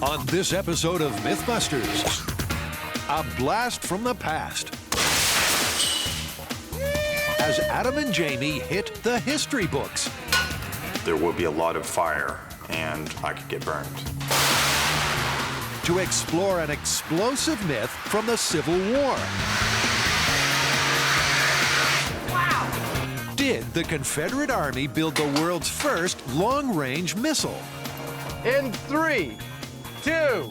On this episode of Mythbusters, a blast from the past. As Adam and Jamie hit the history books. There will be a lot of fire, and I could get burned. To explore an explosive myth from the Civil War. Wow! Did the Confederate Army build the world's first long-range missile? In 3, 2, 1.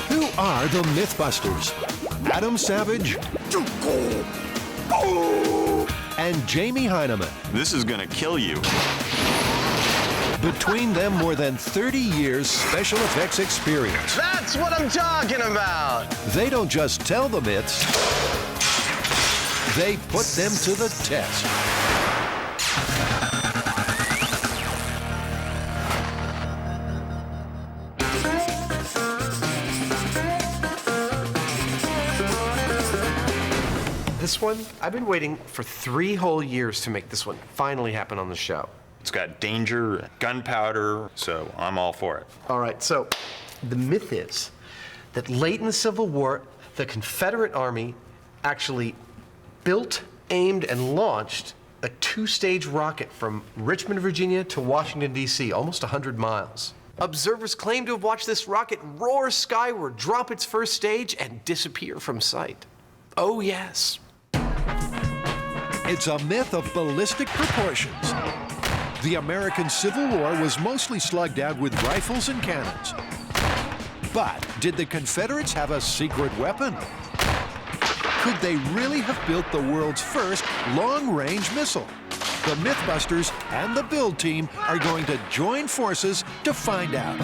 Who are the Mythbusters? Adam Savage and Jamie Heineman. This is gonna kill you. Between them, more than 30 years special effects experience. That's what I'm talking about! They don't just tell the myths, they put them to the test. This one, I've been waiting for 3 whole years to make this one finally happen on the show. It's got danger, gunpowder, so I'm all for it. All right, so the myth is that late in the Civil War, the Confederate Army actually built, aimed, and launched a 2-stage rocket from Richmond, Virginia to Washington, D.C., almost 100 miles. Observers claim to have watched this rocket roar skyward, drop its first stage, and disappear from sight. Oh, yes. It's a myth of ballistic proportions. The American Civil War was mostly slugged out with rifles and cannons. But did the Confederates have a secret weapon? Could they really have built the world's first long-range missile? The Mythbusters and the build team are going to join forces to find out.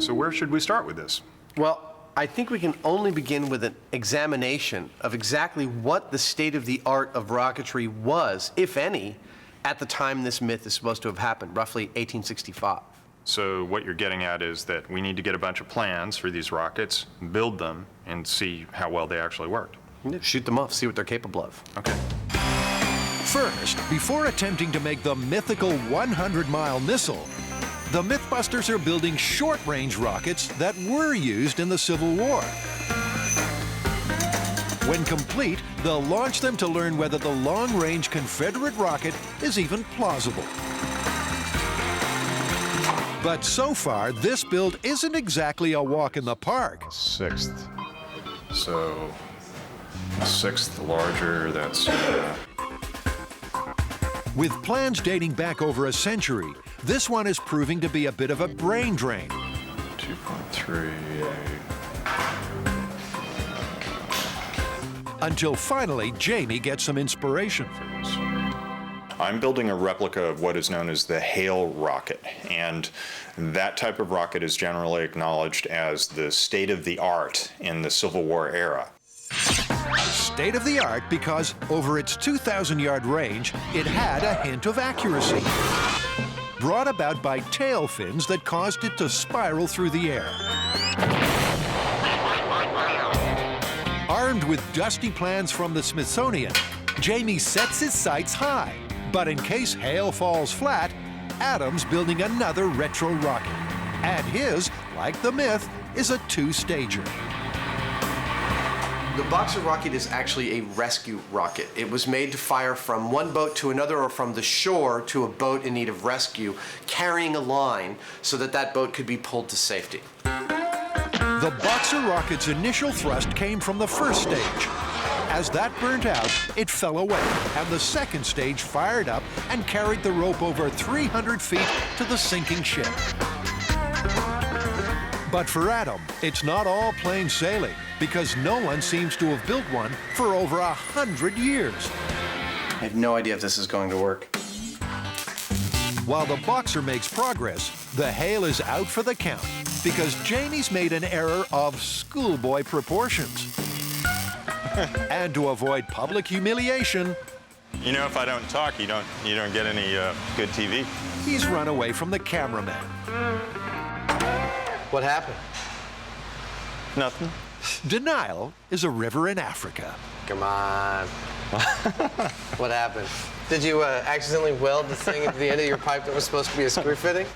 So where should we start with this? Well, I think we can only begin with an examination of exactly what the state-of-the-art of rocketry was, if any, at the time this myth is supposed to have happened, roughly 1865. So what you're getting at is that we need to get a bunch of plans for these rockets, build them, and see how well they actually worked. Shoot them off, see what they're capable of. Okay. First, before attempting to make the mythical 100-mile missile, the Mythbusters are building short-range rockets that were used in the Civil War. When complete, they'll launch them to learn whether the long-range Confederate rocket is even plausible. But so far, this build isn't exactly a walk in the park. 6th. So, 6th larger, that's... With plans dating back over a century, this one is proving to be a bit of a brain drain. 2.3... Until finally, Jamie gets some inspiration. I'm building a replica of what is known as the Hale rocket, and that type of rocket is generally acknowledged as the state-of-the-art in the Civil War era. State-of-the-art because over its 2,000-yard range, it had a hint of accuracy, brought about by tail fins that caused it to spiral through the air. Armed with dusty plans from the Smithsonian, Jamie sets his sights high. But in case Hale falls flat, Adam's building another retro rocket. And his, like the myth, is a 2-stager. The Boxer rocket is actually a rescue rocket. It was made to fire from one boat to another or from the shore to a boat in need of rescue, carrying a line so that that boat could be pulled to safety. The Boxer rocket's initial thrust came from the first stage. As that burnt out, it fell away, and the second stage fired up and carried the rope over 300 feet to the sinking ship. But for Adam, it's not all plain sailing, because no one seems to have built one for over 100 years. I have no idea if this is going to work. While the Boxer makes progress, the Hale is out for the count, because Jamie's made an error of schoolboy proportions. And to avoid public humiliation, You know, if I don't talk, you don't get any good TV. he's run away from the cameraman. What happened? Nothing. Denial is a river in Africa. Come on. What happened? Did you accidentally weld the thing at the end of your pipe that was supposed to be a screw fitting?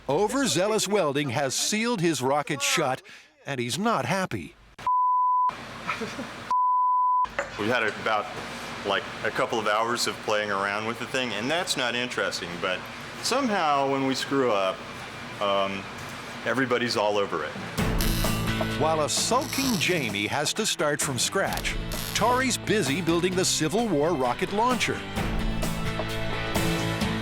Overzealous welding has sealed his rocket shut, and he's not happy. We've had about like a couple of hours of playing around with the thing, and that's not interesting, but somehow when we screw up, everybody's all over it. While a sulking Jamie has to start from scratch, Tori's busy building the Civil War rocket launcher.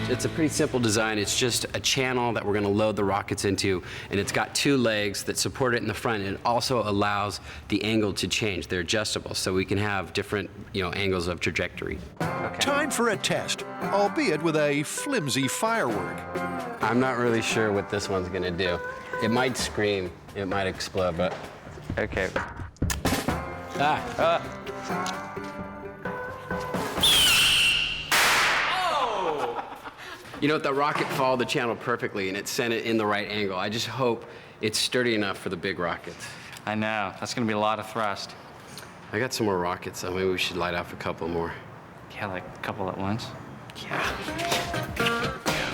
It's a pretty simple design. It's just a channel that we're going to load the rockets into, and it's got 2 legs that support it in the front, and it also allows the angle to change. They're adjustable, so we can have different, angles of trajectory. Time for a test, albeit with a flimsy firework. I'm not really sure what this one's going to do. It might scream, it might explode, but okay. You know what, the rocket followed the channel perfectly and it sent it in the right angle. I just hope it's sturdy enough for the big rockets. I know, that's gonna be a lot of thrust. I got some more rockets, so maybe we should light off a couple more. Yeah, like a couple at once. Yeah.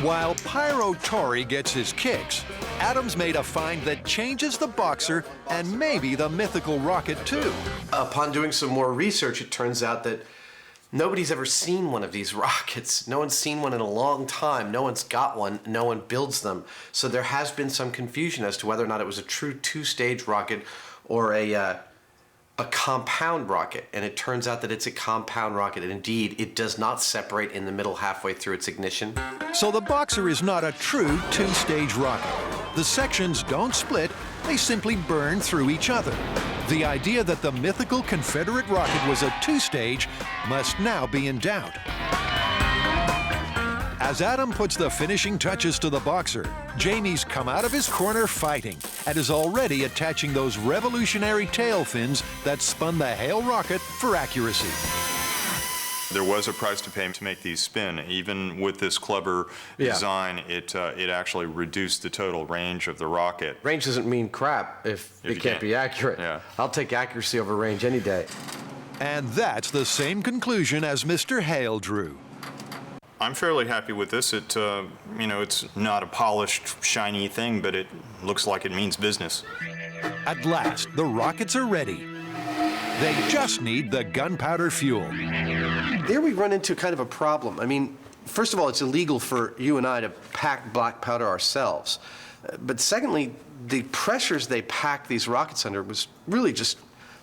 While Pyro Tori gets his kicks, Adam's made a find that changes the Boxer and maybe the mythical rocket too. Upon doing some more research, it turns out that nobody's ever seen one of these rockets. No one's seen one in a long time. No one's got one. No one builds them. So there has been some confusion as to whether or not it was a true 2-stage rocket or a compound rocket. And it turns out that it's a compound rocket. And indeed, it does not separate in the middle halfway through its ignition. So the Boxer is not a true 2-stage rocket. The sections don't split, they simply burn through each other. The idea that the mythical Confederate rocket was a 2-stage must now be in doubt. As Adam puts the finishing touches to the Boxer, Jamie's come out of his corner fighting and is already attaching those revolutionary tail fins that spun the Hale rocket for accuracy. There was a price to pay to make these spin. Even with this clever design, it actually reduced the total range of the rocket. Range doesn't mean crap if it can't be accurate. Yeah. I'll take accuracy over range any day. And that's the same conclusion as Mr. Hale drew. I'm fairly happy with this. It's not a polished, shiny thing, but it looks like it means business. At last, the rockets are ready. They just need the gunpowder fuel. There we run into kind of a problem. I mean, first of all, it's illegal for you and I to pack black powder ourselves. But secondly, the pressures they packed these rockets under was really just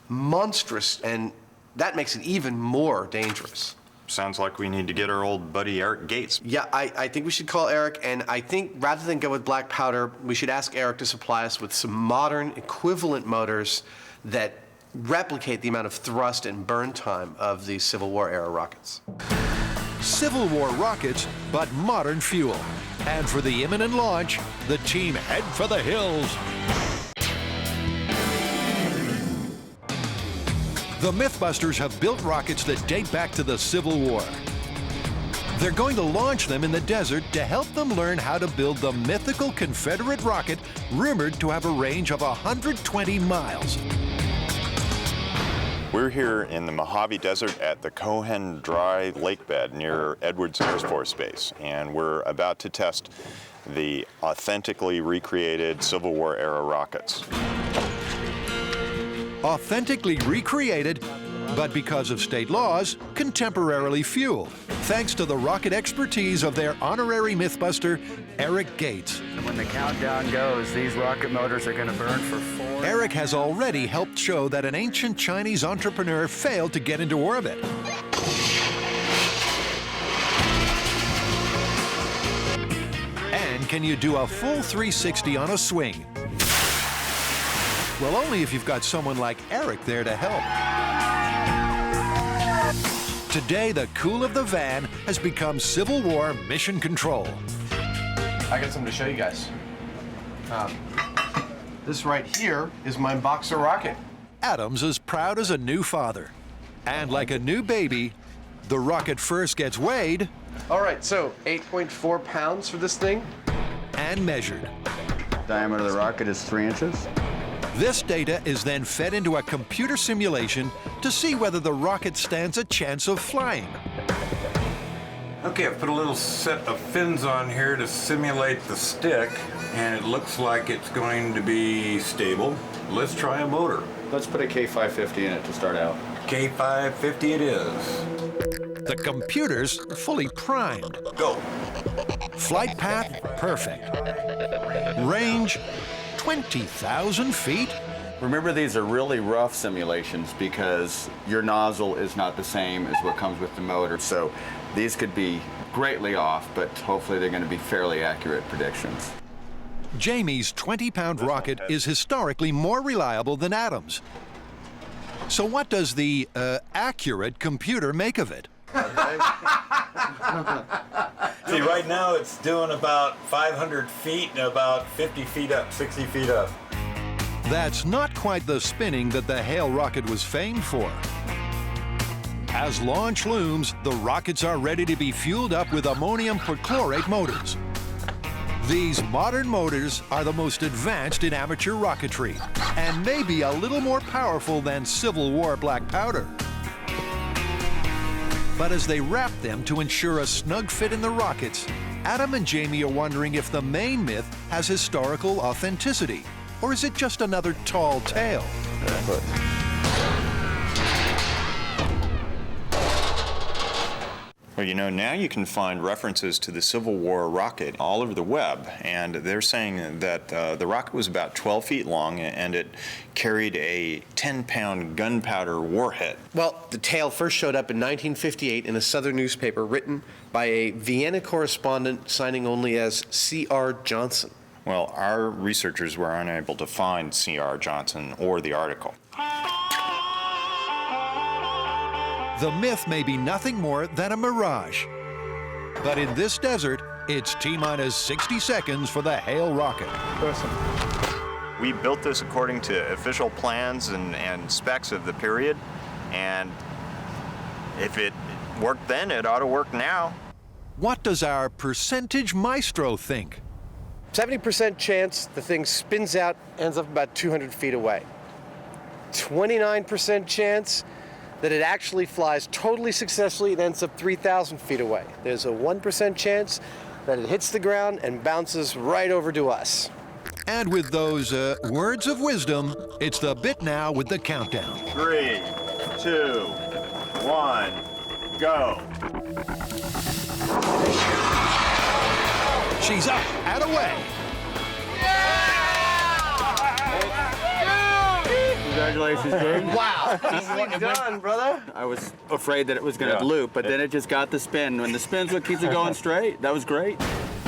monstrous, and that makes it even more dangerous. Sounds like we need to get our old buddy Eric Gates. Yeah, I think we should call Eric, and I think rather than go with black powder, we should ask Eric to supply us with some modern equivalent motors that replicate the amount of thrust and burn time of these Civil War era rockets. Civil War rockets, but modern fuel. And for the imminent launch, the team head for the hills. The Mythbusters have built rockets that date back to the Civil War. They're going to launch them in the desert to help them learn how to build the mythical Confederate rocket rumored to have a range of 120 miles. We're here in the Mojave Desert at the Cohen Dry Lake Bed near Edwards Air Force Base, and we're about to test the authentically recreated Civil War era rockets. Authentically recreated, but because of state laws, contemporarily fueled, thanks to the rocket expertise of their honorary Mythbuster, Eric Gates. When the countdown goes, these rocket motors are going to burn for 4. Eric has already helped show that an ancient Chinese entrepreneur failed to get into orbit. And can you do a full 360 on a swing? Well, only if you've got someone like Eric there to help. Today, the cool of the van has become Civil War mission control. I got something to show you guys. This right here is my Boxer rocket. Adam's as proud as a new father. And like a new baby, the rocket first gets weighed. All right, so 8.4 pounds for this thing. And measured. Diameter of the rocket is 3 inches. This data is then fed into a computer simulation to see whether the rocket stands a chance of flying. Okay, I've put a little set of fins on here to simulate the stick, and it looks like it's going to be stable. Let's try a motor. Let's put a K550 in it to start out. K550 it is. The computer's fully primed. Go. Flight path, perfect. Range, 20,000 feet. Remember, these are really rough simulations because your nozzle is not the same as what comes with the motor. So these could be greatly off, but hopefully they're going to be fairly accurate predictions. Jamie's 20-pound rocket is historically more reliable than Adam's. So what does the accurate computer make of it? See, right now it's doing about 500 feet and about 50 feet up, 60 feet up. That's not quite the spinning that the Hale rocket was famed for. As launch looms, the rockets are ready to be fueled up with ammonium perchlorate motors. These modern motors are the most advanced in amateur rocketry and may be a little more powerful than Civil War black powder. But as they wrap them to ensure a snug fit in the rockets, Adam and Jamie are wondering if the main myth has historical authenticity, or is it just another tall tale? Well, you know, now you can find references to the Civil War rocket all over the web, and they're saying that the rocket was about 12 feet long and it carried a 10-pound gunpowder warhead. Well, the tale first showed up in 1958 in a Southern newspaper written by a Vienna correspondent signing only as C.R. Johnson. Well, our researchers were unable to find C.R. Johnson or the article. The myth may be nothing more than a mirage. But in this desert, it's T-minus 60 seconds for the Hale rocket. We built this according to official plans and specs of the period, and if it worked then, it ought to work now. What does our percentage maestro think? 70% chance the thing spins out, ends up about 200 feet away. 29% chance that it actually flies totally successfully and ends up 3,000 feet away. There's a 1% chance that it hits the ground and bounces right over to us. And with those words of wisdom, it's the bit now with the countdown. 3, 2, 1, go. She's up and away. Congratulations, Jake. Wow, easily done, brother. I was afraid that it was going to loop, but then it just got the spin. When the spin's what keeps it going straight, that was great.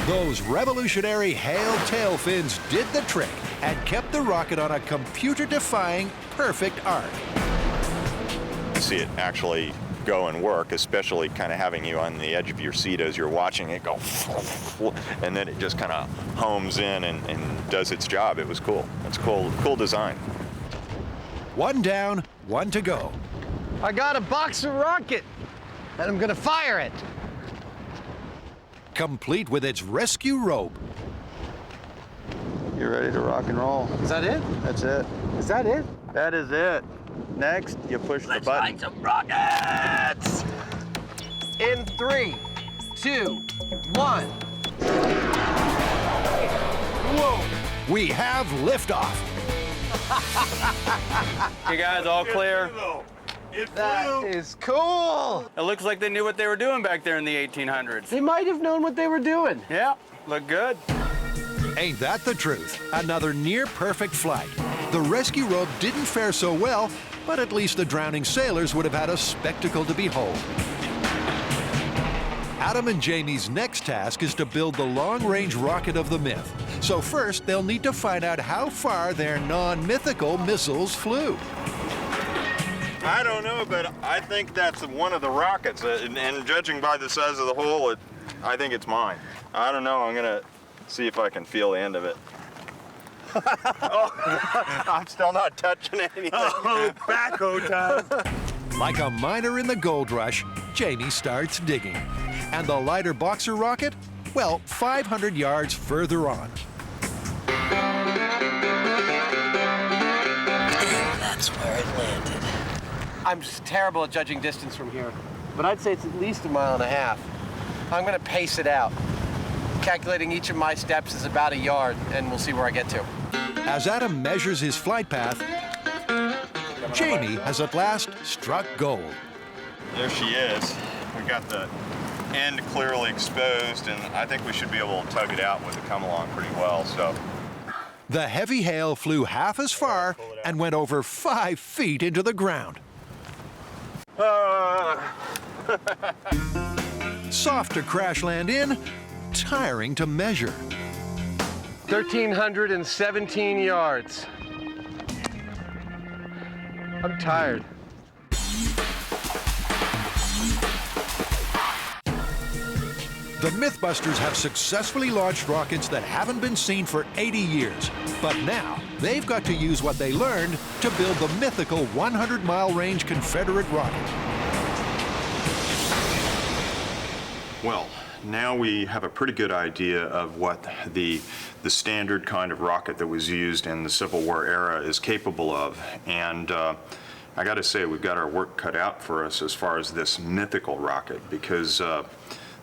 Those revolutionary Hale tail fins did the trick and kept the rocket on a computer-defying perfect arc. See it actually go and work, especially kind of having you on the edge of your seat as you're watching it go, and then it just kind of homes in and does its job. It was cool. It's cool design. One down, one to go. I got a boxer rocket, and I'm gonna fire it. Complete with its rescue rope. You're ready to rock and roll. Is that it? That's it. Is that it? That is it. Next, you push the button. Light some rockets! In 3, 2, 1. Whoa! We have liftoff. You guys all clear? That is cool! It looks like they knew what they were doing back there in the 1800s. They might have known what they were doing. Yeah, look good. Ain't that the truth? Another near-perfect flight. The rescue rope didn't fare so well, but at least the drowning sailors would have had a spectacle to behold. Adam and Jamie's next task is to build the long-range rocket of the myth. So first, they'll need to find out how far their non-mythical missiles flew. I don't know, but I think that's one of the rockets, and judging by the size of the hole, I think it's mine. I don't know. I'm gonna see if I can feel the end of it. Oh, I'm still not touching anything. Oh, backhoe time. Like a miner in the gold rush, Jamie starts digging. And the lighter boxer rocket? Well, 500 yards further on. That's where it landed. I'm just terrible at judging distance from here, but I'd say it's at least 1.5 miles. I'm gonna pace it out. Calculating each of my steps is about 1 yard, and we'll see where I get to. As Adam measures his flight path, Janie has at last struck gold. There she is. We got the end clearly exposed, and I think we should be able to tug it out with the come along pretty well. So The heavy hail flew half as far and went over 5 feet into the ground. Soft to crash land in, tiring to measure. 1,317 yards. I'm tired. The Mythbusters have successfully launched rockets that haven't been seen for 80 years. But now, they've got to use what they learned to build the mythical 100-mile range Confederate rocket. well, now we have a pretty good idea of what the standard kind of rocket that was used in the Civil War era is capable of. And I got to say, we've got our work cut out for us as far as this mythical rocket, because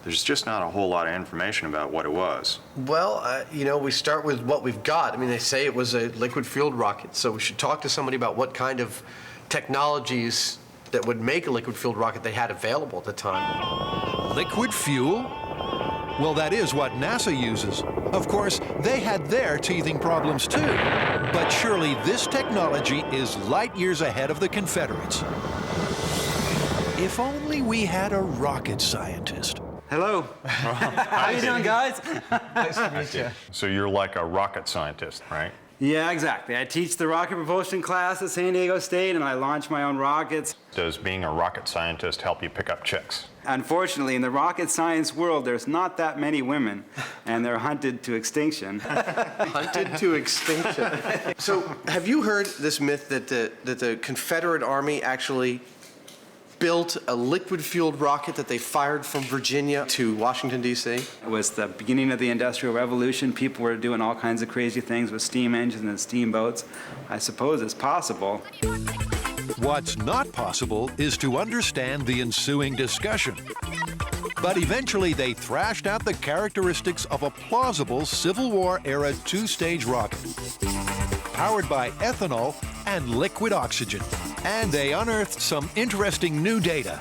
there's just not a whole lot of information about what it was. Well, you know, we start with what we've got. I mean, they say it was a liquid-fueled rocket, so we should talk to somebody about what kind of technologies that would make a liquid-fueled rocket they had available at the time. Liquid fuel? Well, that is what NASA uses. Of course, they had their teething problems too. But surely this technology is light years ahead of the Confederates. If only we had a rocket scientist. Hello. How you doing, guys? Nice to meet you. So you're like a rocket scientist, right? Yeah, exactly. I teach the rocket propulsion class at San Diego State, and I launch my own rockets. Does being a rocket scientist help you pick up chicks? Unfortunately, in the rocket science world, there's not that many women, and they're hunted to extinction. Hunted to extinction. So, have you heard this myth that the Confederate Army actually built a liquid-fueled rocket that they fired from Virginia to Washington, D.C.? It was the beginning of the Industrial Revolution. People were doing all kinds of crazy things with steam engines and steamboats. I suppose it's possible. What's not possible is to understand the ensuing discussion. But eventually they thrashed out the characteristics of a plausible Civil War-era two-stage rocket, powered by ethanol and liquid oxygen. And they unearthed some interesting new data.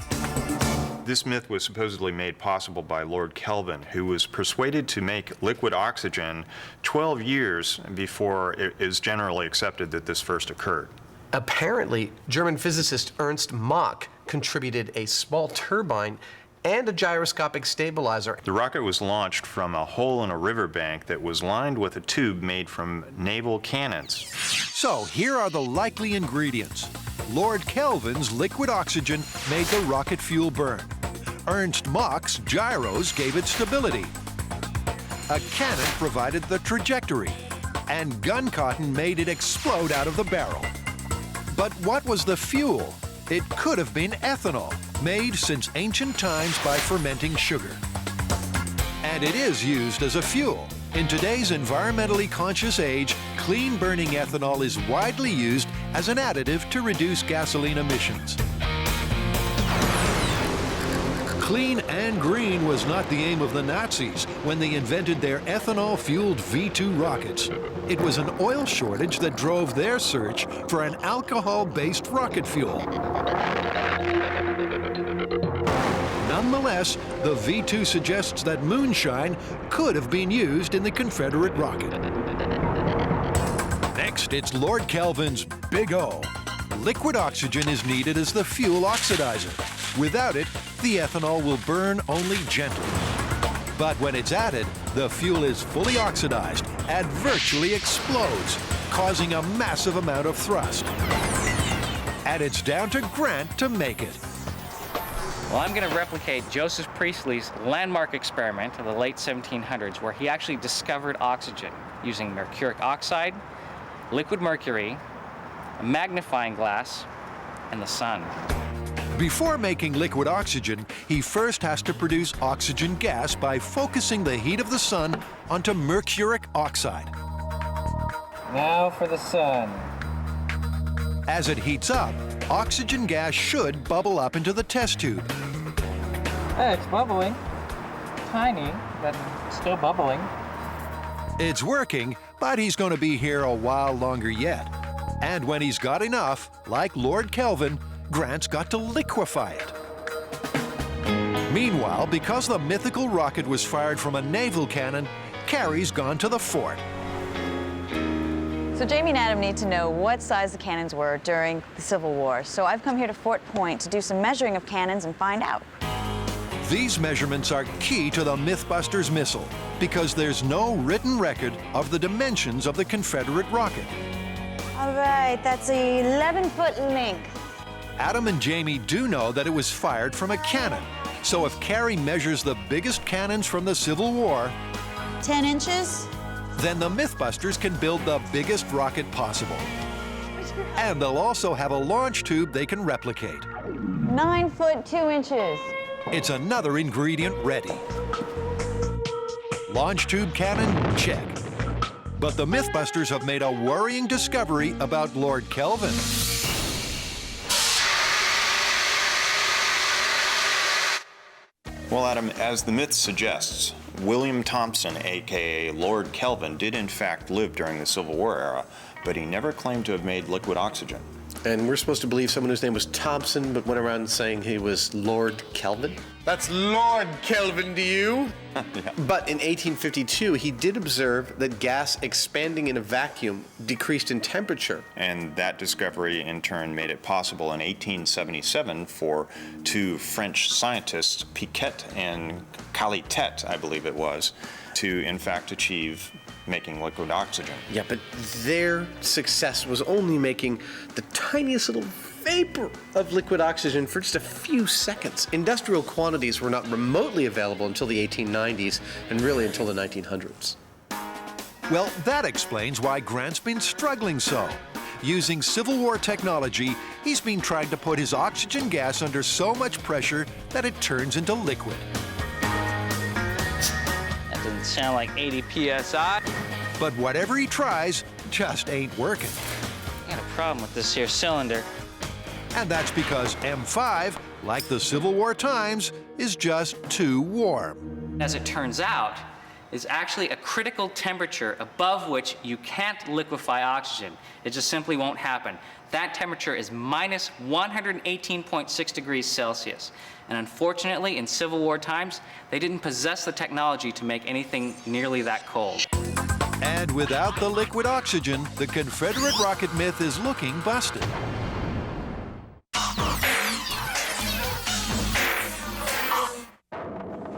This myth was supposedly made possible by Lord Kelvin, who was persuaded to make liquid oxygen 12 years before it is generally accepted that this first occurred. Apparently, German physicist Ernst Mach contributed a small turbine and a gyroscopic stabilizer. The rocket was launched from a hole in a riverbank that was lined with a tube made from naval cannons. So here are the likely ingredients. Lord Kelvin's liquid oxygen made the rocket fuel burn. Ernst Mach's gyros gave it stability. A cannon provided the trajectory. And gun cotton made it explode out of the barrel. But what was the fuel? It could have been ethanol, made since ancient times by fermenting sugar. And it is used as a fuel. In today's environmentally conscious age, clean-burning ethanol is widely used as an additive to reduce gasoline emissions. Clean and green was not the aim of the Nazis when they invented their ethanol-fueled V-2 rockets. It was an oil shortage that drove their search for an alcohol-based rocket fuel. Nonetheless, the V-2 suggests that moonshine could have been used in the Confederate rocket. Next, it's Lord Kelvin's Big O. Liquid oxygen is needed as the fuel oxidizer. Without it, the ethanol will burn only gently. But when it's added, the fuel is fully oxidized and virtually explodes, causing a massive amount of thrust. And it's down to Grant to make it. Well, I'm going to replicate Joseph Priestley's landmark experiment of the late 1700s, where he actually discovered oxygen using mercuric oxide, liquid mercury, a magnifying glass, and the sun. Before making liquid oxygen, he first has to produce oxygen gas by focusing the heat of the sun onto mercuric oxide. Now for the sun. As it heats up, oxygen gas should bubble up into the test tube. Hey, it's bubbling. Tiny, but still bubbling. It's working, but he's going to be here a while longer yet. And when he's got enough, like Lord Kelvin, Grant's got to liquefy it. Meanwhile, because the mythical rocket was fired from a naval cannon, Carrie's gone to the fort. So Jamie and Adam need to know what size the cannons were during the Civil War. So I've come here to Fort Point to do some measuring of cannons and find out. These measurements are key to the MythBusters missile because there's no written record of the dimensions of the Confederate rocket. All right, that's 11-foot length. Adam and Jamie do know that it was fired from a cannon. So if Carrie measures the biggest cannons from the Civil War, 10 inches? Then the MythBusters can build the biggest rocket possible. And they'll also have a launch tube they can replicate. 9 foot 2 inches. It's another ingredient ready. Launch tube cannon, check. But the MythBusters have made a worrying discovery about Lord Kelvin. Well, Adam, as the myth suggests, William Thompson, aka Lord Kelvin, did in fact live during the Civil War era, but he never claimed to have made liquid oxygen. And we're supposed to believe someone whose name was Thompson but went around saying he was Lord Kelvin? That's Lord Kelvin to you? Yeah. But in 1852, he did observe that gas expanding in a vacuum decreased in temperature. And that discovery, in turn, made it possible in 1877 for two French scientists, Pictet and Calitet, I believe it was, to, in fact, achieve making liquid oxygen. Yeah, but their success was only making the tiniest little vapor of liquid oxygen for just a few seconds. Industrial quantities were not remotely available until the 1890s and really until the 1900s. Well, that explains why Grant's been struggling so. Using Civil War technology, he's been trying to put his oxygen gas under so much pressure that it turns into liquid. That doesn't sound like 80 PSI. But whatever he tries, just ain't working. I got a problem with this here cylinder. And that's because M5, like the Civil War times, is just too warm. As it turns out, is actually a critical temperature above which you can't liquefy oxygen. It just simply won't happen. That temperature is minus 118.6 degrees Celsius. And unfortunately, in Civil War times, they didn't possess the technology to make anything nearly that cold. And without the liquid oxygen, the Confederate rocket myth is looking busted.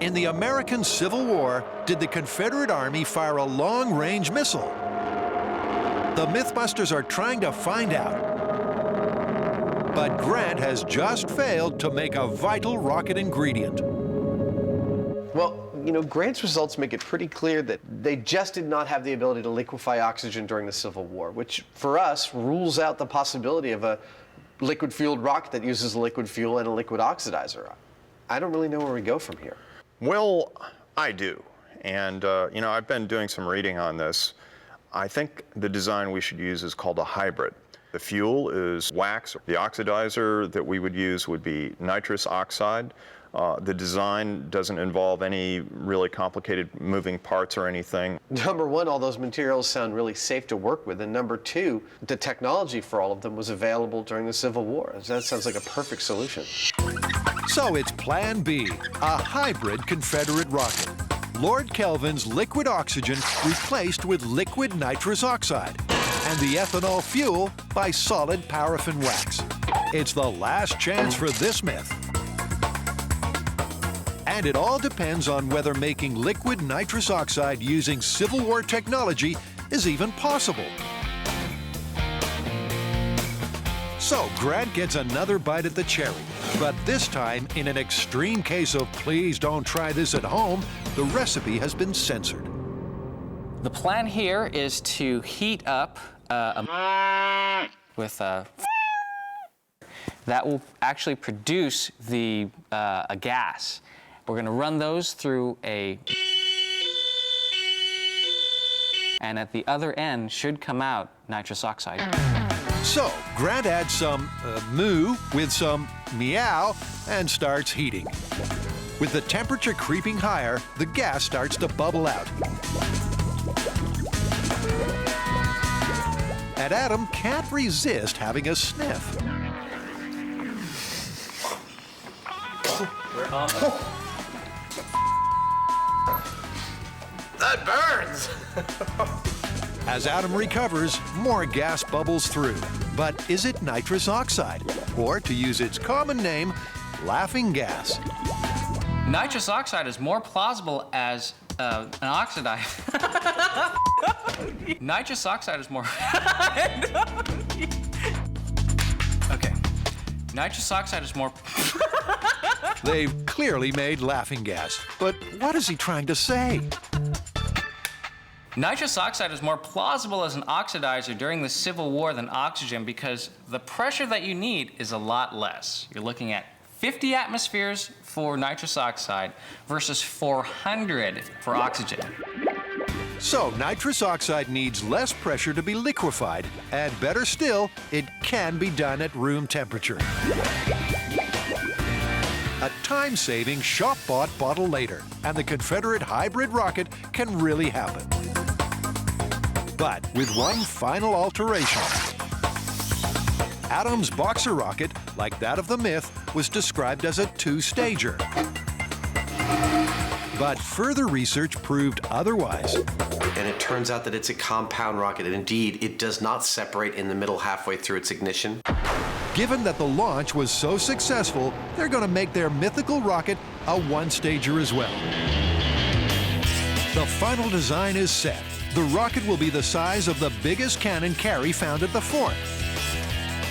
In the American Civil War, did the Confederate Army fire a long-range missile? The MythBusters are trying to find out. But Grant has just failed to make a vital rocket ingredient. Well, you know, Grant's results make it pretty clear that they just did not have the ability to liquefy oxygen during the Civil War, which for us rules out the possibility of a liquid-fueled rocket that uses liquid fuel and a liquid oxidizer. I don't really know where we go from here. Well, I do. And, you know, I've been doing some reading on this. I think the design we should use is called a hybrid. The fuel is wax. The oxidizer that we would use would be nitrous oxide. The design doesn't involve any really complicated moving parts or anything. Number one, all those materials sound really safe to work with. And number two, the technology for all of them was available during the Civil War. That sounds like a perfect solution. So it's Plan B, a hybrid Confederate rocket. Lord Kelvin's liquid oxygen replaced with liquid nitrous oxide, and the ethanol fuel by solid paraffin wax. It's the last chance for this myth. And it all depends on whether making liquid nitrous oxide using Civil War technology is even possible. So Grant gets another bite at the cherry, but this time, in an extreme case of please don't try this at home, the recipe has been censored. The plan here is to heat up with that will actually produce a gas. We're going to run those through and at the other end should come out nitrous oxide. So Grant adds some moo with some meow and starts heating. With the temperature creeping higher, the gas starts to bubble out. And Adam can't resist having a sniff. That burns! As Adam recovers, more gas bubbles through. But is it nitrous oxide? Or, to use its common name, laughing gas? Nitrous oxide is more plausible as an oxidizer. Nitrous oxide is more... Okay. Nitrous oxide is more... They've clearly made laughing gas. But what is he trying to say? Nitrous oxide is more plausible as an oxidizer during the Civil War than oxygen because the pressure that you need is a lot less. You're looking at 50 atmospheres for nitrous oxide versus 400 for oxygen. So nitrous oxide needs less pressure to be liquefied, and better still, it can be done at room temperature. A time-saving, shop-bought bottle later, and the Confederate hybrid rocket can really happen. But with one final alteration. Adam's Boxer rocket, like that of the Myth, was described as a two-stager. But further research proved otherwise. And it turns out that it's a compound rocket, and indeed, it does not separate in the middle halfway through its ignition. Given that the launch was so successful, they're going to make their mythical rocket a one-stager as well. The final design is set. The rocket will be the size of the biggest cannon carry found at the fort.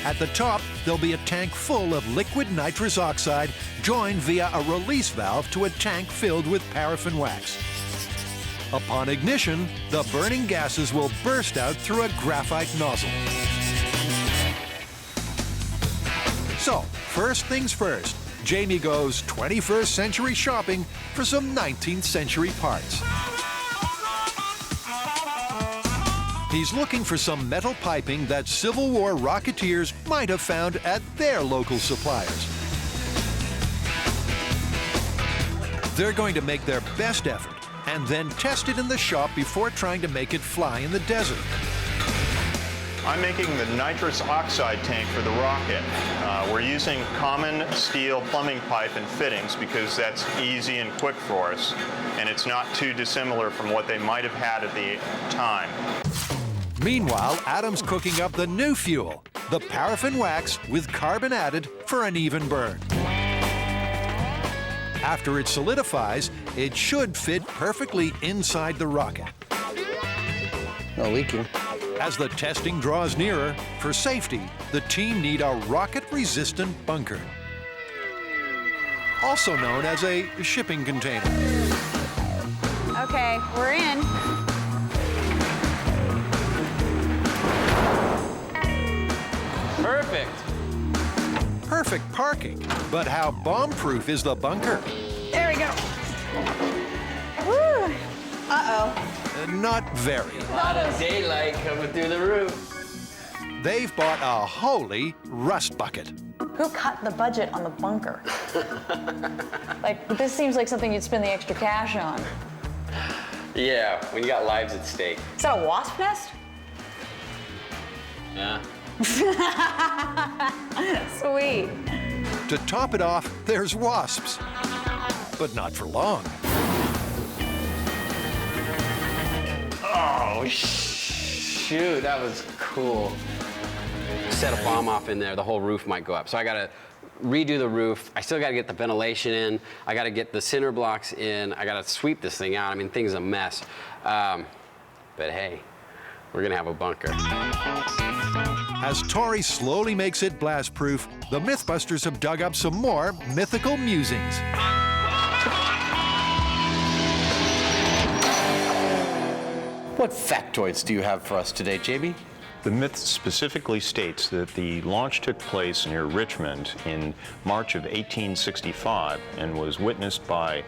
At the top, there'll be a tank full of liquid nitrous oxide joined via a release valve to a tank filled with paraffin wax. Upon ignition, the burning gases will burst out through a graphite nozzle. So, first things first, Jamie goes 21st century shopping for some 19th century parts. He's looking for some metal piping that Civil War rocketeers might have found at their local suppliers. They're going to make their best effort and then test it in the shop before trying to make it fly in the desert. I'm making the nitrous oxide tank for the rocket. We're using common steel plumbing pipe and fittings because that's easy and quick for us, and it's not too dissimilar from what they might have had at the time. Meanwhile, Adam's cooking up the new fuel, the paraffin wax with carbon added for an even burn. After it solidifies, it should fit perfectly inside the rocket. No leaking. As the testing draws nearer, for safety, the team need a rocket-resistant bunker, also known as a shipping container. Okay, we're in. Perfect. Perfect parking, but how bomb-proof is the bunker? There we go. Woo! Uh-oh. Not very. A lot of daylight coming through the roof. They've bought a holy rust bucket. Who cut the budget on the bunker? Like, this seems like something you'd spend the extra cash on. Yeah, when you got lives at stake. Is that a wasp nest? Yeah. Sweet. To top it off, there's wasps. But not for long. Oh, shoot, that was cool. Set a bomb off in there, the whole roof might go up. So I gotta redo the roof. I still gotta get the ventilation in. I gotta get the cinder blocks in. I gotta sweep this thing out. I mean, thing's a mess. But hey, we're gonna have a bunker. As Tori slowly makes it blast-proof, the Mythbusters have dug up some more mythical musings. What factoids do you have for us today, JB? The myth specifically states that the launch took place near Richmond in March of 1865 and was witnessed by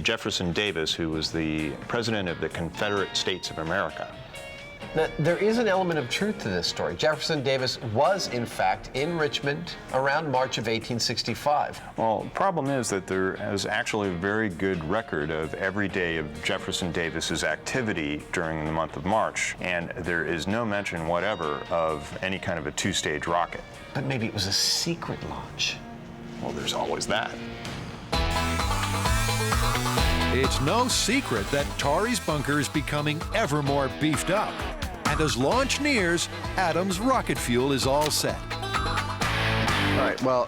Jefferson Davis, who was the President of the Confederate States of America. Now, there is an element of truth to this story. Jefferson Davis was, in fact, in Richmond around March of 1865. Well, the problem is that there is actually a very good record of every day of Jefferson Davis's activity during the month of March, and there is no mention whatever of any kind of a two-stage rocket. But maybe it was a secret launch. Well, there's always that. It's no secret that Tari's bunker is becoming ever more beefed up. And as launch nears, Adam's rocket fuel is all set. All right, well,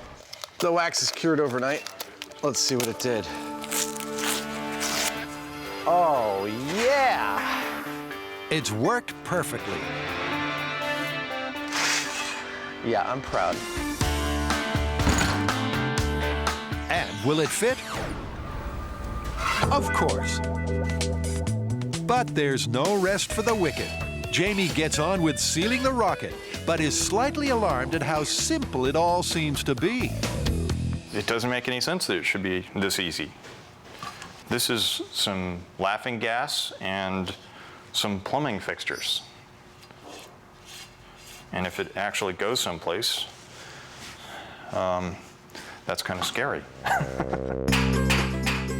the wax is cured overnight. Let's see what it did. Oh, yeah! It's worked perfectly. Yeah, I'm proud. And will it fit? Of course. But there's no rest for the wicked. Jamie gets on with sealing the rocket, but is slightly alarmed at how simple it all seems to be. It doesn't make any sense that it should be this easy. This is some laughing gas and some plumbing fixtures. And if it actually goes someplace, that's kind of scary.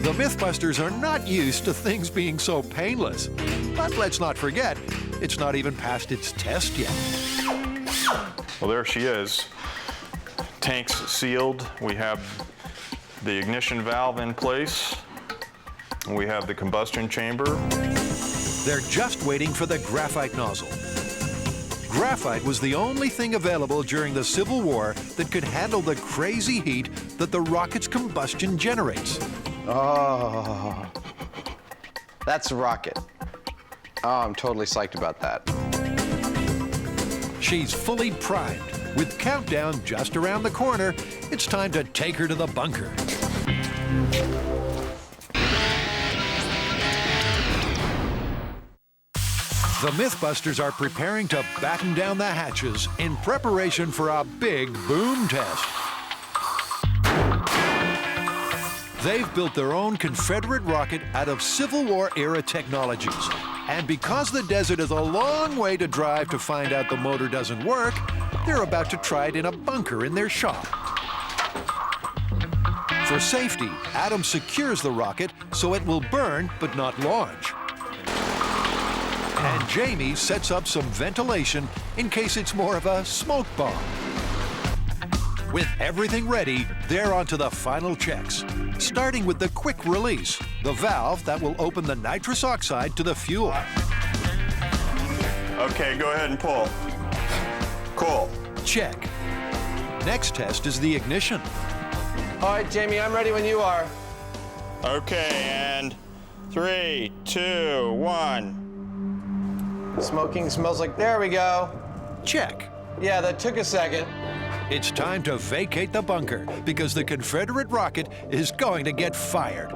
The Mythbusters are not used to things being so painless. But let's not forget, it's not even past its test yet. Well, there she is. Tank's sealed. We have the ignition valve in place. We have the combustion chamber. They're just waiting for the graphite nozzle. Graphite was the only thing available during the Civil War that could handle the crazy heat that the rocket's combustion generates. Oh, that's a rocket. Oh, I'm totally psyched about that. She's fully primed. With countdown just around the corner, it's time to take her to the bunker. The Mythbusters are preparing to batten down the hatches in preparation for a big boom test. They've built their own Confederate rocket out of Civil War-era technologies. And because the desert is a long way to drive to find out the motor doesn't work, they're about to try it in a bunker in their shop. For safety, Adam secures the rocket so it will burn but not launch. And Jamie sets up some ventilation in case it's more of a smoke bomb. With everything ready, they're on to the final checks, starting with the quick release, the valve that will open the nitrous oxide to the fuel. Okay, go ahead and pull. Cool. Check. Next test is the ignition. All right, Jamie, I'm ready when you are. Okay, and 3, 2, 1. Smoking smells like, there we go. Check. Yeah, that took a second. It's time to vacate the bunker because the Confederate rocket is going to get fired.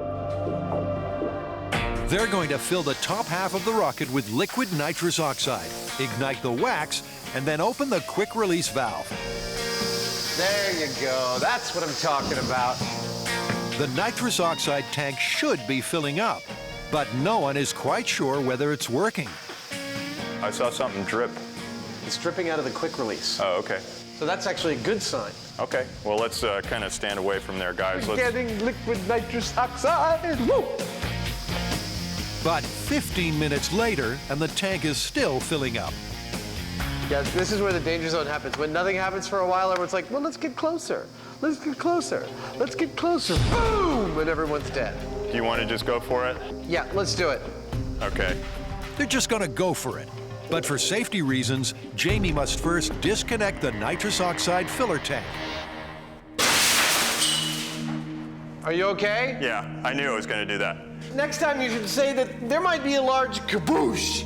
They're going to fill the top half of the rocket with liquid nitrous oxide, ignite the wax, and then open the quick release valve. There you go. That's what I'm talking about. The nitrous oxide tank should be filling up, but no one is quite sure whether it's working. I saw something drip. It's dripping out of the quick release. Oh, okay. So that's actually a good sign. Okay, well, let's kind of stand away from there, guys. We're getting liquid nitrous oxide. Woo! But 15 minutes later, and the tank is still filling up. Yeah, this is where the danger zone happens. When nothing happens for a while, everyone's like, well, let's get closer. Let's get closer. Let's get closer. Boom! And everyone's dead. Do you want to just go for it? Yeah, let's do it. Okay. They're just going to go for it. But for safety reasons, Jamie must first disconnect the nitrous oxide filler tank. Are you okay? Yeah, I knew I was going to do that. Next time you should say that there might be a large kaboosh.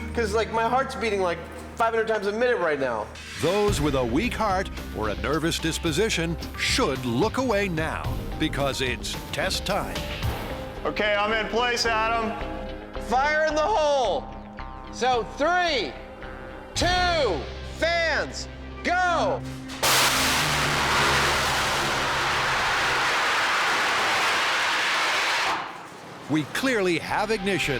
Because, like, my heart's beating like 500 times a minute right now. Those with a weak heart or a nervous disposition should look away now, because it's test time. Okay, I'm in place, Adam. Fire in the hole. So 3, 2, fans, go. We clearly have ignition.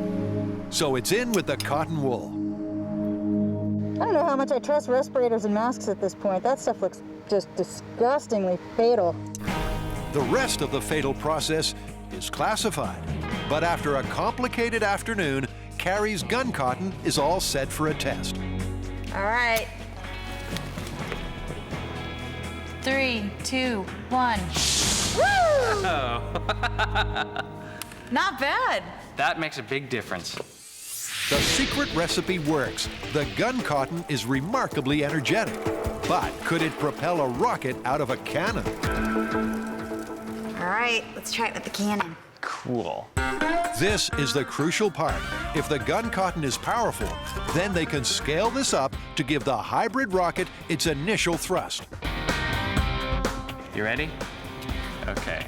So it's in with the cotton wool. I don't know how much I trust respirators and masks at this point. That stuff looks just disgustingly fatal. The rest of the fatal process is classified. But after a complicated afternoon, Carrie's gun cotton is all set for a test. All right. 3, 2, 1. Woo! Not bad. That makes a big difference. The secret recipe works. The gun cotton is remarkably energetic. But could it propel a rocket out of a cannon? All right, let's try it with the cannon. Cool. This is the crucial part. If the gun cotton is powerful, then they can scale this up to give the hybrid rocket its initial thrust. You ready? Okay.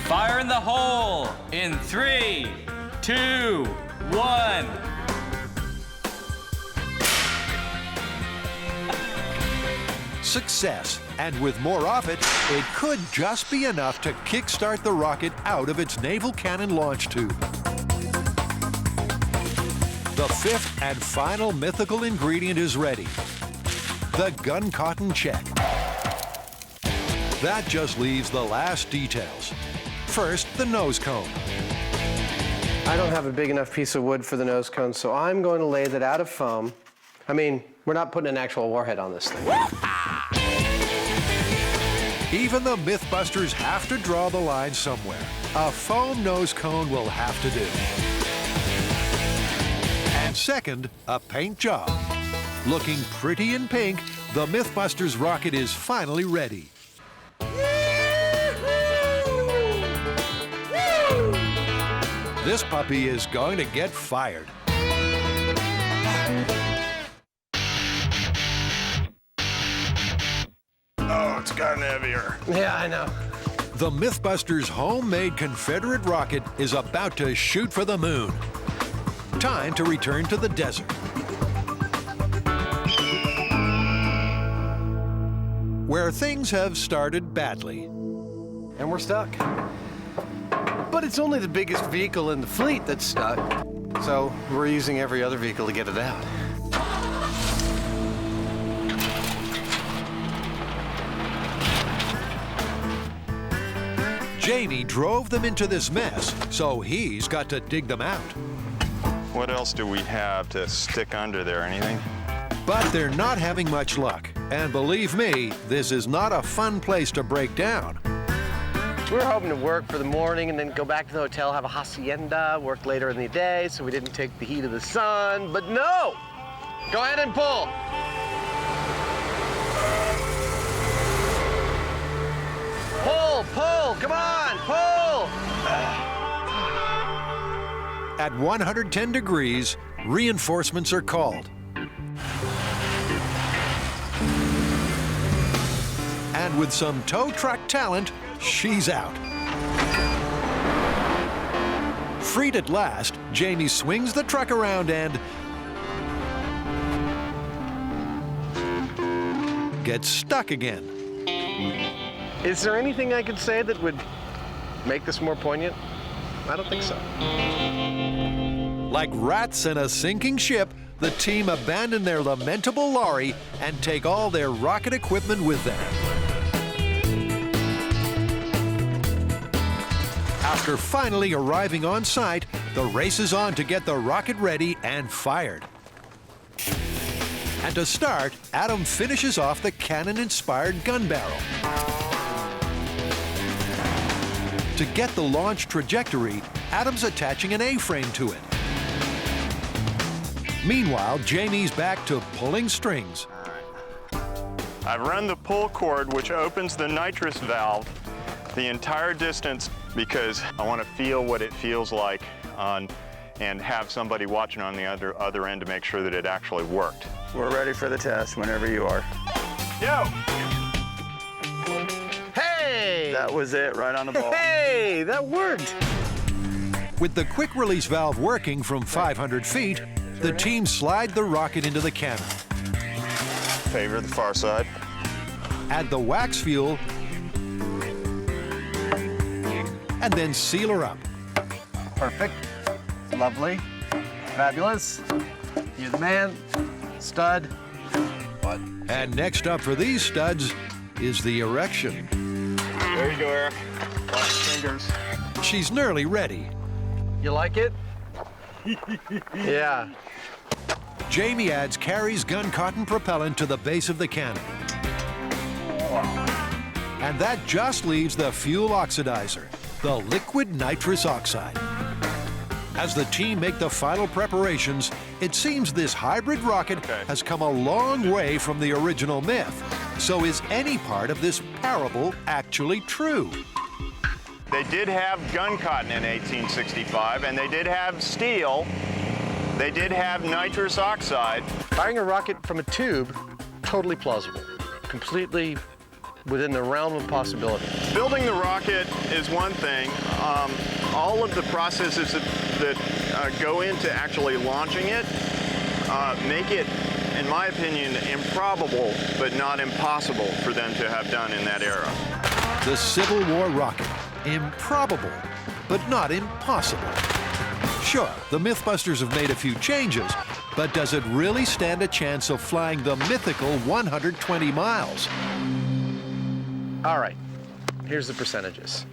Fire in the hole in 3, 2, 1. Success. And with more of it, it could just be enough to kickstart the rocket out of its naval cannon launch tube. The fifth and final mythical ingredient is ready. The gun cotton check. That just leaves the last details. First, the nose cone. I don't have a big enough piece of wood for the nose cone, so I'm going to lay that out of foam. I mean, we're not putting an actual warhead on this thing. Even the Mythbusters have to draw the line somewhere. A foam nose cone will have to do. And second, a paint job. Looking pretty in pink, the Mythbusters rocket is finally ready. This puppy is going to get fired. Oh, it's gotten heavier. Yeah, I know. The Mythbusters' homemade Confederate rocket is about to shoot for the moon. Time to return to the desert, where things have started badly. And we're stuck. But it's only the biggest vehicle in the fleet that's stuck. So we're using every other vehicle to get it out. Jamie drove them into this mess, so he's got to dig them out. What else do we have to stick under there? Anything? But they're not having much luck. And believe me, this is not a fun place to break down. We were hoping to work for the morning and then go back to the hotel, have a hacienda, work later in the day so we didn't take the heat of the sun. But no! Go ahead and pull. Pull, pull, come on, pull! At 110 degrees, reinforcements are called. And with some tow truck talent, she's out. Freed at last, Jamie swings the truck around and gets stuck again. Is there anything I could say that would make this more poignant? I don't think so. Like rats in a sinking ship, the team abandon their lamentable lorry and take all their rocket equipment with them. After finally arriving on site, the race is on to get the rocket ready and fired. And to start, Adam finishes off the cannon-inspired gun barrel. To get the launch trajectory, Adam's attaching an A-frame to it. Meanwhile, Jamie's back to pulling strings. I've run the pull cord, which opens the nitrous valve the entire distance because I want to feel what it feels like and have somebody watching on the other end to make sure that it actually worked. We're ready for the test whenever you are. Yo! Hey! That was it, right on the ball. Hey, that worked! With the quick release valve working from 500 feet, the team slide the rocket into the cannon. Favor the far side. Add the wax fuel, and then seal her up. Perfect. Lovely. Fabulous. You're the man. Stud. What? And next up for these studs is the erection. There you go, Eric. Watch your fingers. She's nearly ready. You like it? Yeah. Jamie adds Carrie's gun cotton propellant to the base of the cannon. And that just leaves the fuel oxidizer, the liquid nitrous oxide. As the team make the final preparations, it seems this hybrid rocket has come a long way from the original myth. So is any part of this parable actually true? They did have gun cotton in 1865, and they did have steel. They did have nitrous oxide. Firing a rocket from a tube, totally plausible. Completely within the realm of possibility. Building the rocket is one thing. All of the processes that go into actually launching it make it, in my opinion, improbable, but not impossible for them to have done in that era. The Civil War rocket. Improbable, but not impossible. Sure, the Mythbusters have made a few changes, but does it really stand a chance of flying the mythical 120 miles? All right, here's the percentages.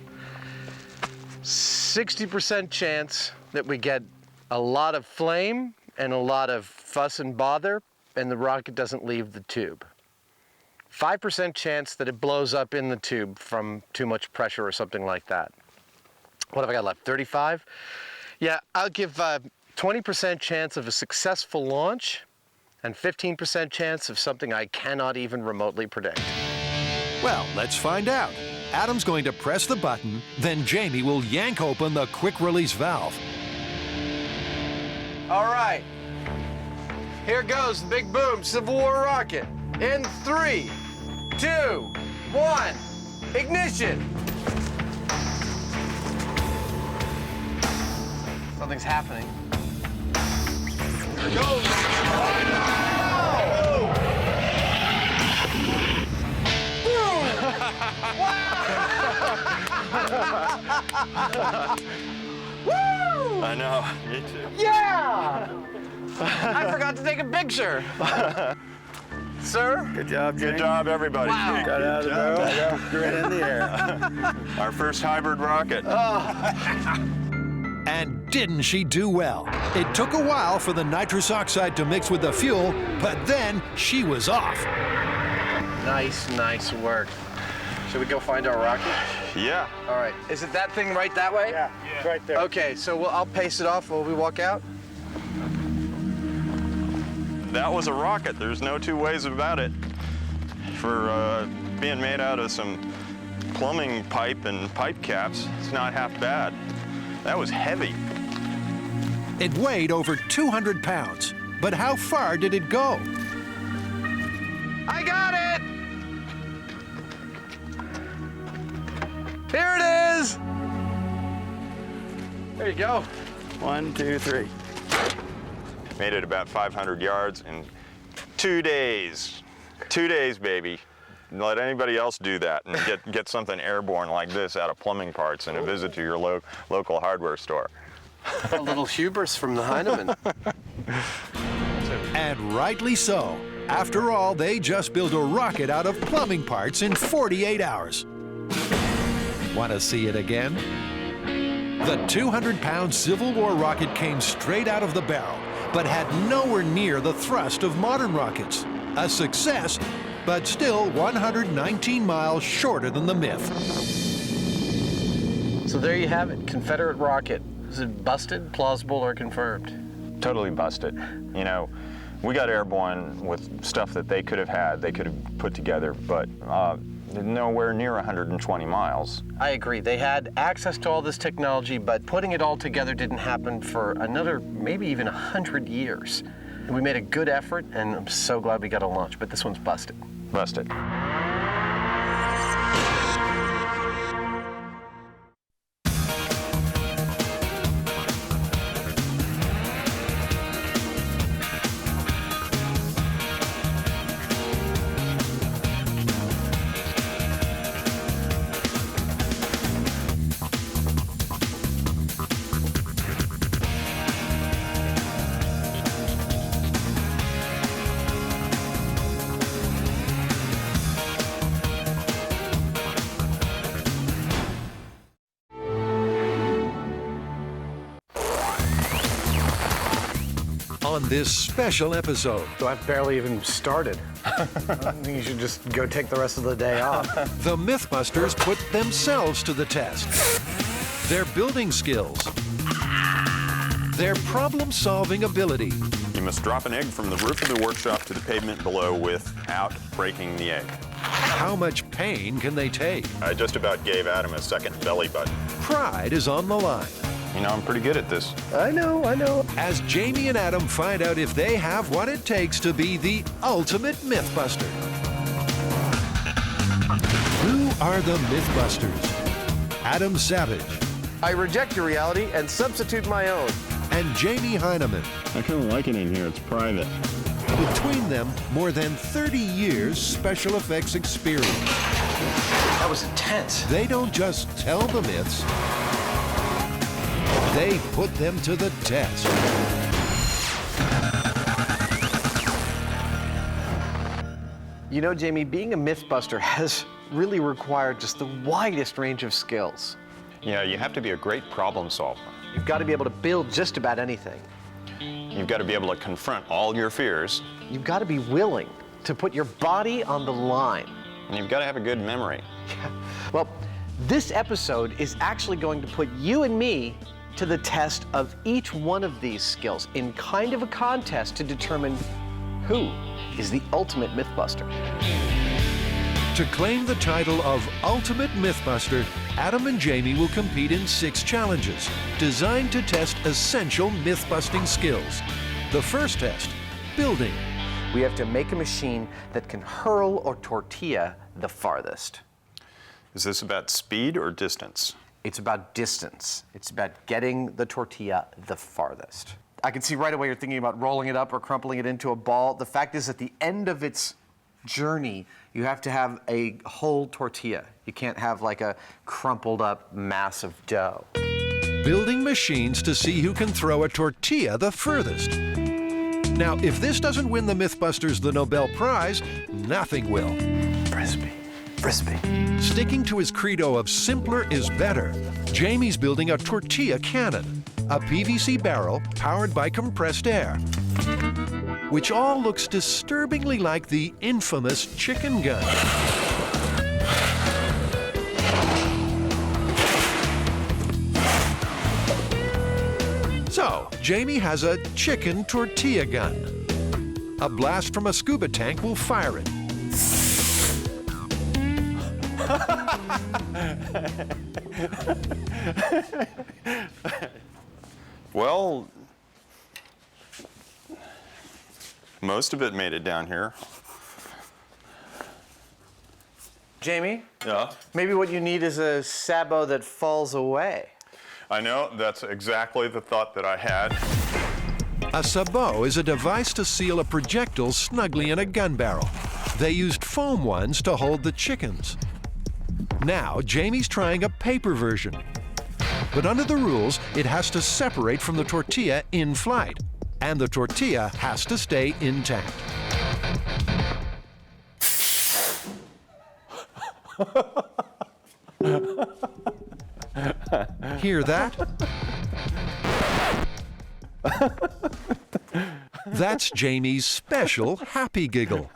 60% chance that we get a lot of flame and a lot of fuss and bother, and the rocket doesn't leave the tube. 5% chance that it blows up in the tube from too much pressure or something like that. What have I got left, 35? Yeah, I'll give 20% chance of a successful launch and 15% chance of something I cannot even remotely predict. Well, let's find out. Adam's going to press the button, then Jamie will yank open the quick release valve. All right, here goes the big boom Civil War rocket. In 3, 2, 1, ignition. Something's happening. Here it goes. Woo! I know, me too. Yeah! I forgot to take a picture. Sir? Good job, Jimmy. Good job, everybody. Wow. Got out of the barrel, great in the air. Our first hybrid rocket. And didn't she do well? It took a while for the nitrous oxide to mix with the fuel, but then she was off. Nice work. Should we go find our rocket? Yeah. All right. Is it that thing right that way? Yeah, it's right there. Okay, so I'll pace it off while we walk out. That was a rocket. There's no two ways about it. For being made out of some plumbing pipe and pipe caps, it's not half bad. That was heavy. It weighed over 200 pounds. But how far did it go? I got it! Here it is! There you go. 1, 2, 3. Made it about 500 yards in 2 days. 2 days, baby. Let anybody else do that and get something airborne like this out of plumbing parts and a visit to your local hardware store. A little hubris from the Heinemann. And rightly so. After all, they just built a rocket out of plumbing parts in 48 hours. Want to see it again? The 200-pound Civil War rocket came straight out of the barrel, but had nowhere near the thrust of modern rockets. A success, but still 119 miles shorter than the myth. So there you have it, Confederate rocket. Is it busted, plausible, or confirmed? Totally busted. You know, we got airborne with stuff that they could have had, they could have put together, but nowhere near 120 miles. I agree. They had access to all this technology, but putting it all together didn't happen for another, maybe even 100 years. And we made a good effort, and I'm so glad we got a launch, but this one's busted. Busted. on this special episode. So I've barely even started. I think you should just go take the rest of the day off. The Mythbusters put themselves to the test. Their building skills, their problem-solving ability. You must drop an egg from the roof of the workshop to the pavement below without breaking the egg. How much pain can they take? I just about gave Adam a second belly button. Pride is on the line. You know, I'm pretty good at this. I know. As Jamie and Adam find out if they have what it takes to be the ultimate Mythbuster. Who are the Mythbusters? Adam Savage. I reject your reality and substitute my own. And Jamie Heineman. I kind of like it in here. It's private. Between them, more than 30 years special effects experience. That was intense. They don't just tell the myths, they put them to the test. You know, Jamie, being a Mythbuster has really required just the widest range of skills. Yeah, you have to be a great problem solver. You've got to be able to build just about anything. You've got to be able to confront all your fears. You've got to be willing to put your body on the line. And you've got to have a good memory. Well, this episode is actually going to put you and me to the test of each one of these skills in kind of a contest to determine who is the ultimate Mythbuster. To claim the title of Ultimate Mythbuster, Adam and Jamie will compete in 6 challenges designed to test essential myth-busting skills. The first test, building. We have to make a machine that can hurl or tortilla the farthest. Is this about speed or distance? It's about distance. It's about getting the tortilla the farthest. I can see right away you're thinking about rolling it up or crumpling it into a ball. The fact is, at the end of its journey, you have to have a whole tortilla. You can't have like a crumpled up mass of dough. Building machines to see who can throw a tortilla the furthest. Now, if this doesn't win the Mythbusters the Nobel Prize, nothing will. Frisbee. Sticking to his credo of simpler is better, Jamie's building a tortilla cannon, a PVC barrel powered by compressed air, which all looks disturbingly like the infamous chicken gun. So, Jamie has a chicken tortilla gun. A blast from a scuba tank will fire it. Well, most of it made it down here. Jamie? Yeah? Maybe what you need is a sabot that falls away. I know, that's exactly the thought that I had. A sabot is a device to seal a projectile snugly in a gun barrel. They used foam ones to hold the chickens. Now, Jamie's trying a paper version. But under the rules, it has to separate from the tortilla in flight, and the tortilla has to stay intact. Hear that? That's Jamie's special happy giggle.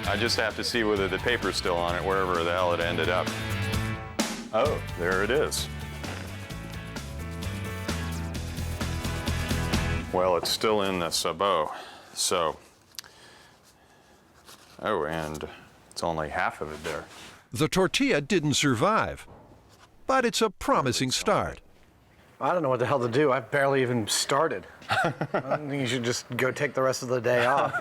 I just have to see whether the paper's still on it, wherever the hell it ended up. Oh, there it is. Well, it's still in the sabot, so. Oh, and it's only half of it there. The tortilla didn't survive, but it's a promising start. I don't know what the hell to do. I've barely even started. I think you should just go take the rest of the day off.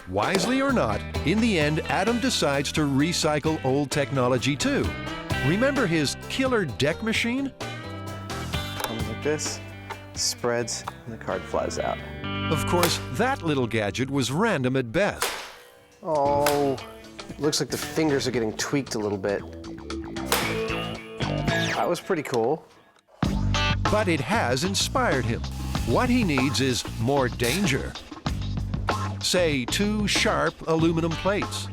Wisely or not, in the end, Adam decides to recycle old technology too. Remember his killer deck machine? Comes like this, spreads, and the card flies out. Of course, that little gadget was random at best. Oh, looks like the fingers are getting tweaked a little bit. That was pretty cool. But it has inspired him. What he needs is more danger. Say, 2 sharp aluminum plates.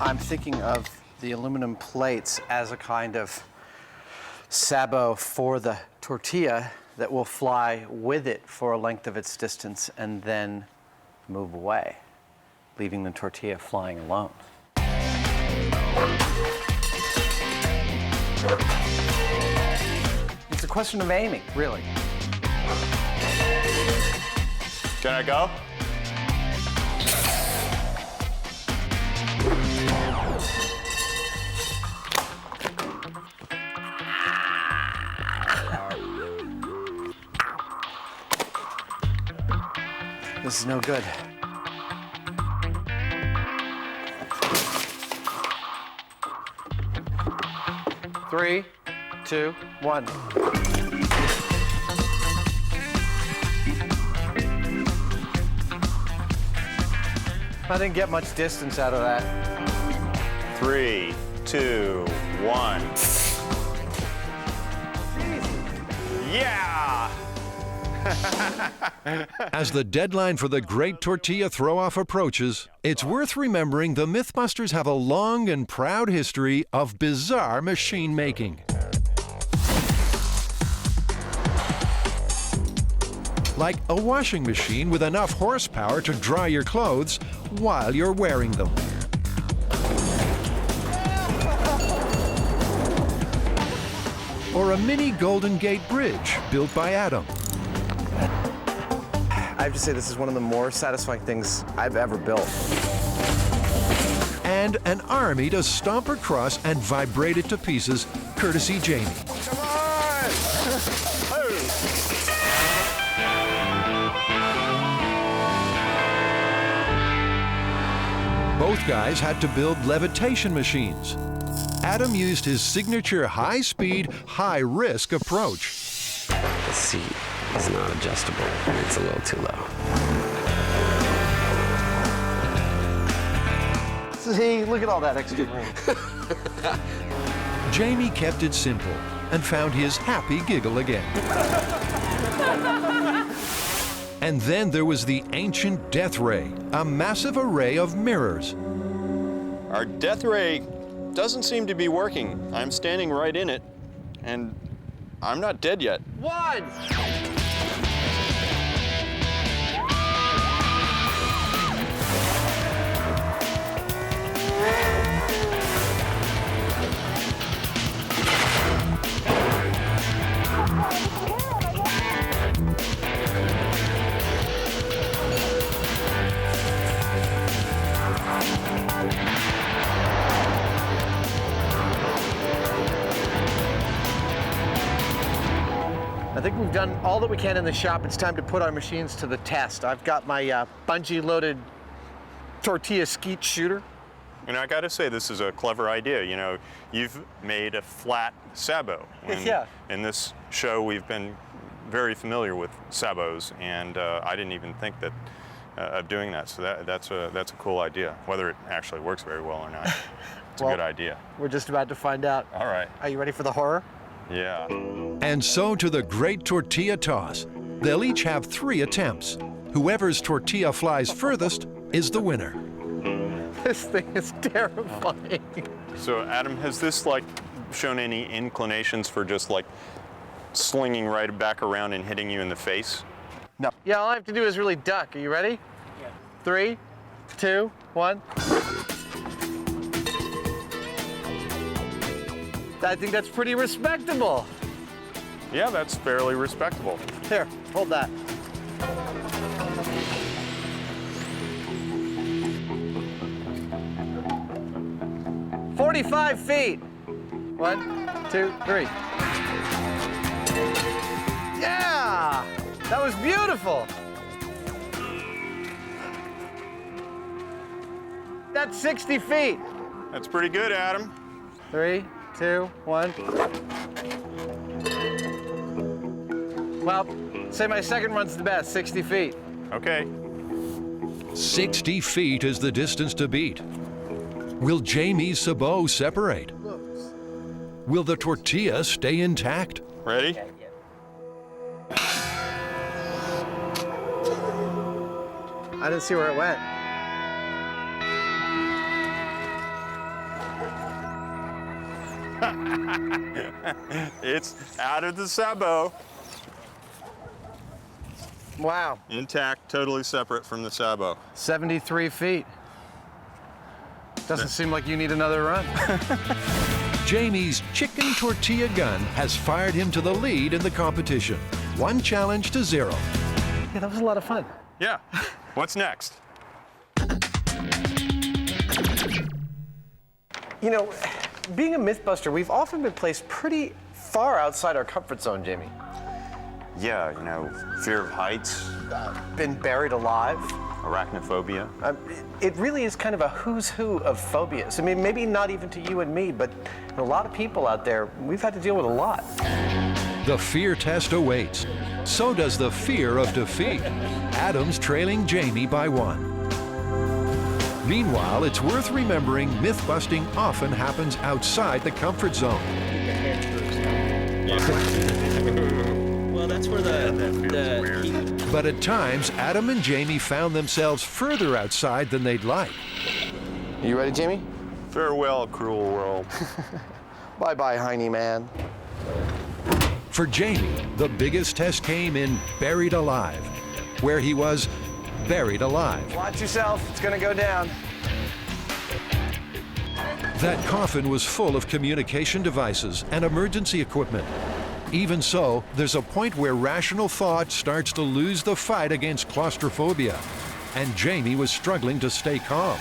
I'm thinking of the aluminum plates as a kind of sabot for the tortilla that will fly with it for a length of its distance and then move away, leaving the tortilla flying alone. It's a question of aiming, really. Can I go? This is no good. Three, two, one. I didn't get much distance out of that. 3, 2, 1. Yeah! As the deadline for the great tortilla throw-off approaches, it's worth remembering the Mythbusters have a long and proud history of bizarre machine making. Like a washing machine with enough horsepower to dry your clothes while you're wearing them. Or a mini Golden Gate Bridge built by Adam. I have to say, this is one of the more satisfying things I've ever built. And an army to stomp across and vibrate it to pieces, courtesy Jamie. Come on! Both guys had to build levitation machines. Adam used his signature high-speed, high-risk approach. The seat is not adjustable, and it's a little too low. See, look at all that extra room. Jamie kept it simple and found his happy giggle again. And then there was the ancient death ray, a massive array of mirrors. Our death ray doesn't seem to be working. I'm standing right in it, and I'm not dead yet. One! I think we've done all that we can in the shop. It's time to put our machines to the test. I've got my bungee-loaded tortilla skeet shooter. And I gotta say, this is a clever idea. You know, you've made a flat sabot. Yeah. In this show, we've been very familiar with sabots, and I didn't even think that of doing that. So that's a cool idea. Whether it actually works very well or not, it's a good idea. We're just about to find out. All right. Are you ready for the horror? Yeah. And so to the great tortilla toss. They'll each have 3 attempts. Whoever's tortilla flies furthest is the winner. This thing is terrifying. So Adam, has this shown any inclinations for just slinging right back around and hitting you in the face? No. Yeah, all I have to do is really duck. Are you ready? Yeah. 3, 2, 1. I think that's pretty respectable. Yeah, that's fairly respectable. Here, hold that. "45 feet. 1, 2, 3. Yeah! That was beautiful. That's 60 feet. That's pretty good, Adam. 3, 2, 1. Well, say my second run's the best, 60 feet. Okay. 60 feet is the distance to beat. Will Jamie's sabot separate? Will the tortilla stay intact? Ready? I didn't see where it went. It's out of the sabot. Wow. Intact, totally separate from the sabot. 73 feet. Doesn't seem like you need another run. Jamie's chicken tortilla gun has fired him to the lead in the competition. 1 challenge to 0. Yeah, that was a lot of fun. Yeah. What's next? You know, being a Mythbuster, we've often been placed pretty far outside our comfort zone, Jamie. Yeah, you know, fear of heights, Been buried alive. arachnophobia. It really is kind of a who's who of phobias. I mean, maybe not even to you and me, but a lot of people out there, we've had to deal with a lot. The fear test awaits. So does the fear of defeat. Adam's trailing Jamie by 1. Meanwhile, it's worth remembering myth-busting often happens outside the comfort zone. Well, that's where But at times, Adam and Jamie found themselves further outside than they'd like. You ready, Jamie? Farewell, cruel world. Bye-bye, Heine man. For Jamie, the biggest test came in Buried Alive, where he was buried alive. Watch yourself, it's gonna go down. That coffin was full of communication devices and emergency equipment. Even so, there's a point where rational thought starts to lose the fight against claustrophobia, and Jamie was struggling to stay calm.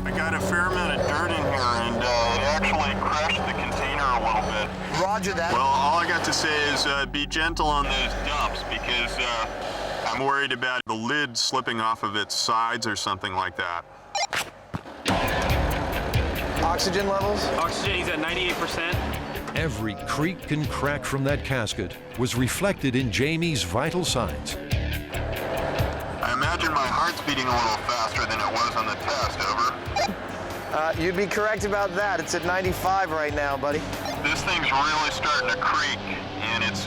I got a fair amount of dirt in here, and it actually crashed the container a little bit. Roger that. Well, all I got to say is be gentle on those dumps, because I'm worried about the lid slipping off of its sides or something like that. Oxygen levels? Oxygen, he's at 98%. Every creak and crack from that casket was reflected in Jamie's vital signs. I imagine my heart's beating a little faster than it was on the test, over. You'd be correct about that. It's at 95 right now, buddy. This thing's really starting to creak, and it's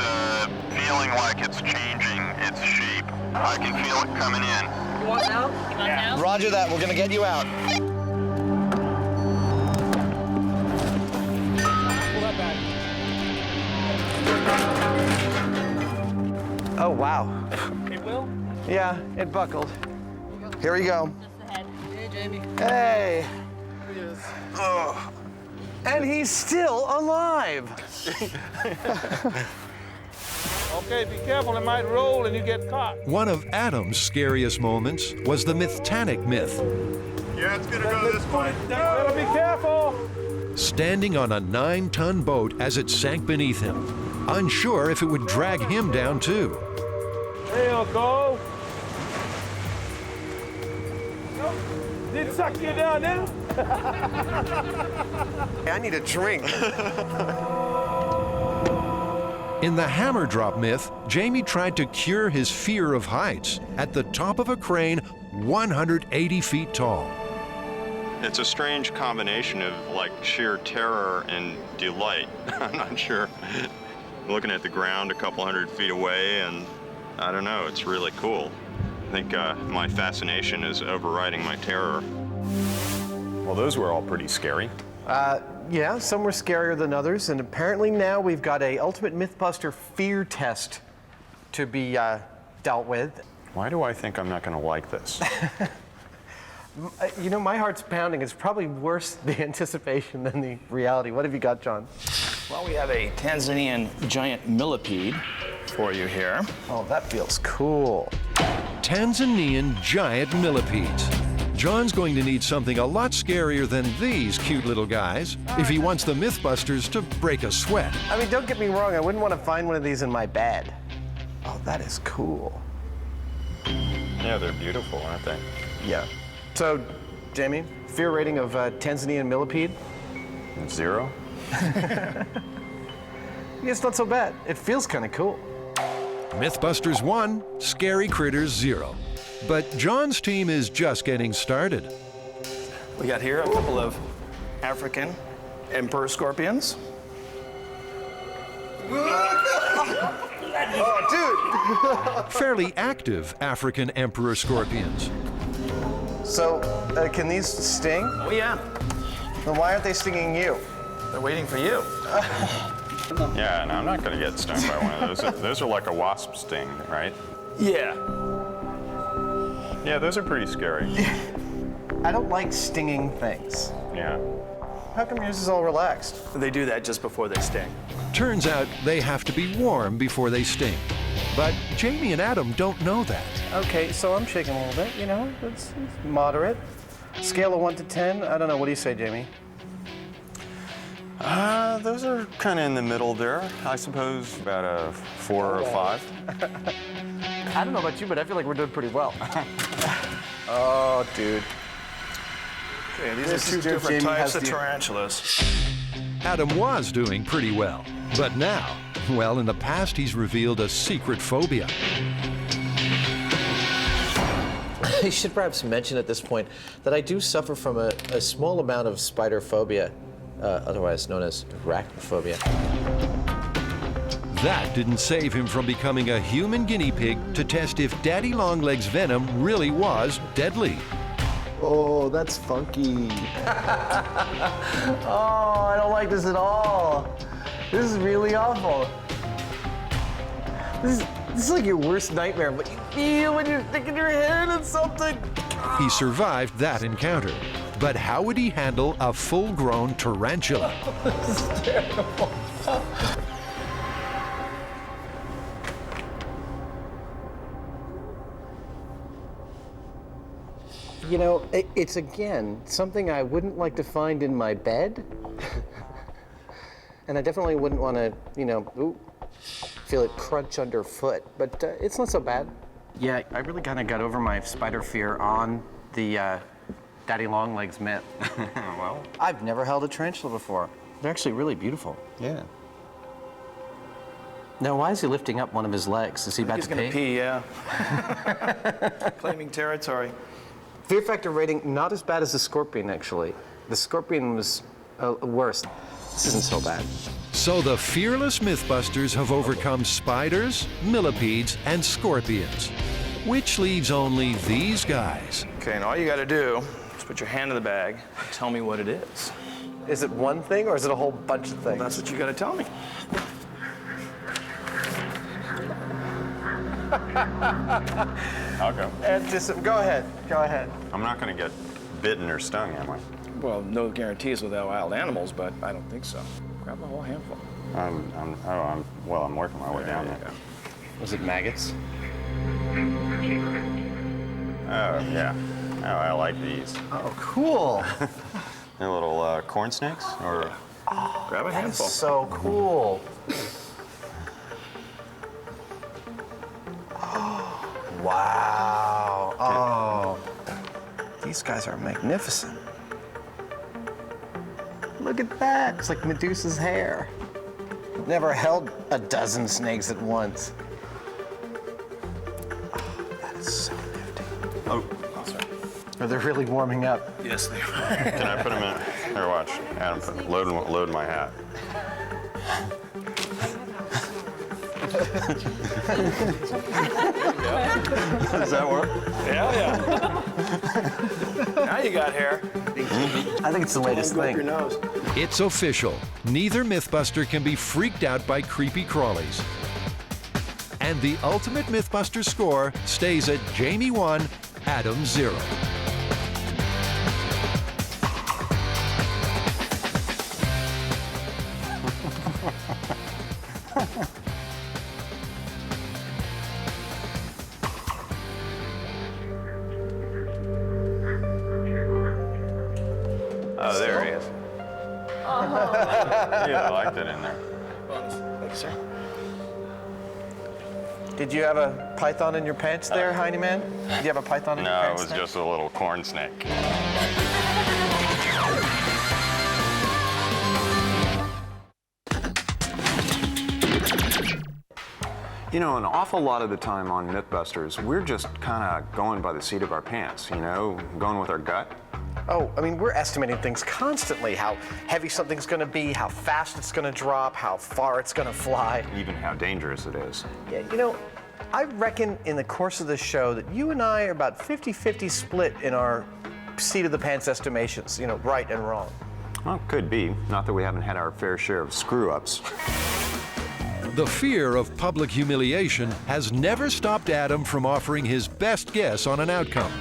feeling like it's changing its shape. I can feel it coming in. You want out? You want out? Roger that, we're gonna get you out. Oh, wow. It will? Yeah, it buckled. Here we go. Hey, Jamie. Hey. Here he is. Oh. And he's still alive. Okay, be careful. It might roll and you get caught. One of Adam's scariest moments was the Mythtanic myth. Yeah, it's gonna go this way. Better be careful. Standing on a 9-ton boat as it sank beneath him, unsure if it would drag him down too. There you go. Nope. Didn't suck you down, did it? I need a drink. In the hammer drop myth, Jamie tried to cure his fear of heights at the top of a crane 180 feet tall. It's a strange combination of like sheer terror and delight. I'm not sure. Looking at the ground a couple hundred feet away, and I don't know, it's really cool. I think my fascination is overriding my terror. Well, those were all pretty scary. Yeah, some were scarier than others, and apparently now we've got a ultimate Mythbuster fear test to be dealt with. Why do I think I'm not going to like this? You know, my heart's pounding. It's probably worse the anticipation than the reality. What have you got, John? Well, we have a Tanzanian giant millipede for you here. Oh, that feels cool. Tanzanian giant millipedes. John's going to need something a lot scarier than these cute little guys if he wants the Mythbusters to break a sweat. I mean, don't get me wrong. I wouldn't want to find one of these in my bed. Oh, that is cool. Yeah, they're beautiful, aren't they? Yeah. So, Jamie, fear rating of Tanzanian millipede? 0? Yeah, it's not so bad. It feels kind of cool. Mythbusters 1, Scary Critters 0. But John's team is just getting started. We got here a couple of African emperor scorpions. Oh, dude! Fairly active African emperor scorpions. So, can these sting? Oh, yeah. Then why aren't they stinging you? They're waiting for you. Yeah, no, I'm not going to get stung by one of those. Those are like a wasp sting, right? Yeah. Yeah, those are pretty scary. I don't like stinging things. Yeah. How come yours is all relaxed? They do that just before they sting. Turns out they have to be warm before they sting. But Jamie and Adam don't know that. Okay, so I'm shaking a little bit, you know, it's moderate. Scale of 1 to 10, I don't know, what do you say, Jamie? Those are kind of in the middle there. I suppose about a 4 or a 5. I don't know about you, but I feel like we're doing pretty well. Oh, dude. Okay, these This are two is different Jamie types has of the- tarantulas. Adam was doing pretty well. But now, well, in the past, he's revealed a secret phobia. I should perhaps mention at this point that I do suffer from a small amount of spider phobia, otherwise known as arachnophobia. That didn't save him from becoming a human guinea pig to test if Daddy Longlegs' venom really was deadly. Oh, that's funky. Oh, I don't like this at all. This is really awful. This is like your worst nightmare, but you feel when you're sticking your hand in something. He survived that encounter. But how would he handle a full-grown tarantula? This is terrible. You know, it's again something I wouldn't like to find in my bed. And I definitely wouldn't want to, you know, feel it crunch underfoot, but it's not so bad. Yeah, I really kind of got over my spider fear on the Daddy Longlegs myth. Well, I've never held a tarantula before. They're actually really beautiful. Yeah. Now, why is he lifting up one of his legs? Is he about He's to gonna pee? pee, yeah. Claiming territory. Fear factor rating, not as bad as the scorpion, actually. The scorpion was worse. This isn't so bad. So the fearless Mythbusters have overcome spiders, millipedes, and scorpions, which leaves only these guys. Okay, and all you gotta do is put your hand in the bag and tell me what it is. Is it one thing or is it a whole bunch of things? Well, that's what you gotta tell me. I'll go. And just, go ahead. Go ahead. I'm not going to get bitten or stung, am I? Well, no guarantees with wild animals, but I don't think so. Grab a whole handful. I'm working my way down there. Was it maggots? Oh, yeah. Oh, I like these. Oh, cool. They're little corn snakes, or... Oh, grab a handful. That's so cool. Wow. Oh, these guys are magnificent. Look at that. It's like Medusa's hair. Never held a dozen snakes at once. Oh, that is so nifty. Oh, sorry. Are they really warming up? Yes, they are. Can I put them in? Here, watch. Adam, load my hat. Does that work? Yeah. Now you got hair. I think it's the latest thing. Your nose. It's official. Neither Mythbuster can be freaked out by creepy crawlies. And the ultimate Mythbuster score stays at Jamie 1, Adam 0. Oh, there he is. Yeah, I liked it in there. Thank you, sir. Did you have a python in your pants there, Heine Man? Did you have a python in your No, it pants was there? just a little corn snake. You know, an awful lot of the time on Mythbusters, we're just kind of going by the seat of our pants, you know, going with our gut. Oh, I mean, we're estimating things constantly. How heavy something's gonna be, how fast it's gonna drop, how far it's gonna fly. Even how dangerous it is. Yeah, you know, I reckon in the course of this show that you and I are about 50-50 split in our seat of the pants estimations, you know, right and wrong. Well, could be. Not that we haven't had our fair share of screw-ups. The fear of public humiliation has never stopped Adam from offering his best guess on an outcome.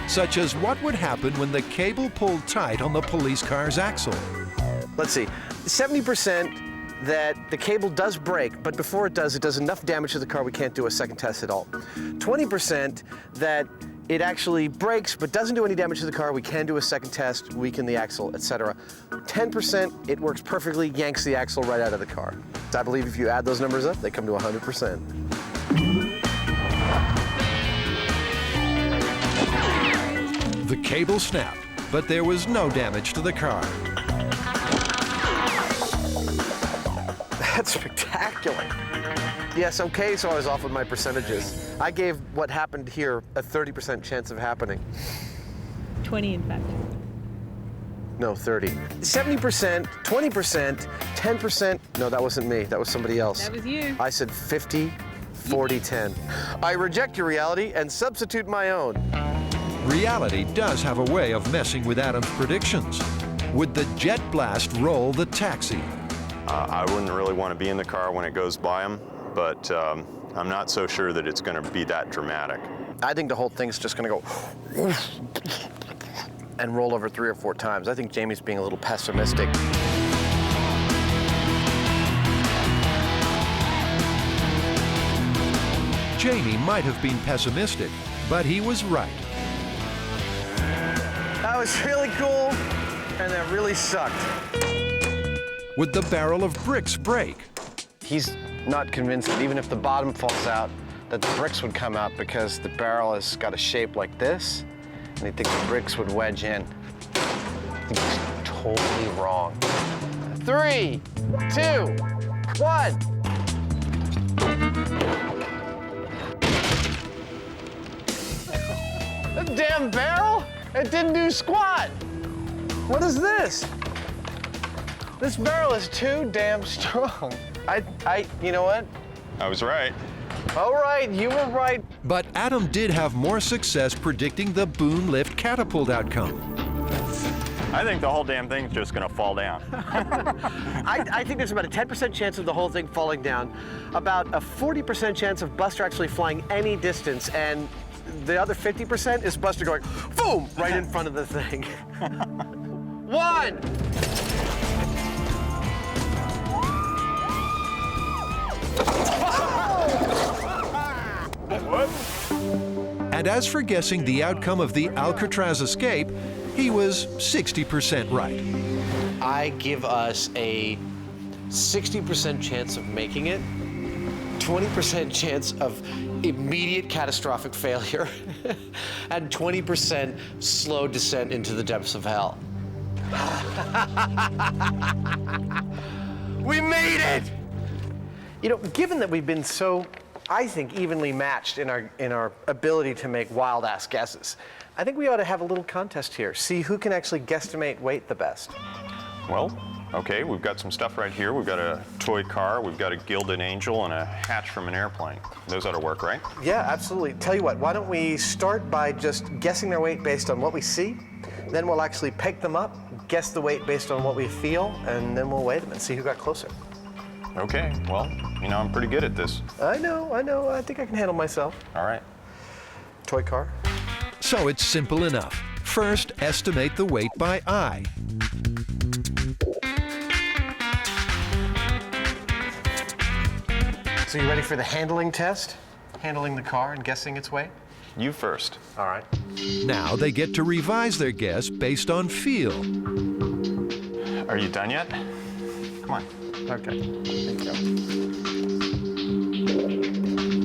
Such as what would happen when the cable pulled tight on the police car's axle. Let's see, 70% that the cable does break, but before it does enough damage to the car we can't do a second test at all. 20% that it actually breaks but doesn't do any damage to the car, we can do a second test, weaken the axle, etc. 10%, it works perfectly, yanks the axle right out of the car. I believe if you add those numbers up, they come to 100%. The cable snapped, but there was no damage to the car. That's spectacular. Yes, okay, so I was off with my percentages. I gave what happened here a 30% chance of happening. 20, in fact. No, 30. 70%, 20%, 10%. No, that wasn't me. That was somebody else. That was you. I said 50, 40, 10. I reject your reality and substitute my own. Reality does have a way of messing with Adam's predictions. Would the jet blast roll the taxi? I wouldn't really want to be in the car when it goes by him, but I'm not so sure that it's going to be that dramatic. I think the whole thing's just going to go and roll over 3 or 4 times. I think Jamie's being a little pessimistic. Jamie might have been pessimistic, but he was right. That was really cool, and that really sucked. Would the barrel of bricks break? He's not convinced that even if the bottom falls out, that the bricks would come out because the barrel has got a shape like this, and he thinks the bricks would wedge in. I think he's totally wrong. 3, 2, 1. The damn barrel? It didn't do squat. What is this? This barrel is too damn strong. You know what? I was right. All right, you were right. But Adam did have more success predicting the boom lift catapult outcome. I think the whole damn thing's just gonna fall down. I think there's about a 10% chance of the whole thing falling down, about a 40% chance of Buster actually flying any distance, and the other 50% is Buster going, boom, right in front of the thing. 1. And as for guessing the outcome of the Alcatraz escape, he was 60% right. I give us a 60% chance of making it, 20% chance of immediate catastrophic failure, and 20% slow descent into the depths of hell. We made it! You know, given that we've been so, I think, evenly matched in our ability to make wild-ass guesses, I think we ought to have a little contest here, see who can actually guesstimate weight the best. Well, okay, we've got some stuff right here. We've got a toy car, we've got a gilded angel, and a hatch from an airplane. Those ought to work, right? Yeah, absolutely. Tell you what, why don't we start by just guessing their weight based on what we see, then we'll actually pick them up, guess the weight based on what we feel, and then we'll weigh them and see who got closer. Okay, well, you know, I'm pretty good at this. I know. I think I can handle myself. All right. Toy car. So it's simple enough. First, estimate the weight by eye. So you ready for the handling test? Handling the car and guessing its weight? You first. All right. Now they get to revise their guess based on feel. Are you done yet? Come on. Okay. Thank you.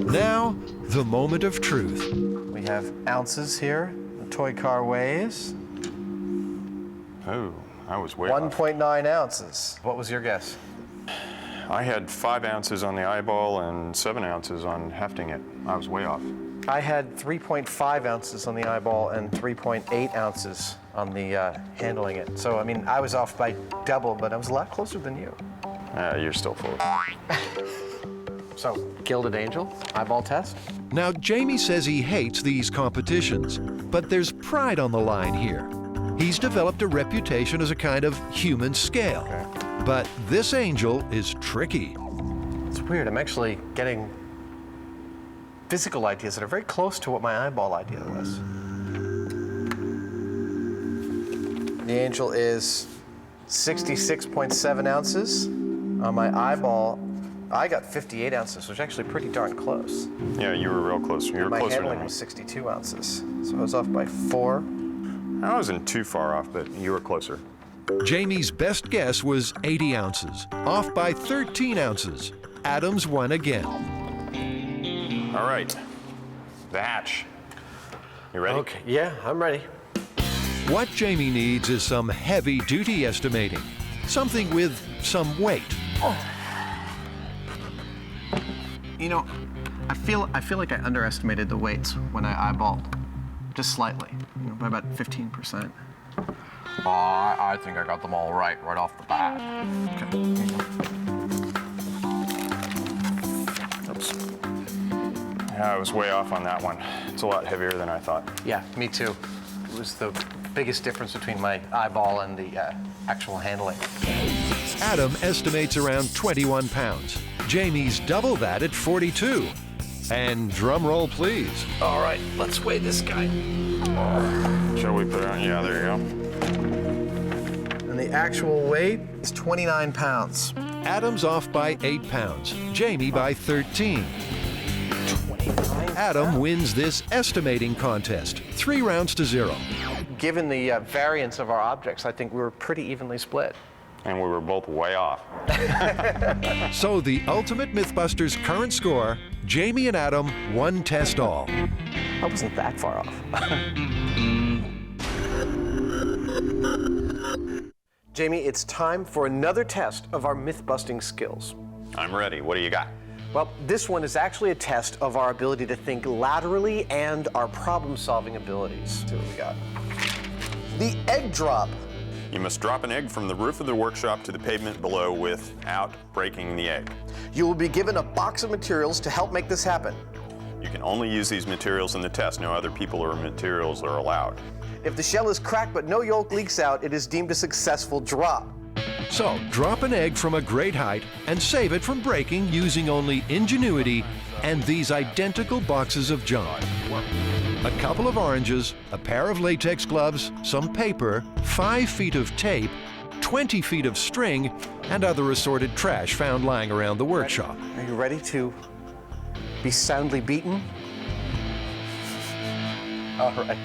Now, the moment of truth. We have ounces here. The toy car weighs Oh, I was way off. 1.9 ounces. What was your guess? I had 5 ounces on the eyeball and 7 ounces on hefting it. I was way off. I had 3.5 ounces on the eyeball and 3.8 ounces on the handling it. So, I mean, I was off by double, but I was a lot closer than you. You're still full of So, Gilded Angel, eyeball test? Now, Jamie says he hates these competitions, but there's pride on the line here. He's developed a reputation as a kind of human scale. But this angel is tricky. It's weird. I'm actually getting physical ideas that are very close to what my eyeball idea was. The angel is 66.7 ounces. On my eyeball, I got 58 ounces, which is actually pretty darn close. Yeah, you were real close. You were My closer handling than me. was 62 ounces, so I was off by 4. I wasn't too far off, but you were closer. Jamie's best guess was 80 ounces, off by 13 ounces. Adams won again. All right, the hatch. You ready? Okay, yeah, I'm ready. What Jamie needs is some heavy-duty estimating, something with some weight. You know, I feel like I underestimated the weights when I eyeballed, just slightly, you know, by about 15%. Oh, I think I got them all right off the bat. Okay. Oops. Yeah, I was way off on that one. It's a lot heavier than I thought. Yeah, me too. It was the biggest difference between my eyeball and the actual handling. Adam estimates around 21 pounds. Jamie's double that at 42. And drum roll, please. All right, let's weigh this guy. Shall we put it on? Yeah, there you go. And the actual weight is 29 pounds. Adam's off by 8 pounds. Jamie by 13. 29 Adam wins this estimating contest, 3 rounds to 0. Given the variance of our objects, I think we were pretty evenly split. And we were both way off. So the ultimate Mythbusters current score, Jamie and Adam, 1 test all. I wasn't that far off. Jamie, it's time for another test of our myth-busting skills. I'm ready. What do you got? Well, this one is actually a test of our ability to think laterally and our problem-solving abilities. Let's see what we got. The egg drop. You must drop an egg from the roof of the workshop to the pavement below without breaking the egg. You will be given a box of materials to help make this happen. You can only use these materials in the test. No other people or materials are allowed. If the shell is cracked but no yolk leaks out, it is deemed a successful drop. So drop an egg from a great height and save it from breaking using only ingenuity and these identical boxes of junk. A couple of oranges, a pair of latex gloves, some paper, 5 feet of tape, 20 feet of string, and other assorted trash found lying around the workshop. Are you ready to be soundly beaten? All right.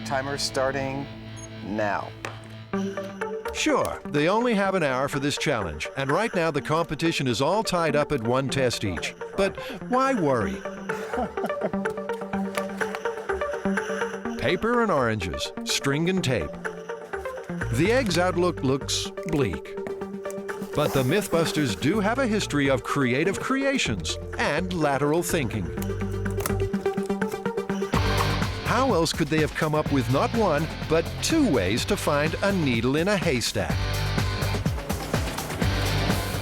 Timer starting now. Sure, they only have an hour for this challenge, and right now the competition is all tied up at 1 test each. But why worry? Paper and oranges, string and tape. The egg's outlook looks bleak. But the Mythbusters do have a history of creative creations and lateral thinking. How else could they have come up with not 1, but 2 ways to find a needle in a haystack?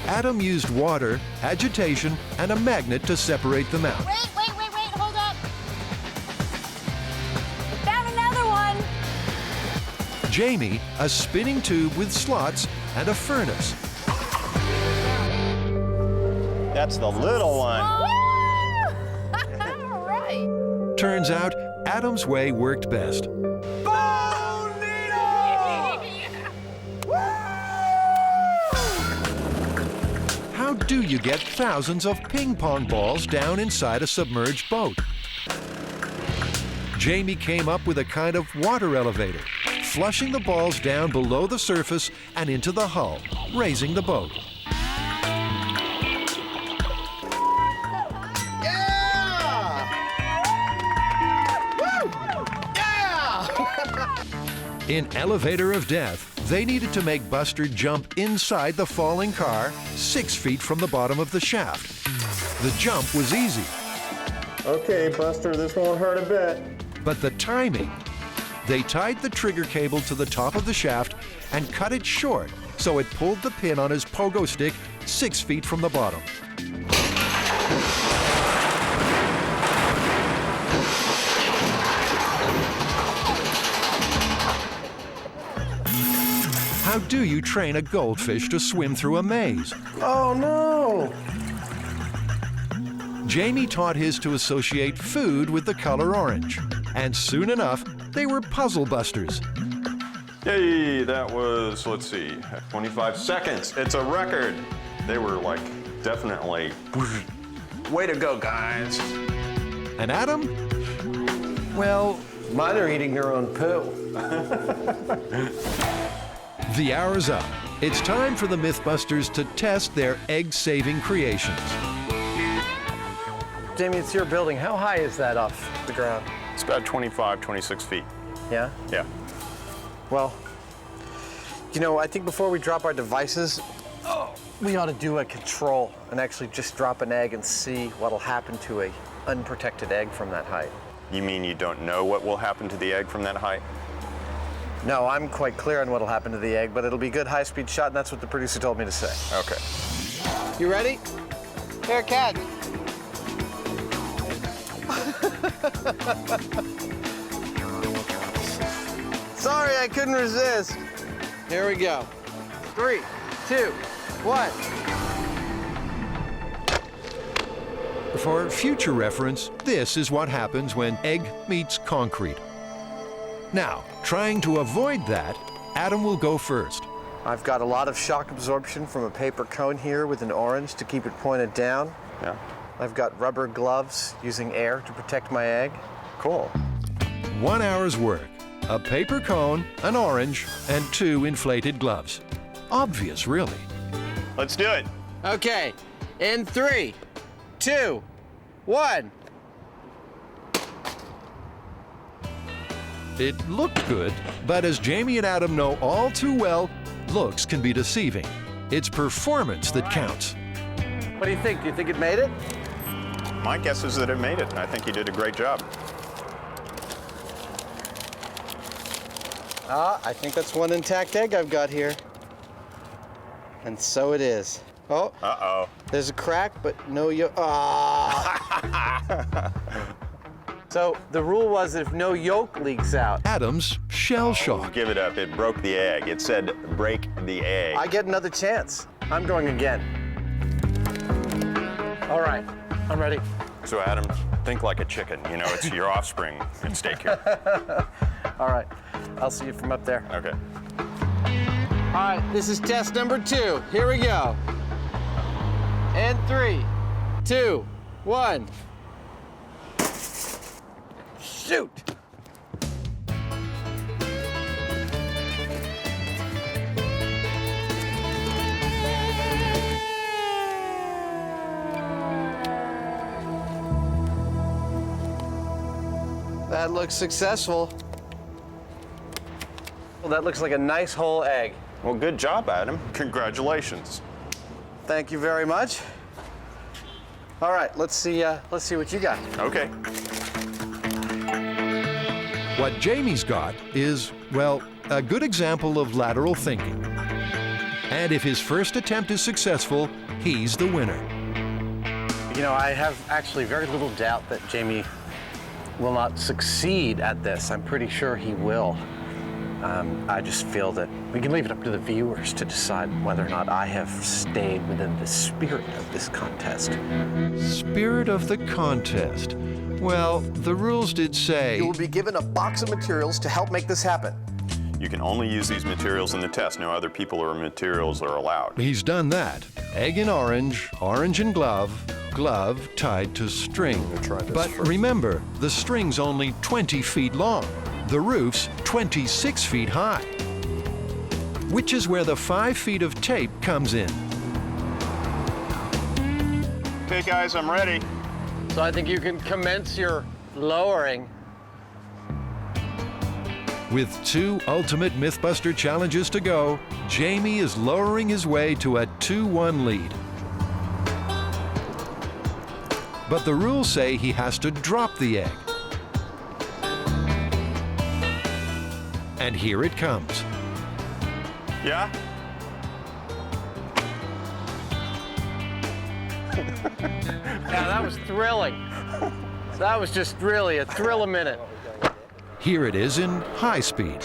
Adam used water, agitation, and a magnet to separate them out. Wait, hold up. Found another one. Jamie, a spinning tube with slots and a furnace. That's the little one. All right. Turns out, Adam's way worked best. How do you get thousands of ping pong balls down inside a submerged boat? Jamie came up with a kind of water elevator, flushing the balls down below the surface and into the hull, raising the boat. In Elevator of Death, they needed to make Buster jump inside the falling car 6 feet from the bottom of the shaft. The jump was easy. Okay, Buster, this won't hurt a bit. But the timing. They tied the trigger cable to the top of the shaft and cut it short so it pulled the pin on his pogo stick 6 feet from the bottom. How do you train a goldfish to swim through a maze? Oh no! Jamie taught his to associate food with the color orange. And soon enough, they were puzzle busters. Yay, that was, let's see, 25 seconds. It's a record. They were like, definitely, way to go, guys. And Adam? Well, mine are eating their own poo. The hour's up. It's time for the Mythbusters to test their egg-saving creations. Jamie, it's your building. How high is that off the ground? It's about 25, 26 feet. Yeah? Yeah. Well, you know, I think before we drop our devices, we ought to do a control and actually just drop an egg and see what'll happen to a unprotected egg from that height. You mean you don't know what will happen to the egg from that height? No, I'm quite clear on what'll happen to the egg, but it'll be a good high-speed shot, and that's what the producer told me to say. Okay. You ready? Here, catch. Sorry, I couldn't resist. Here we go. 3, 2, 1. For future reference, this is what happens when egg meets concrete. Now, trying to avoid that, Adam will go first. I've got a lot of shock absorption from a paper cone here with an orange to keep it pointed down. Yeah. I've got rubber gloves using air to protect my egg. Cool. 1 hour's work. A paper cone, an orange, and 2 inflated gloves. Obvious, really. Let's do it. Okay, in 3, 2, 1. It looked good, but as Jamie and Adam know all too well, looks can be deceiving. It's performance that counts. What do you think? Do you think it made it? My guess is that it made it, and I think you did a great job. I think that's one intact egg I've got here. And so it is. Oh. Uh-oh. There's a crack, but no yolk. So the rule was that if no yolk leaks out. Adam's shell shock. Give it up. It broke the egg. It said break the egg. I get another chance. I'm going again. All right, I'm ready. So Adam, think like a chicken. You know, it's your offspring at stake here. All right, I'll see you from up there. Okay. All right, this is test number 2. Here we go. And 3, 2, 1. Shoot! That looks successful. Well, that looks like a nice whole egg. Well, good job, Adam. Congratulations. Thank you very much. All right, let's see what you got. Okay. What Jamie's got is, well, a good example of lateral thinking. And if his first attempt is successful, he's the winner. You know, I have actually very little doubt that Jamie will not succeed at this. I'm pretty sure he will. I just feel that we can leave it up to the viewers to decide whether or not I have stayed within the spirit of this contest. Spirit of the contest. Well, the rules did say... You will be given a box of materials to help make this happen. You can only use these materials in the test. No other people or materials are allowed. He's done that. Egg in orange, orange in glove, glove tied to string. But remember, the string's only 20 feet long. The roof's 26 feet high. Which is where the 5 feet of tape comes in. Okay, guys, I'm ready. So I think you can commence your lowering. With 2 ultimate Mythbuster challenges to go, Jamie is lowering his way to a 2-1 lead. But the rules say he has to drop the egg. And here it comes. Yeah? Yeah, that was thrilling. That was just really a thrill a minute. Here it is in high speed.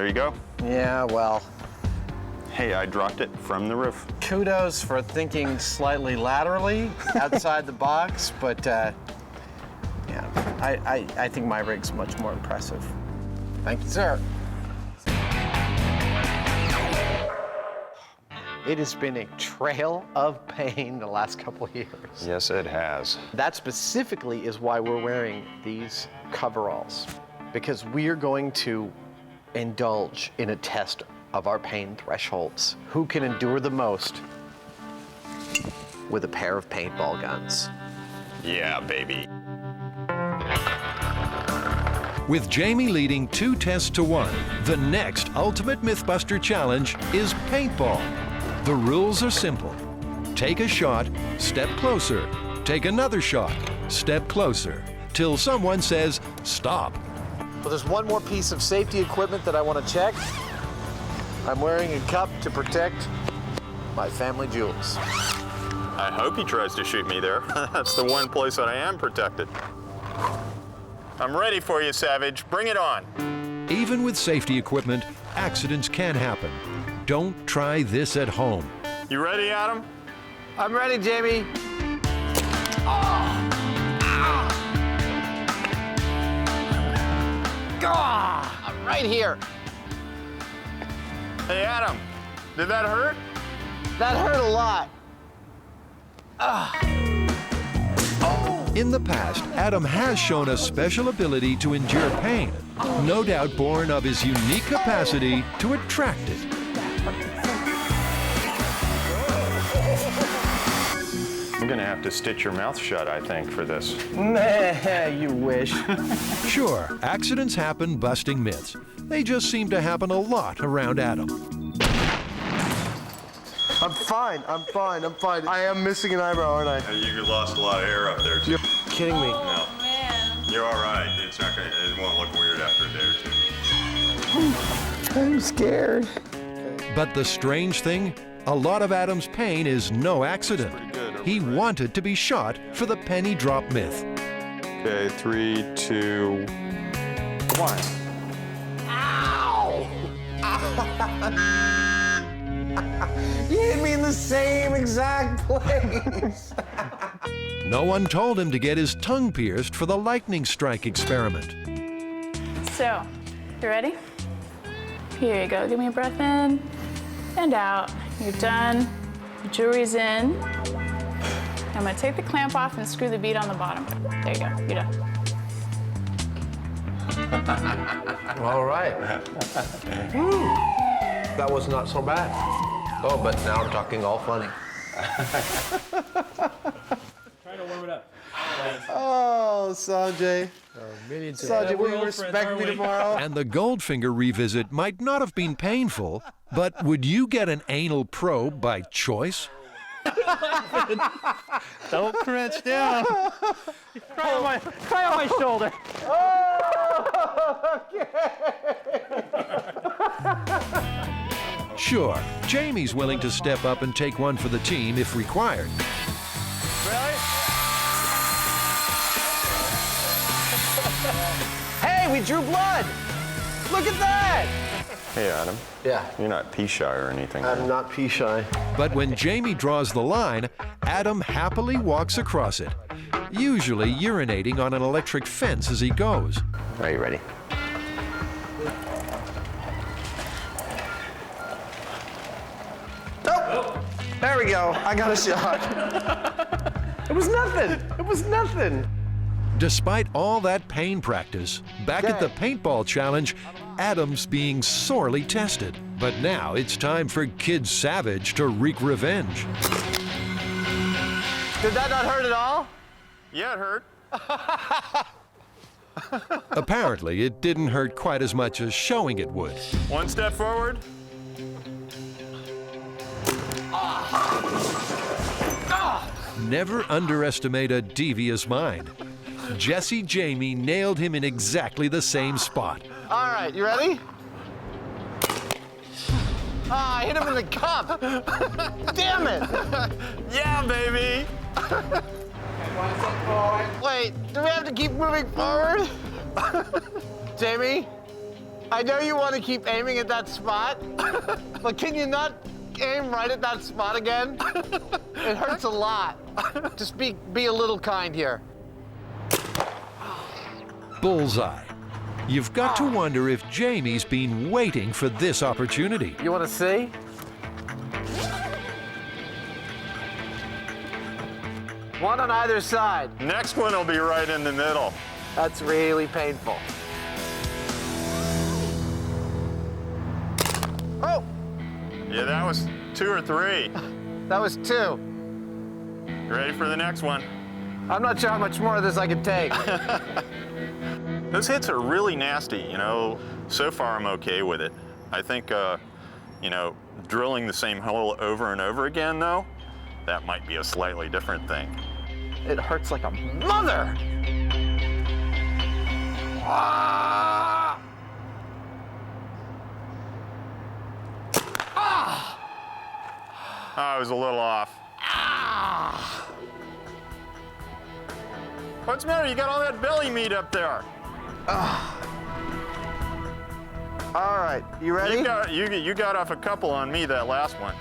There you go. Yeah, well. Hey, I dropped it from the roof. Kudos for thinking slightly laterally outside the box, but yeah, I think my rig's much more impressive. Thank you, sir. It has been a trail of pain the last couple of years. Yes, it has. That specifically is why we're wearing these coveralls, because we are going to indulge in a test of our pain thresholds. Who can endure the most with a pair of paintball guns? Yeah, baby. With Jamie leading 2 tests to 1, the next ultimate Mythbuster challenge is paintball. The rules are simple. Take a shot, step closer. Take another shot, step closer, till someone says, stop. Well, there's one more piece of safety equipment that I want to check. I'm wearing a cup to protect my family jewels. I hope he tries to shoot me there. That's the one place that I am protected. I'm ready for you, Savage. Bring it on. Even with safety equipment, accidents can happen. Don't try this at home. You ready, Adam? I'm ready, Jamie. I'm right here. Hey, Adam, did that hurt? That hurt a lot. In the past, Adam has shown a special ability to endure pain, no doubt born of his unique capacity to attract it. I'm gonna have to stitch your mouth shut, I think, for this. Nah, you wish. Sure, accidents happen busting myths. They just seem to happen a lot around Adam. I'm fine. I am missing an eyebrow, aren't I? You lost a lot of hair up there, too. You're kidding me. No. You're all right. It's not gonna, it won't look weird after a day or two. I'm scared. But the strange thing, a lot of Adam's pain is no accident. He wanted to be shot for the penny drop myth. Okay, 3, 2, 1. Ow! You hit me in the same exact place. No one told him to get his tongue pierced for the lightning strike experiment. So, you ready? Here you go. Give me a breath in and out. You're done. Your jewelry's in. I'm gonna take the clamp off and screw the bead on the bottom. There you go. You're done. All right. That was not so bad. Oh, but now I'm talking all funny. Try to warm it up. Oh, Sanjay. Sanjay, will you respect me tomorrow? And the Goldfinger revisit might not have been painful, but would you get an anal probe by choice? Don't crouch down. Try on my shoulder. Sure, Jamie's willing to step up and take one for the team if required. Hey, we drew blood. Look at that. Hey, Adam. Yeah. You're not pea shy or anything. I'm not pea shy. But when Jamie draws the line, Adam happily walks across it, usually urinating on an electric fence as he goes. Are you ready? Oh, there we go. I got a shot. It was nothing. It was nothing. Despite all that pain practice, back at the paintball challenge, Adam's being sorely tested. But now it's time for Kid Savage to wreak revenge. Did that not hurt at all? Yeah, it hurt. Apparently, it didn't hurt quite as much as showing it would. One step forward. Never underestimate a devious mind. Jesse Jamie nailed him in exactly the same spot. All right, you ready? I hit him in the cup. Damn it. Yeah, baby. Wait, do we have to keep moving forward? Jamie? I know you want to keep aiming at that spot, but can you not aim right at that spot again? It hurts a lot. Just be a little kind here. Bullseye. You've got to wonder if Jamie's been waiting for this opportunity. You want to see? One on either side. Next one will be right in the middle. That's really painful. Oh! Yeah, that was 2 or 3. That was 2. Ready for the next one? I'm not sure how much more of this I can take. Those hits are really nasty, you know. So far, I'm okay with it. I think, you know, drilling the same hole over and over again, though, that might be a slightly different thing. It hurts like a mother! Ah! Ah! I was a little off. Ah! What's the matter? You got all that belly meat up there. All right, you ready? You got off a couple on me that last one.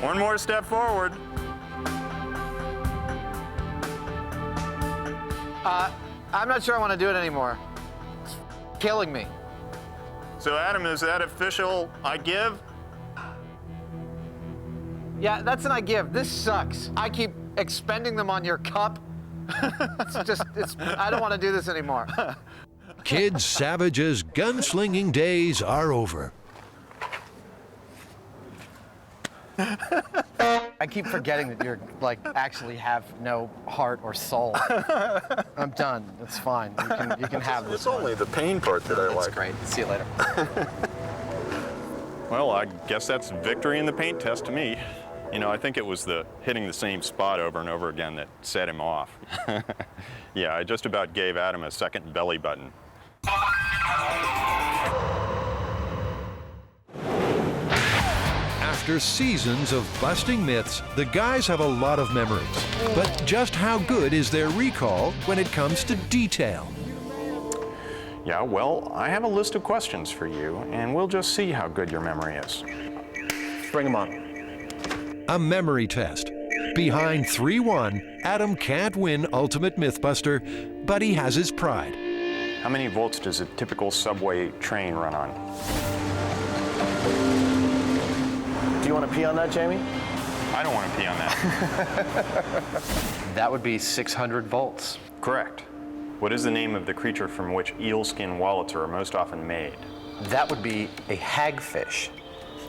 One more step forward. I'm not sure I want to do it anymore. It's killing me. So Adam, is that official I give? Yeah, that's an I give. This sucks. I keep expending them on your cup. I don't want to do this anymore. Kid Savage's gunslinging days are over. I keep forgetting that you're actually have no heart or soul. I'm done. It's fine. You can have this. It's only the pain part that I like. That's great. See you later. Well, I guess that's victory in the paint test to me. You know, I think it was the hitting the same spot over and over again that set him off. Yeah, I just about gave Adam a second belly button. After seasons of busting myths, the guys have a lot of memories. But just how good is their recall when it comes to detail? Yeah, well, I have a list of questions for you, and we'll just see how good your memory is. Bring them on. A memory test. Behind 3-1, Adam can't win Ultimate Mythbuster, but he has his pride. How many volts does a typical subway train run on? Do you want to pee on that, Jamie? I don't want to pee on that. That would be 600 volts. Correct. What is the name of the creature from which eel skin wallets are most often made? That would be a hagfish.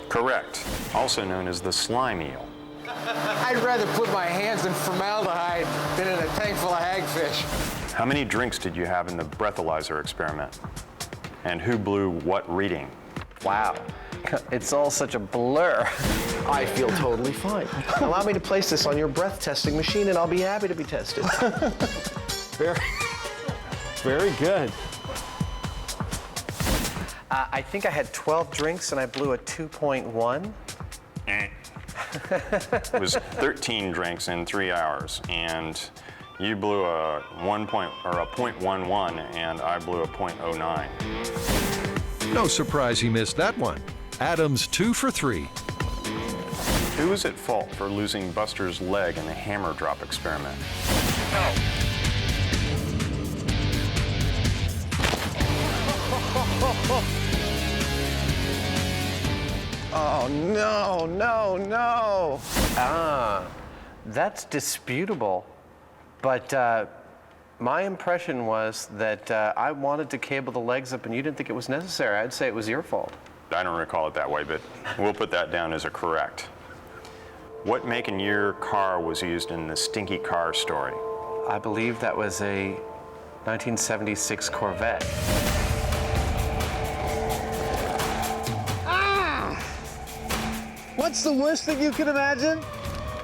Correct. Also known as the slime eel. I'd rather put my hands in formaldehyde than in a tank full of hagfish. How many drinks did you have in the breathalyzer experiment? And who blew what reading? Wow. It's all such a blur. I feel totally fine. Allow me to place this on your breath testing machine and I'll be happy to be tested. Very good. I think I had 12 drinks and I blew a 2.1. It was 13 drinks in 3 hours, and you blew a 0.11, and I blew a 0.09. No surprise he missed that one. Adam's 2 for 3. Who was at fault for losing Buster's leg in the hammer drop experiment? Oh, no, no, no. That's disputable. But my impression was that I wanted to cable the legs up and you didn't think it was necessary. I'd say it was your fault. I don't recall it that way, but we'll put that down as a correct. What make and year car was used in the stinky car story? I believe that was a 1976 Corvette. What's the worst that you could imagine?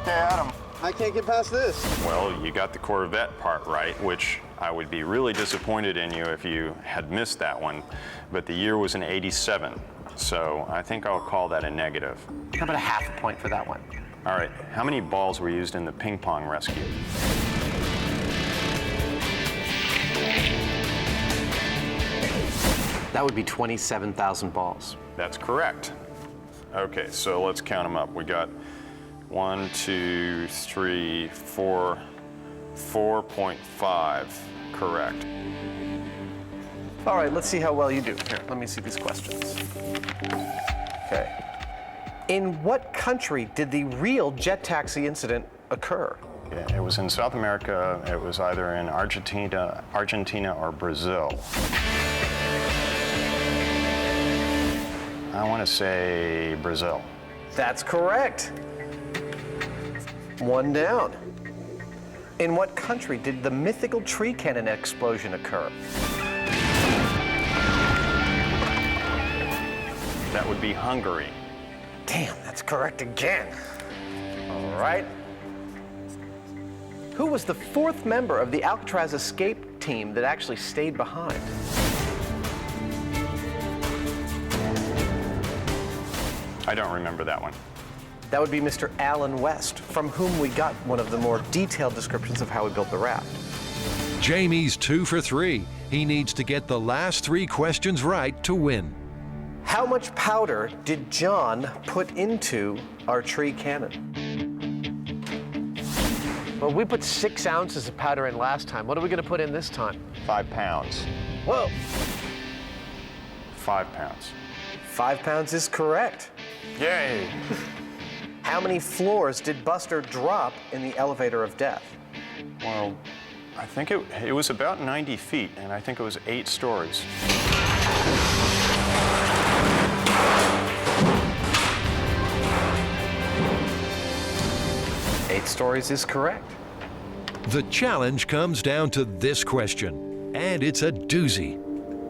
Hey, Adam. I can't get past this. Well, you got the Corvette part right, which I would be really disappointed in you if you had missed that one. But the year was in '87, so I think I'll call that a negative. How about a half a point for that one? All right, how many balls were used in the ping pong rescue? That would be 27,000 balls. That's correct. Okay, so let's count them up. We got 1, 2, 3, 4, 4.5 correct. All right, let's see how well you do. Here, let me see these questions. Okay. In what country did the real jet taxi incident occur? It was in South America. It was either in Argentina or Brazil. I want to say Brazil. That's correct. 1 down. In what country did the mythical tree cannon explosion occur? That would be Hungary. Damn, that's correct again. All right. Who was the 4th member of the Alcatraz escape team that actually stayed behind? I don't remember that one. That would be Mr. Alan West, from whom we got one of the more detailed descriptions of how we built the raft. Jamie's 2 for 3. He needs to get the last 3 questions right to win. How much powder did John put into our tree cannon? Well, we put 6 ounces of powder in last time. What are we going to put in this time? 5 pounds. Whoa. 5 pounds. 5 pounds is correct. Yay! How many floors did Buster drop in the elevator of death? Well, I think it was about 90 feet, and I think it was 8 stories. Eight stories is correct. The challenge comes down to this question, and it's a doozy.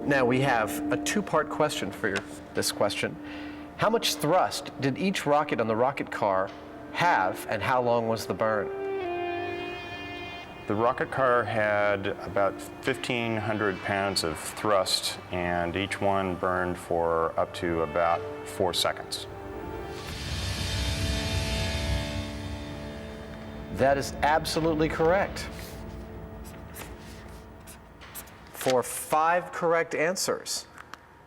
Now we have a 2-part question for this question. How much thrust did each rocket on the rocket car have, and how long was the burn? The rocket car had about 1,500 pounds of thrust, and each one burned for up to about 4 seconds. That is absolutely correct. For 5 correct answers,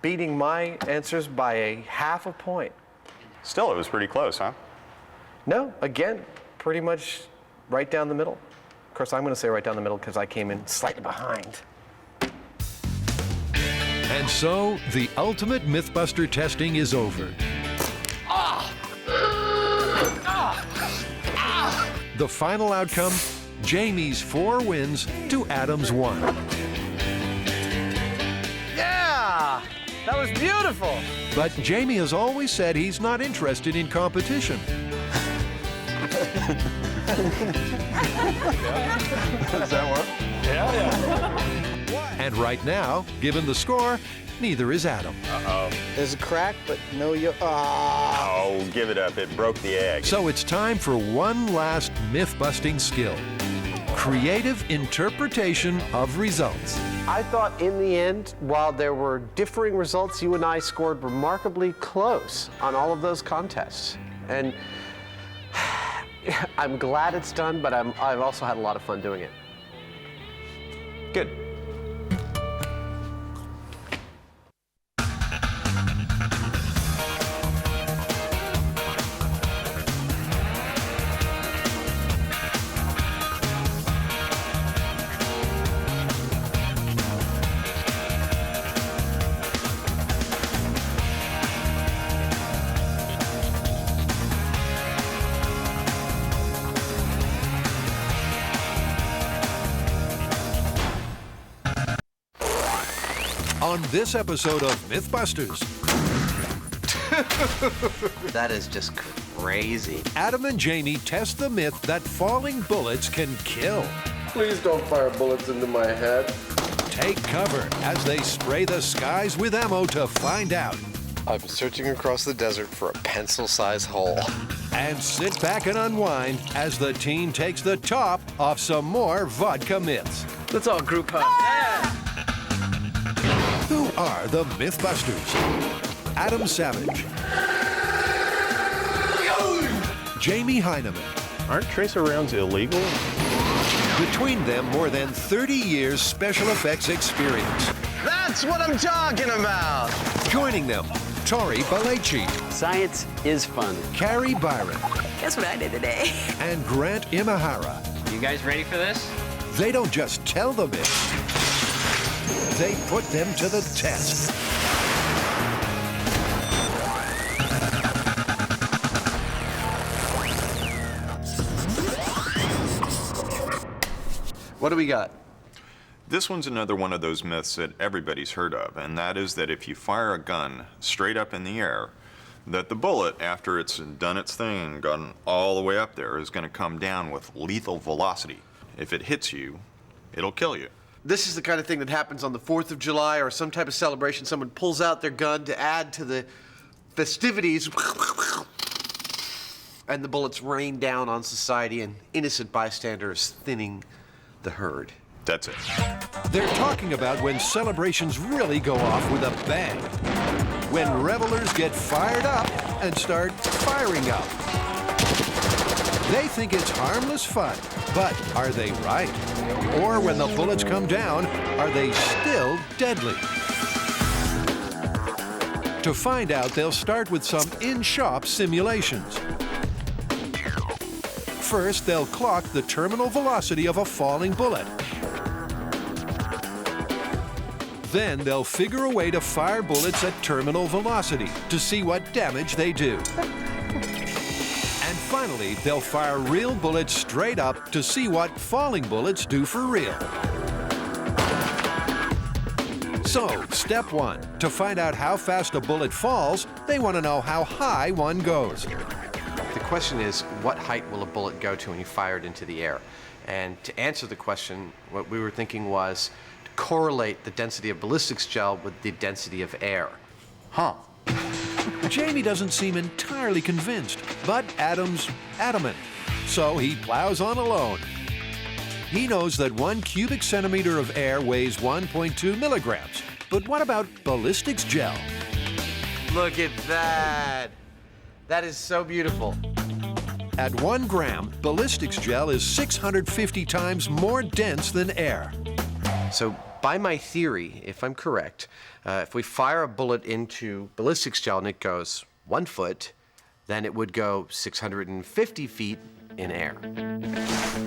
beating my answers by a half a point. Still, it was pretty close, huh? No, again, pretty much right down the middle. Of course, I'm going to say right down the middle because I came in slightly behind. And so, the ultimate Mythbuster testing is over. The final outcome, Jamie's 4 wins to Adam's 1. Yeah! That was beautiful! But Jamie has always said he's not interested in competition. Does that work? Yeah. And right now, given the score, neither is Adam. Uh-oh. There's a crack, but no Oh, give it up. It broke the egg. So it's time for one last myth-busting skill. Creative interpretation of results. I thought in the end, while there were differing results, you and I scored remarkably close on all of those contests. And I'm glad it's done, but I've also had a lot of fun doing it. Good. On this episode of Mythbusters. That is just crazy. Adam and Jamie test the myth that falling bullets can kill. Please don't fire bullets into my head. Take cover as they spray the skies with ammo to find out. I'm searching across the desert for a pencil-sized hole. And sit back and unwind as the team takes the top off some more vodka myths. Let's all group hug. Yeah! Who are the Mythbusters? Adam Savage. Jamie Heineman. Aren't tracer rounds illegal? Between them, more than 30 years special effects experience. That's That's what I'm talking about. Joining them, Tori Balachi. Science is fun. Carrie Byron. Guess what I did today? And Grant Imahara. You guys ready for this? They don't just tell the myths, they put them to the test. What do we got? This one's another one of those myths that everybody's heard of, and that is that if you fire a gun straight up in the air, that the bullet, after it's done its thing and gone all the way up there, is going to come down with lethal velocity. If it hits you, it'll kill you. This is the kind of thing that happens on the 4th of July or some type of celebration. Someone pulls out their gun to add to the festivities, and the bullets rain down on society and innocent bystanders, thinning the herd. That's it. They're talking about when celebrations really go off with a bang. When revelers get fired up and start firing up. They think it's harmless fun, but are they right? Or when the bullets come down, are they still deadly? To find out, they'll start with some in-shop simulations. First, they'll clock the terminal velocity of a falling bullet. Then they'll figure a way to fire bullets at terminal velocity to see what damage they do. And finally, they'll fire real bullets straight up to see what falling bullets do for real. So, step 1. To find out how fast a bullet falls, they want to know how high one goes. The question is, what height will a bullet go to when you fire it into the air? And to answer the question, what we were thinking was to correlate the density of ballistics gel with the density of air. Huh. Jamie doesn't seem entirely convinced, but Adam's adamant. So he plows on alone. He knows that 1 cubic centimeter of air weighs 1.2 milligrams. But what about ballistics gel? Look at that. That is so beautiful. At 1 gram, ballistics gel is 650 times more dense than air. So by my theory, if I'm correct, if we fire a bullet into ballistics gel and it goes 1 foot, then it would go 650 feet in air.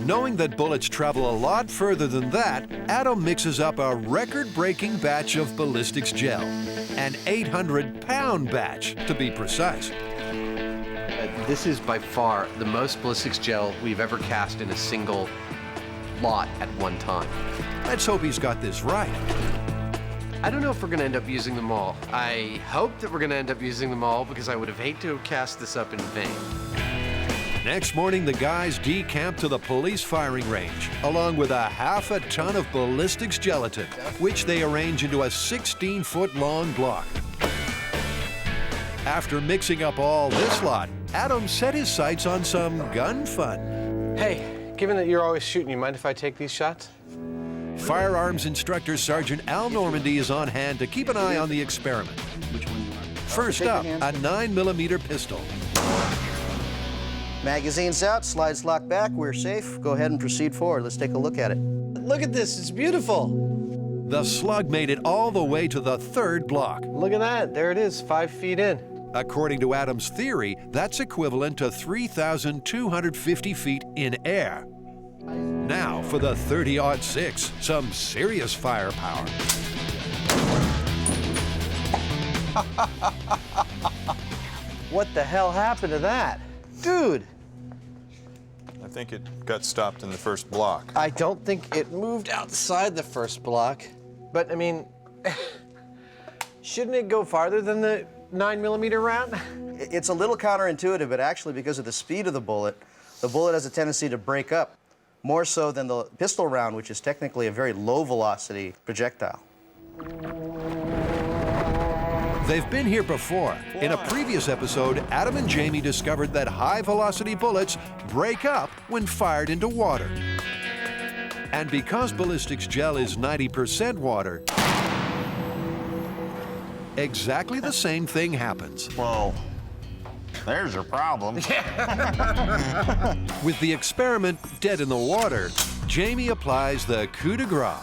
Knowing that bullets travel a lot further than that, Adam mixes up a record-breaking batch of ballistics gel. An 800-pound batch, to be precise. This is by far the most ballistics gel we've ever cast in a single lot at one time. Let's hope he's got this right. I don't know if we're going to end up using them all. I hope that we're going to end up using them all because I would have hated to have cast this up in vain. Next morning, the guys decamp to the police firing range, along with a half a ton of ballistics gelatin, which they arrange into a 16-foot-long block. After mixing up all this lot, Adam set his sights on some gun fun. Hey, given that you're always shooting, you mind if I take these shots? Firearms instructor Sergeant Al Normandy is on hand to keep an eye on the experiment. First up, a 9mm pistol. Magazine's out, slides locked back, we're safe. Go ahead and proceed forward. Let's take a look at it. Look at this, it's beautiful. The slug made it all the way to the 3rd block. Look at that, there it is, 5 feet in. According to Adam's theory, that's equivalent to 3,250 feet in air. Now for the 30-06, some serious firepower. What the hell happened to that? Dude! I think it got stopped in the 1st block. I don't think it moved outside the 1st block. But, I mean, shouldn't it go farther than the 9mm round? It's a little counterintuitive, but actually because of the speed of the bullet has a tendency to break up, more so than the pistol round, which is technically a very low velocity projectile. They've been here before. In a previous episode, Adam and Jamie discovered that high-velocity bullets break up when fired into water. And because ballistics gel is 90% water, exactly the same thing happens. Well, there's your problem. With the experiment dead in the water, Jamie applies the coup de grace.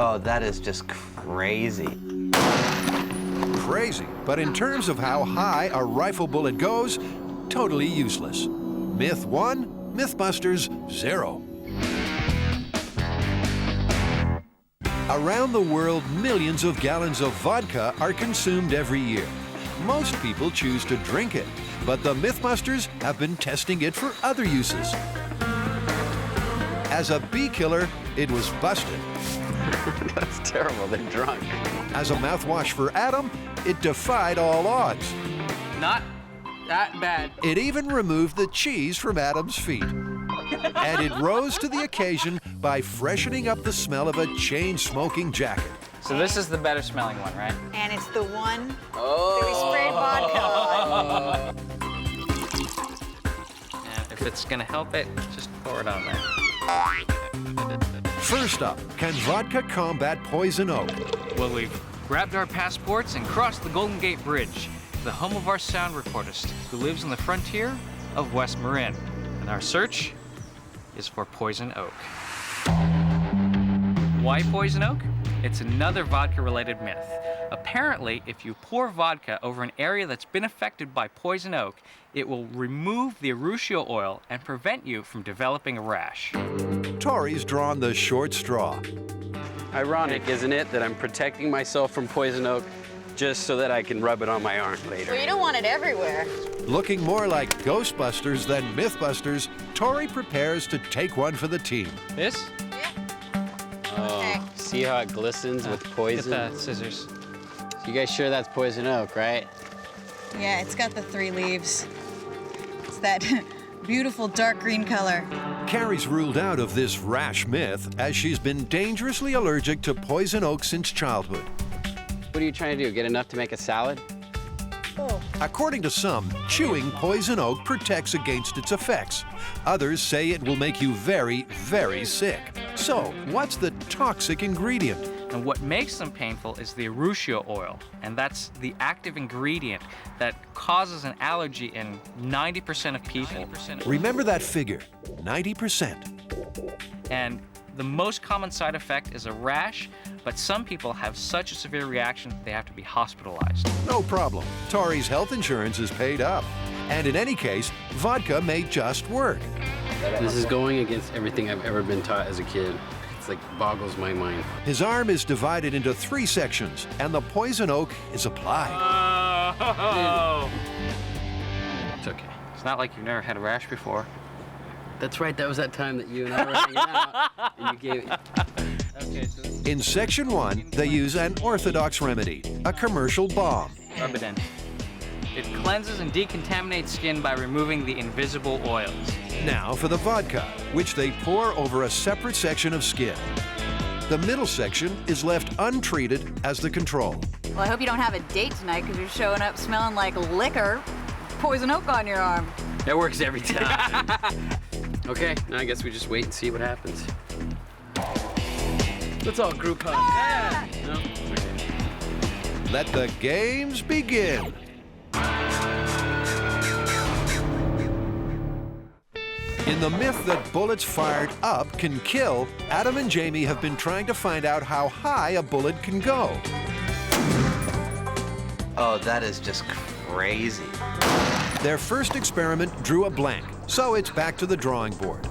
Oh, that is just crazy. Crazy, but in terms of how high a rifle bullet goes, totally useless. Myth 1, Mythbusters 0. Around the world, millions of gallons of vodka are consumed every year. Most people choose to drink it, but the Mythbusters have been testing it for other uses. As a bee killer, it was busted. That's terrible, they're drunk. As a mouthwash for Adam, it defied all odds. Not that bad. It even removed the cheese from Adam's feet. And it rose to the occasion by freshening up the smell of a chain-smoking jacket. So this is the better smelling one, right? And it's the one that we sprayed vodka on. And if it's gonna help it, just pour it on there. First up, can vodka combat poison oak? Well, we've grabbed our passports and crossed the Golden Gate Bridge, the home of our sound recordist, who lives on the frontier of West Marin. And our search is for poison oak. Why poison oak? It's another vodka-related myth. Apparently, if you pour vodka over an area that's been affected by poison oak, it will remove the urushiol oil and prevent you from developing a rash. Tori's drawn the short straw. Ironic, isn't it, that I'm protecting myself from poison oak just so that I can rub it on my arm later. Well, you don't want it everywhere. Looking more like Ghostbusters than Mythbusters, Tori prepares to take one for the team. This? Oh, see how it glistens with poison? Get the scissors. You guys sure that's poison oak, right? Yeah, it's got the 3 leaves. It's that beautiful dark green color. Carrie's ruled out of this rash myth as she's been dangerously allergic to poison oak since childhood. What are you trying to do, get enough to make a salad? According to some, chewing poison oak protects against its effects. Others say it will make you very, very sick. So, what's the toxic ingredient? And what makes them painful is the urushiol oil, and that's the active ingredient that causes an allergy in 90% of people. Remember that figure, 90%. And the most common side effect is a rash, but some people have such a severe reaction they have to be hospitalized. No problem. Tori's health insurance is paid up. And in any case, vodka may just work. This is going against everything I've ever been taught as a kid. It's like boggles my mind. His arm is divided into 3 sections, and the poison oak is applied. It's okay. It's not like you've never had a rash before. That's right, that was that time that you and I were hanging out, and you gave it. Okay, so... In section 1, they use an orthodox remedy, a commercial balm. Rub it in. It cleanses and decontaminates skin by removing the invisible oils. Now for the vodka, which they pour over a separate section of skin. The middle section is left untreated as the control. Well, I hope you don't have a date tonight because you're showing up smelling like liquor. Poison oak on your arm. That works every time. Okay, now I guess we just wait and see what happens. Let's all group hug. Ah! Yeah. No? Okay. Let the games begin. In the myth that bullets fired up can kill, Adam and Jamie have been trying to find out how high a bullet can go. Oh, that is just crazy. Their first experiment drew a blank, so it's back to the drawing board.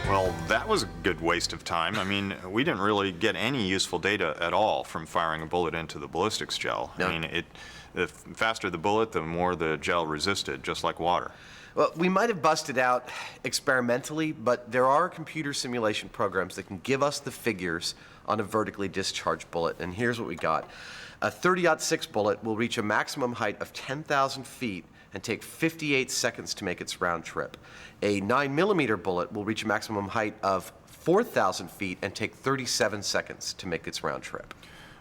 Well, that was a good waste of time. I mean, we didn't really get any useful data at all from firing a bullet into the ballistics gel. No. I mean, the faster the bullet, the more the gel resisted, just like water. Well, we might have busted out experimentally, but there are computer simulation programs that can give us the figures on a vertically discharged bullet, and here's what we got. A 30-06 bullet will reach a maximum height of 10,000 feet and take 58 seconds to make its round trip. A 9mm bullet will reach a maximum height of 4,000 feet and take 37 seconds to make its round trip.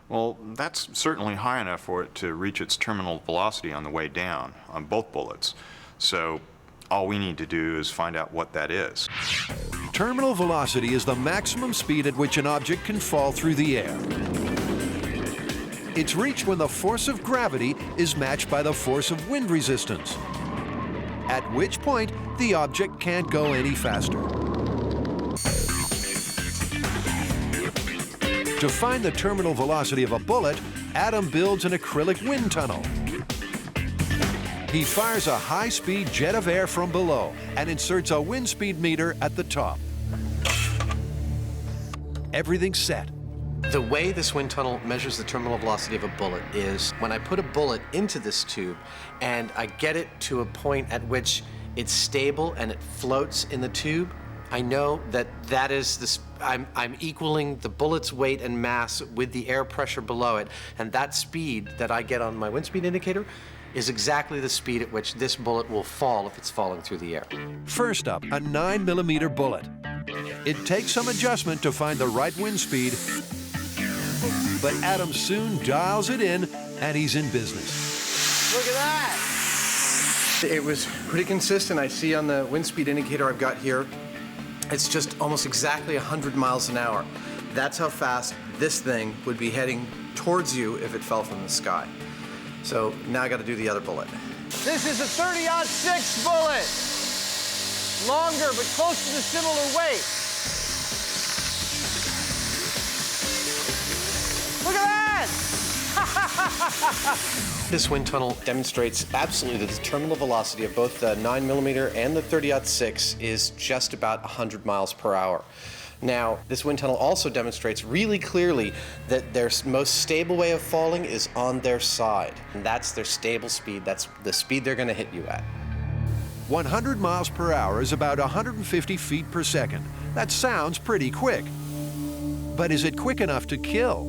Well, that's certainly high enough for it to reach its terminal velocity on the way down on both bullets. So all we need to do is find out what that is. Terminal velocity is the maximum speed at which an object can fall through the air. It's reached when the force of gravity is matched by the force of wind resistance, at which point the object can't go any faster. To find the terminal velocity of a bullet, Adam builds an acrylic wind tunnel. He fires a high-speed jet of air from below and inserts a wind speed meter at the top. Everything's set. The way this wind tunnel measures the terminal velocity of a bullet is when I put a bullet into this tube and I get it to a point at which it's stable and it floats in the tube, I know that that is this. I'm equaling the bullet's weight and mass with the air pressure below it, and that speed that I get on my wind speed indicator is exactly the speed at which this bullet will fall if it's falling through the air. First up, a 9mm bullet. It takes some adjustment to find the right wind speed, but Adam soon dials it in, and he's in business. Look at that! It was pretty consistent. I see on the wind speed indicator I've got here, it's just almost exactly 100 miles an hour. That's how fast this thing would be heading towards you if it fell from the sky. So now I got to do the other bullet. This is a 30-06 bullet. Longer, but close to the similar weight. Look at that! This wind tunnel demonstrates absolutely that the terminal velocity of both the 9mm and the 30-06 is just about 100 miles per hour. Now, this wind tunnel also demonstrates really clearly that their most stable way of falling is on their side. And that's their stable speed. That's the speed they're going to hit you at. 100 miles per hour is about 150 feet per second. That sounds pretty quick. But is it quick enough to kill?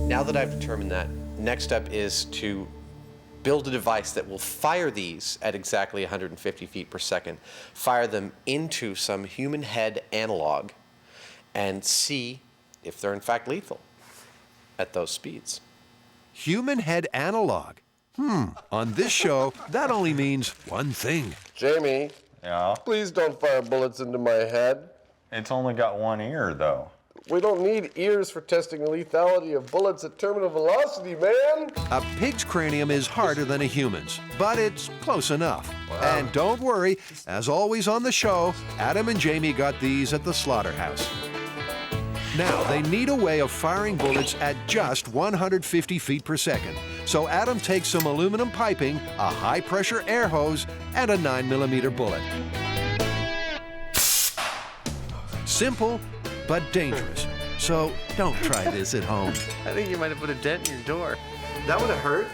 Now that I've determined that, next up is to build a device that will fire these at exactly 150 feet per second, fire them into some human head analog, and see if they're in fact lethal at those speeds. Human head analog. On this show, that only means one thing. Jamie. Yeah? Please don't fire bullets into my head. It's only got one ear, though. We don't need ears for testing the lethality of bullets at terminal velocity, man. A pig's cranium is harder than a human's, but it's close enough. Wow. And don't worry, as always on the show, Adam and Jamie got these at the slaughterhouse. Now, they need a way of firing bullets at just 150 feet per second. So Adam takes some aluminum piping, a high-pressure air hose, and a 9mm bullet. Simple, but dangerous. So don't try this at home. I think you might have put a dent in your door. That would have hurt.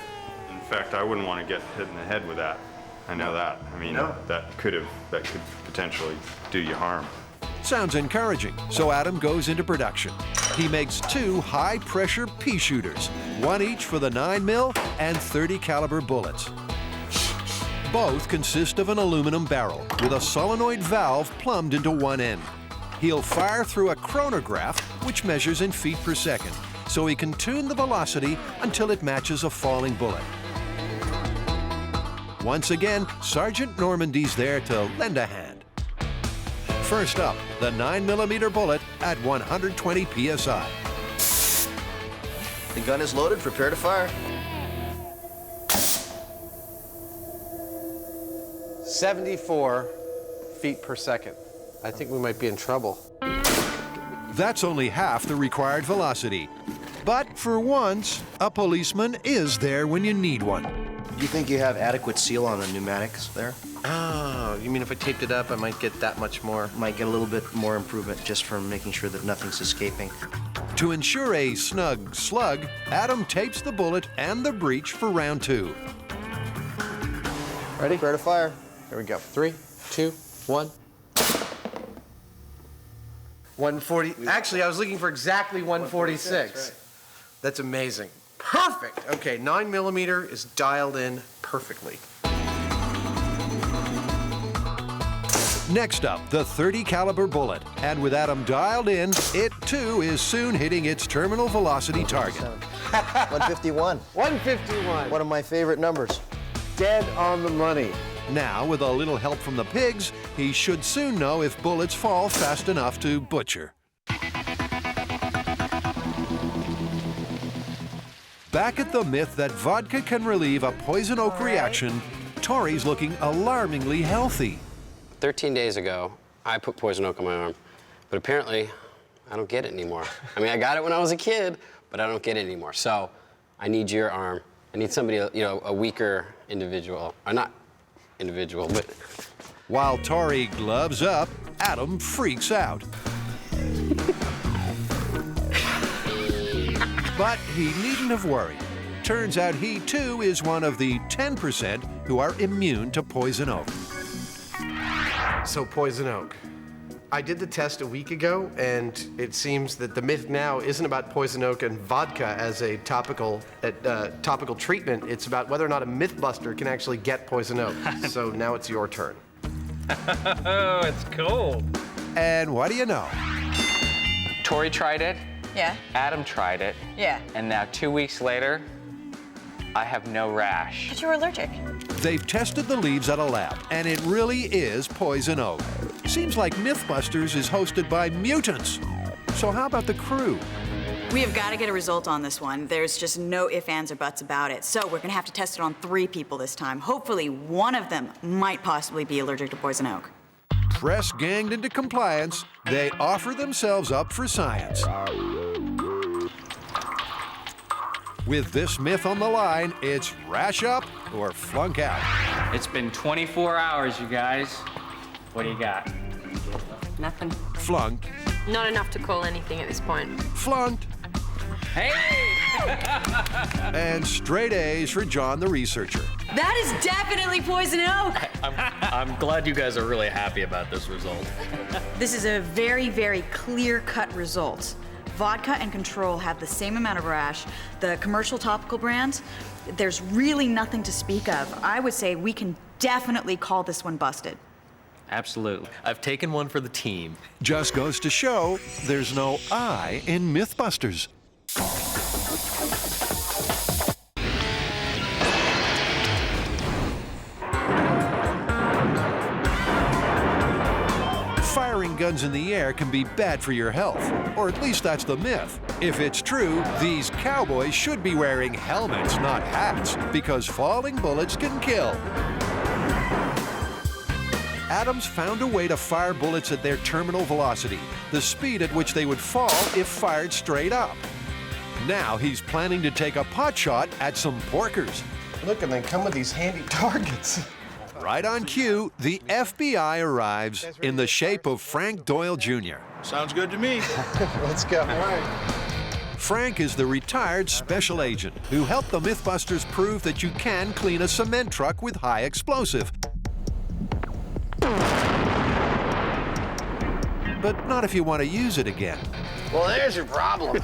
In fact, I wouldn't want to get hit in the head with that. I know that. I mean, that could potentially do you harm. Sounds encouraging, so Adam goes into production. He makes 2 high-pressure pea shooters, one each for the 9mm and 30 caliber bullets. Both consist of an aluminum barrel with a solenoid valve plumbed into one end. He'll fire through a chronograph, which measures in feet per second, so he can tune the velocity until it matches a falling bullet. Once again, Sergeant Normandy's there to lend a hand. First up, the 9mm bullet at 120 psi. The gun is loaded, prepare to fire. 74 feet per second. I think we might be in trouble. That's only half the required velocity. But for once, a policeman is there when you need one. Do you think you have adequate seal on the pneumatics there? Oh, you mean if I taped it up, I might get that much more? Might get a little bit more improvement just from making sure that nothing's escaping. To ensure a snug slug, Adam tapes the bullet and the breech for round 2. Ready? Prepare to fire. Here we go. 3, 2, 1. 140. Actually, I was looking for exactly 146. That's amazing. Perfect. Okay, 9mm is dialed in perfectly. Next up, the 30 caliber bullet. And with Adam dialed in, it too is soon hitting its terminal velocity target. 151. 151. One of my favorite numbers. Dead on the money. Now, with a little help from the pigs, he should soon know if bullets fall fast enough to butcher. Back at the myth that vodka can relieve a poison oak reaction, Tori's looking alarmingly healthy. 13 days ago, I put poison oak on my arm, but apparently I don't get it anymore. I mean, I got it when I was a kid, but I don't get it anymore. So I need your arm. I need somebody, you know, a weaker individual, or not individual, but... While Tori gloves up, Adam freaks out. But he needn't have worried. Turns out he too is one of the 10% who are immune to poison oak. So poison oak. I did the test a week ago, and it seems that the myth now isn't about poison oak and vodka as a topical treatment. It's about whether or not a Mythbuster can actually get poison oak. So now it's your turn. Oh, it's cold. And what do you know? Tori tried it. Yeah. Adam tried it. Yeah. And now 2 weeks later, I have no rash. But you were allergic. They've tested the leaves at a lab, and it really is poison oak. Seems like Mythbusters is hosted by mutants. So how about the crew? We have got to get a result on this one. There's just no ifs, ands, or buts about it. So we're going to have to test it on 3 people this time. Hopefully, one of them might possibly be allergic to poison oak. Press ganged into compliance, they offer themselves up for science. With this myth on the line, it's rash up or flunk out. It's been 24 hours, you guys. What do you got? Nothing. Flunked. Not enough to call anything at this point. Flunked. Hey! And straight A's for John the researcher. That is definitely poison oak. I'm glad you guys are really happy about this result. This is a very, very clear-cut result. Vodka and Control have the same amount of rash. The commercial topical brands, there's really nothing to speak of. I would say we can definitely call this one busted. Absolutely. I've taken one for the team. Just goes to show there's no I in Mythbusters. Firing guns in the air can be bad for your health, or at least that's the myth. If it's true, these cowboys should be wearing helmets, not hats, because falling bullets can kill. Adams found a way to fire bullets at their terminal velocity, the speed at which they would fall if fired straight up. Now he's planning to take a pot shot at some porkers. Look, and they come with these handy targets. Right on cue, the FBI arrives in the shape of Frank Doyle Jr. Sounds good to me. Let's go. All right. Frank is the retired special agent who helped the Mythbusters prove that you can clean a cement truck with high explosive. But not if you want to use it again. Well, there's your problem.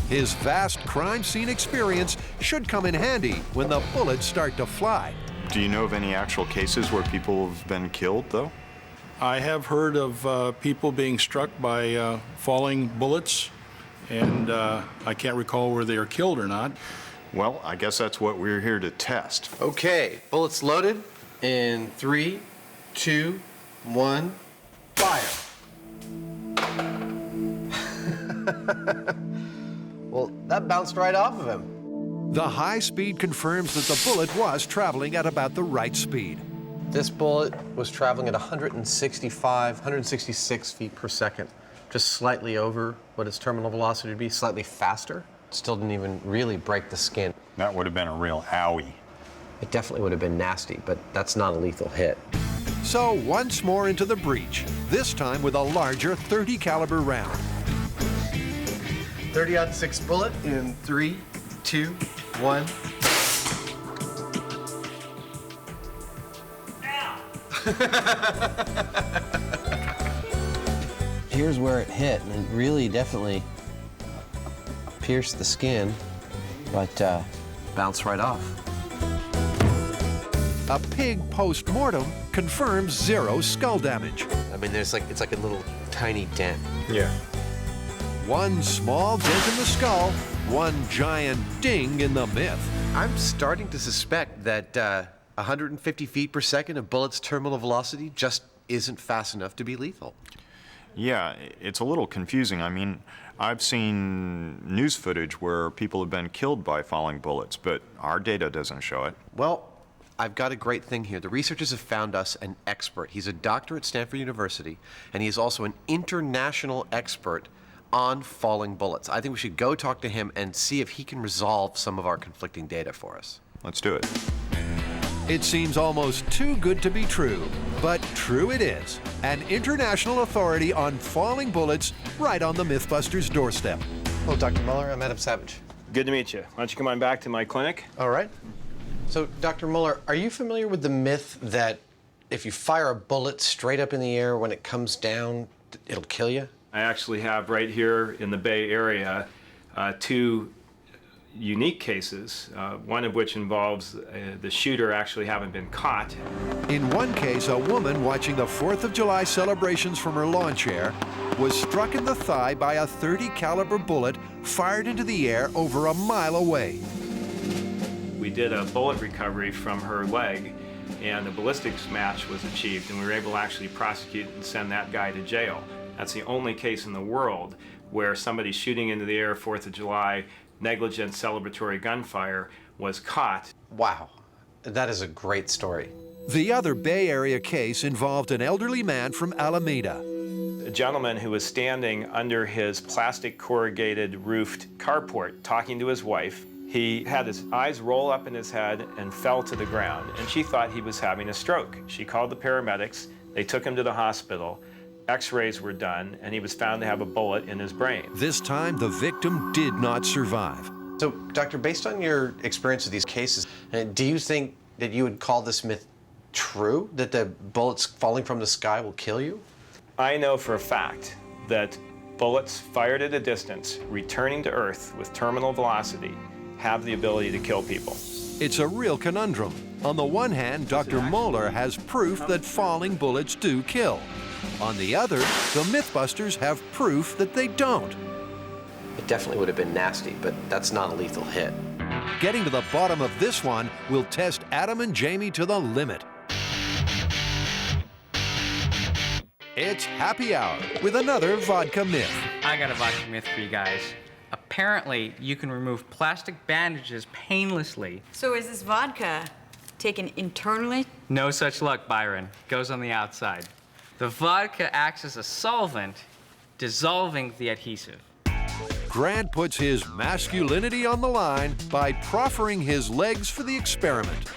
His vast crime scene experience should come in handy when the bullets start to fly. Do you know of any actual cases where people have been killed, though? I have heard of people being struck by falling bullets, and I can't recall whether they are killed or not. Well, I guess that's what we're here to test. Okay, bullets loaded in 3, 2, 1, fire. Well, that bounced right off of him. The high speed confirms that the bullet was traveling at about the right speed. This bullet was traveling at 166 feet per second, just slightly over what its terminal velocity would be, slightly faster. Still didn't even really break the skin. That would have been a real owie. It definitely would have been nasty, but that's not a lethal hit. So once more into the breach, this time with a larger .30 caliber round. 30-06 bullet in 3, 2, 1. Here's where it hit, and it really definitely pierced the skin, but bounced right off. A pig post-mortem confirms 0 skull damage. I mean, it's like a little tiny dent. Yeah. One small dent in the skull, one giant ding in the myth. I'm starting to suspect that 150 feet per second of bullet's terminal velocity just isn't fast enough to be lethal. Yeah, it's a little confusing. I mean, I've seen news footage where people have been killed by falling bullets, but our data doesn't show it. Well, I've got a great thing here. The researchers have found us an expert. He's a doctor at Stanford University, and he is also an international expert on falling bullets. I think we should go talk to him and see if he can resolve some of our conflicting data for us. Let's do it. It seems almost too good to be true, but true it is. An international authority on falling bullets right on the MythBusters doorstep. Hello, Dr. Muller. I'm Adam Savage. Good to meet you. Why don't you come on back to my clinic? All right. So, Dr. Muller, are you familiar with the myth that if you fire a bullet straight up in the air, when it comes down, it'll kill you? I actually have right here in the Bay Area 2 unique cases, one of which involves the shooter actually having been caught. In one case, a woman watching the 4th of July celebrations from her lawn chair was struck in the thigh by a .30 caliber bullet fired into the air over a mile away. We did a bullet recovery from her leg, and a ballistics match was achieved, and we were able to actually prosecute and send that guy to jail. That's the only case in the world where somebody shooting into the air 4th of July, negligent celebratory gunfire, was caught. Wow, that is a great story. The other Bay Area case involved an elderly man from Alameda. A gentleman who was standing under his plastic corrugated roofed carport talking to his wife. He had his eyes roll up in his head and fell to the ground, and she thought he was having a stroke. She called the paramedics. They took him to the hospital. X-rays were done, and he was found to have a bullet in his brain. This time, the victim did not survive. So, Doctor, based on your experience with these cases, do you think that you would call this myth true, that the bullets falling from the sky will kill you? I know for a fact that bullets fired at a distance, returning to Earth with terminal velocity, have the ability to kill people. It's a real conundrum. On the one hand, Dr. Muller has proof that falling bullets do kill. On the other, the MythBusters have proof that they don't. It definitely would have been nasty, but that's not a lethal hit. Getting to the bottom of this one will test Adam and Jamie to the limit. It's happy hour with another vodka myth. I got a vodka myth for you guys. Apparently, you can remove plastic bandages painlessly. So is this vodka taken internally? No such luck, Byron. Goes on the outside. The vodka acts as a solvent, dissolving the adhesive. Grant puts his masculinity on the line by proffering his legs for the experiment.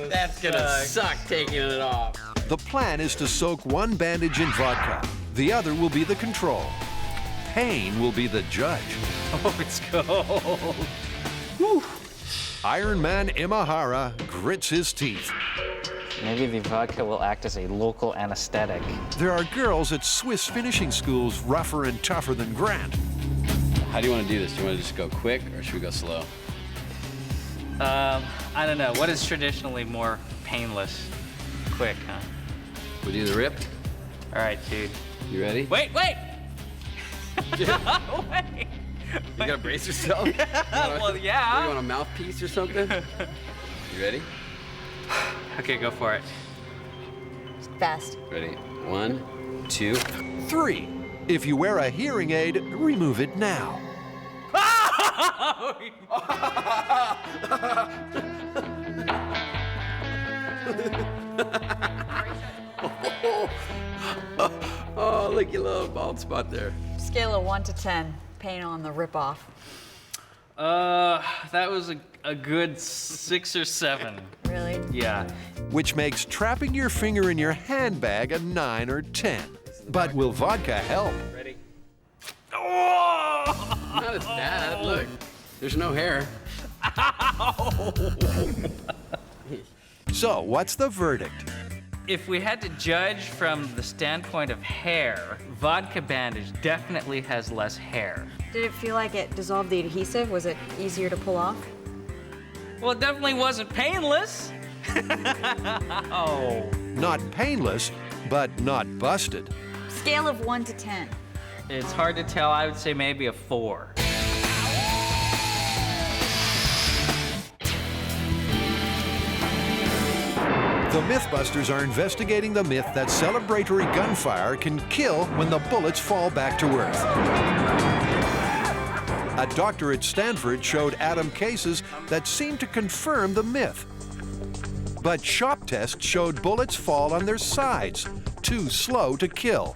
That's gonna suck taking it off. The plan is to soak one bandage in vodka. The other will be the control. Pain will be the judge. Oh, it's cold. Whew. Iron Man Imahara grits his teeth. Maybe the vodka will act as a local anesthetic. There are girls at Swiss finishing schools rougher and tougher than Grant. How do you want to do this? Do you want to just go quick, or should we go slow? I don't know. What is traditionally more painless? Quick, huh? We do the rip? All right, dude. You ready? Wait! Wait! You gotta brace yourself? Well, yeah. You want a mouthpiece or something? You ready? Okay, go for it. Fast. Ready? 1, 2, 3. If you wear a hearing aid, remove it now. Oh, look, your little bald spot there. Scale of 1 to 10, pain on the rip-off. That was a good 6 or 7. Really? Yeah. Which makes trapping your finger in your handbag a 9 or 10. But will vodka help? Ready? Not as bad. Look, there's no hair. So, what's the verdict? If we had to judge from the standpoint of hair, vodka bandage definitely has less hair. Did it feel like it dissolved the adhesive? Was it easier to pull off? Well, it definitely wasn't painless. Oh. Not painless, but not busted. Scale of 1 to 10. It's hard to tell. I would say maybe a 4. The MythBusters are investigating the myth that celebratory gunfire can kill when the bullets fall back to Earth. A doctor at Stanford showed Adam cases that seemed to confirm the myth. But shop tests showed bullets fall on their sides, too slow to kill.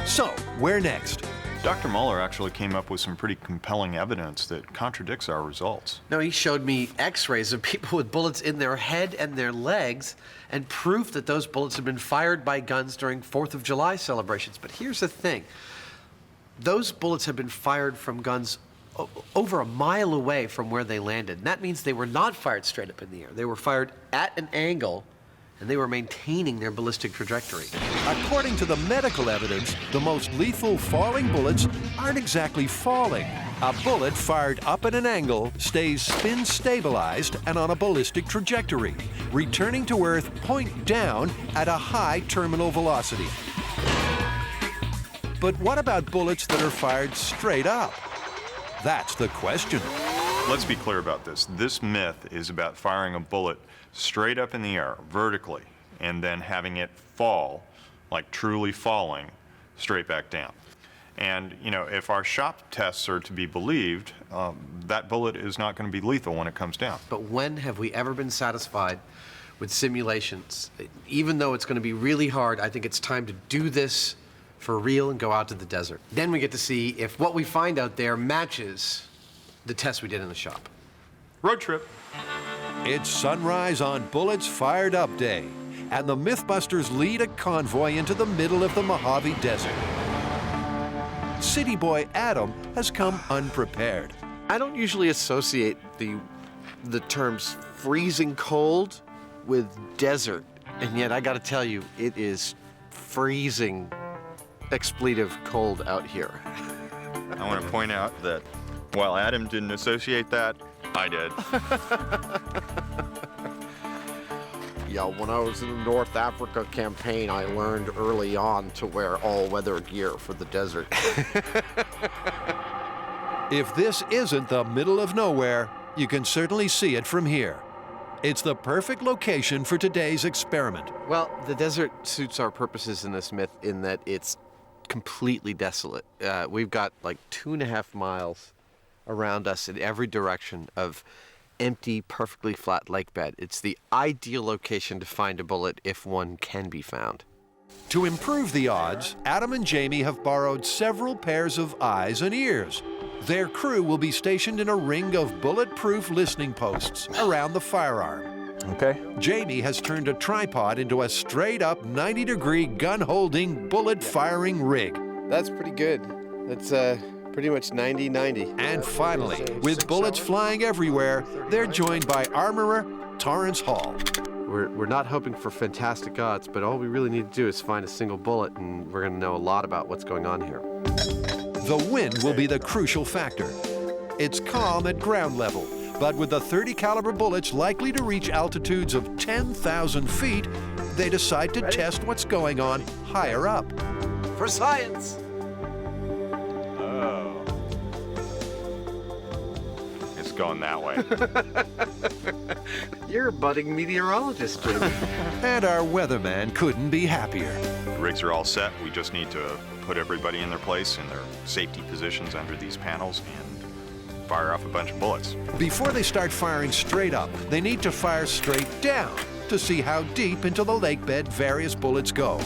So, where next? Dr. Muller actually came up with some pretty compelling evidence that contradicts our results. No, he showed me x-rays of people with bullets in their head and their legs and proof that those bullets had been fired by guns during 4th of July celebrations. But here's the thing. Those bullets had been fired from guns over a mile away from where they landed. And that means they were not fired straight up in the air. They were fired at an angle, and they were maintaining their ballistic trajectory. According to the medical evidence, the most lethal falling bullets aren't exactly falling. A bullet fired up at an angle stays spin stabilized and on a ballistic trajectory, returning to Earth point down at a high terminal velocity. But what about bullets that are fired straight up? That's the question. Let's be clear about this. This myth is about firing a bullet straight up in the air, vertically, and then having it fall, like truly falling, straight back down. And, you know, if our shop tests are to be believed, that bullet is not going to be lethal when it comes down. But when have we ever been satisfied with simulations? Even though it's going to be really hard, I think it's time to do this for real and go out to the desert. Then we get to see if what we find out there matches the tests we did in the shop. Road trip. It's sunrise on Bullets Fired Up Day, and the Mythbusters lead a convoy into the middle of the Mojave Desert. City boy Adam has come unprepared. I don't usually associate the terms freezing cold with desert, and yet I gotta tell you, it is freezing expletive cold out here. I want to point out that while Adam didn't associate that, I did. Yeah, when I was in the North Africa campaign, I learned early on to wear all-weather gear for the desert. If this isn't the middle of nowhere, you can certainly see it from here. It's the perfect location for today's experiment. Well, the desert suits our purposes in this myth in that it's completely desolate. We've got like 2.5 miles around us in every direction of empty, perfectly flat lake bed. It's the ideal location to find a bullet if one can be found. To improve the odds, Adam and Jamie have borrowed several pairs of eyes and ears. Their crew will be stationed in a ring of bulletproof listening posts around the firearm. Okay. Jamie has turned a tripod into a straight-up 90-degree gun-holding, bullet-firing rig. That's pretty good. That's pretty much 90-90. And finally, with bullets flying everywhere, they're joined by armorer Torrance Hall. We're not hoping for fantastic odds, but all we really need to do is find a single bullet, and we're going to know a lot about what's going on here. The wind will be the crucial factor. It's calm at ground level, but with the .30 caliber bullets likely to reach altitudes of 10,000 feet, they decide to test what's going on higher up. For science! Oh. It's going that way. You're a budding meteorologist, Jamie. And our weatherman couldn't be happier. The rigs are all set. We just need to put everybody in their place in their safety positions under these panels and fire off a bunch of bullets. Before they start firing straight up, they need to fire straight down to see how deep into the lake bed various bullets go.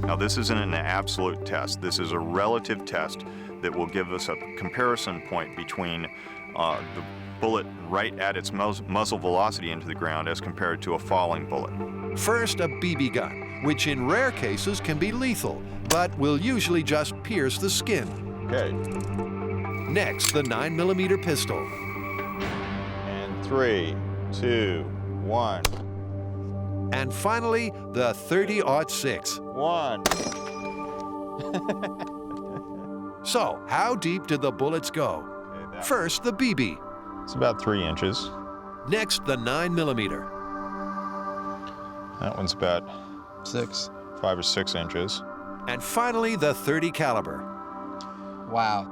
Now, this isn't an absolute test. This is a relative test that will give us a comparison point between the bullet right at its muzzle velocity into the ground as compared to a falling bullet. First, a BB gun, which in rare cases can be lethal, but will usually just pierce the skin. Okay. Next, the 9mm pistol. And 3, 2, 1. And finally, the .30-06. 1. So, how deep did the bullets go? First, the BB. It's about 3 inches. Next, the 9mm. That one's about 5 or 6 inches. And finally, the .30 caliber. Wow.